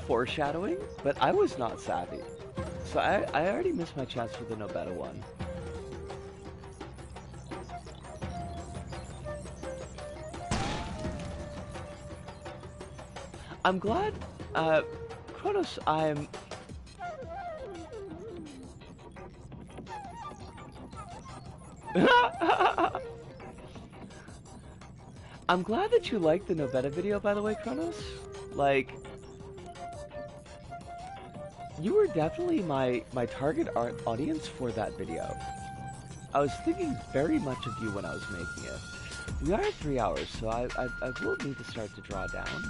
foreshadowing, but I was not savvy, so I already missed my chance for the no better one. I'm glad, Kronos, I'm glad that you liked the Novetta video, by the way, Kronos. Like, you were definitely my target audience for that video. I was thinking very much of you when I was making it. We are at 3 hours, so I will need to start to draw down.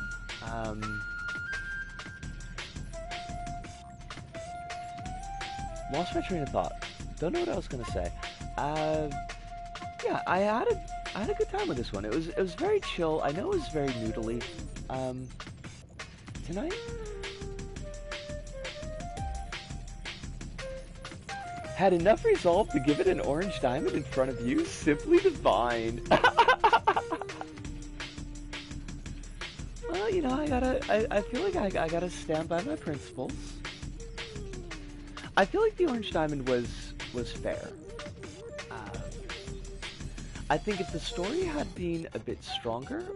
Lost my train of thought. Don't know what I was gonna say. Yeah, I had a good time with this one. It was very chill. I know it was very noodly. Tonight? Had enough resolve to give it an orange diamond in front of you? Simply divine. Well, you know, I feel like I gotta stand by my principles. I feel like the orange diamond was fair. I think if the story had been a bit stronger,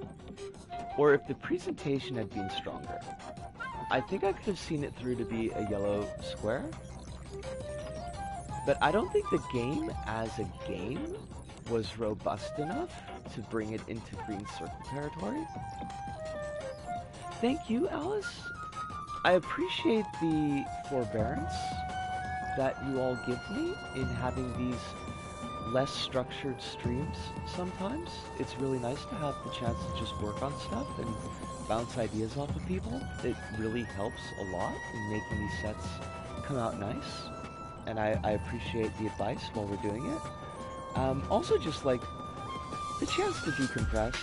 or if the presentation had been stronger, I think I could have seen it through to be a yellow square. But I don't think the game as a game was robust enough to bring it into green circle territory. Thank you, Alice. I appreciate the forbearance that you all give me in having these less structured streams sometimes. It's really nice to have the chance to just work on stuff and bounce ideas off of people. It really helps a lot in making these sets come out nice, and I appreciate the advice while we're doing it. Also just like the chance to decompress.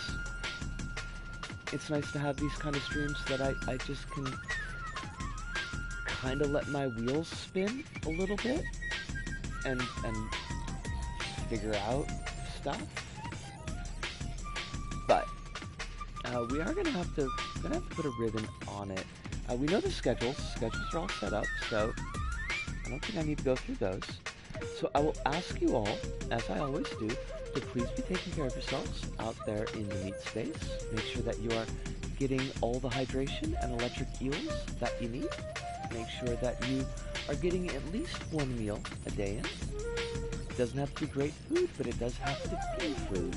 It's nice to have these kind of streams that I just can kind of let my wheels spin a little bit and figure out stuff. But we are gonna have to put a ribbon on it. We know the schedules. Schedules are all set up, so I don't think I need to go through those. So I will ask you all, as I always do, to please be taking care of yourselves out there in the meat space. Make sure that you are getting all the hydration and electric eels that you need. Make sure that you are getting at least one meal a day in. It doesn't have to be great food, but it does have to be food.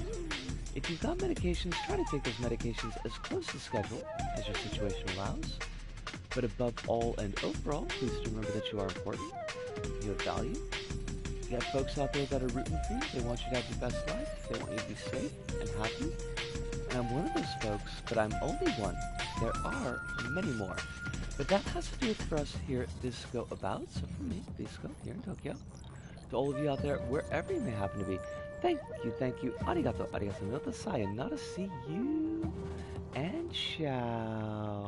If you've got medications, try to take those medications as close to schedule as your situation allows. But above all and overall, please remember that you are important. You have value. You got folks out there that are rooting for you. They want you to have your best life. They want you to be safe and happy. And I'm one of those folks, but I'm only one. There are many more. But that has to do it for us here at Disco About. So for me, Disco, here in Tokyo. To all of you out there, wherever you may happen to be, thank you, arigato, arigato, sayonara, see you, and ciao.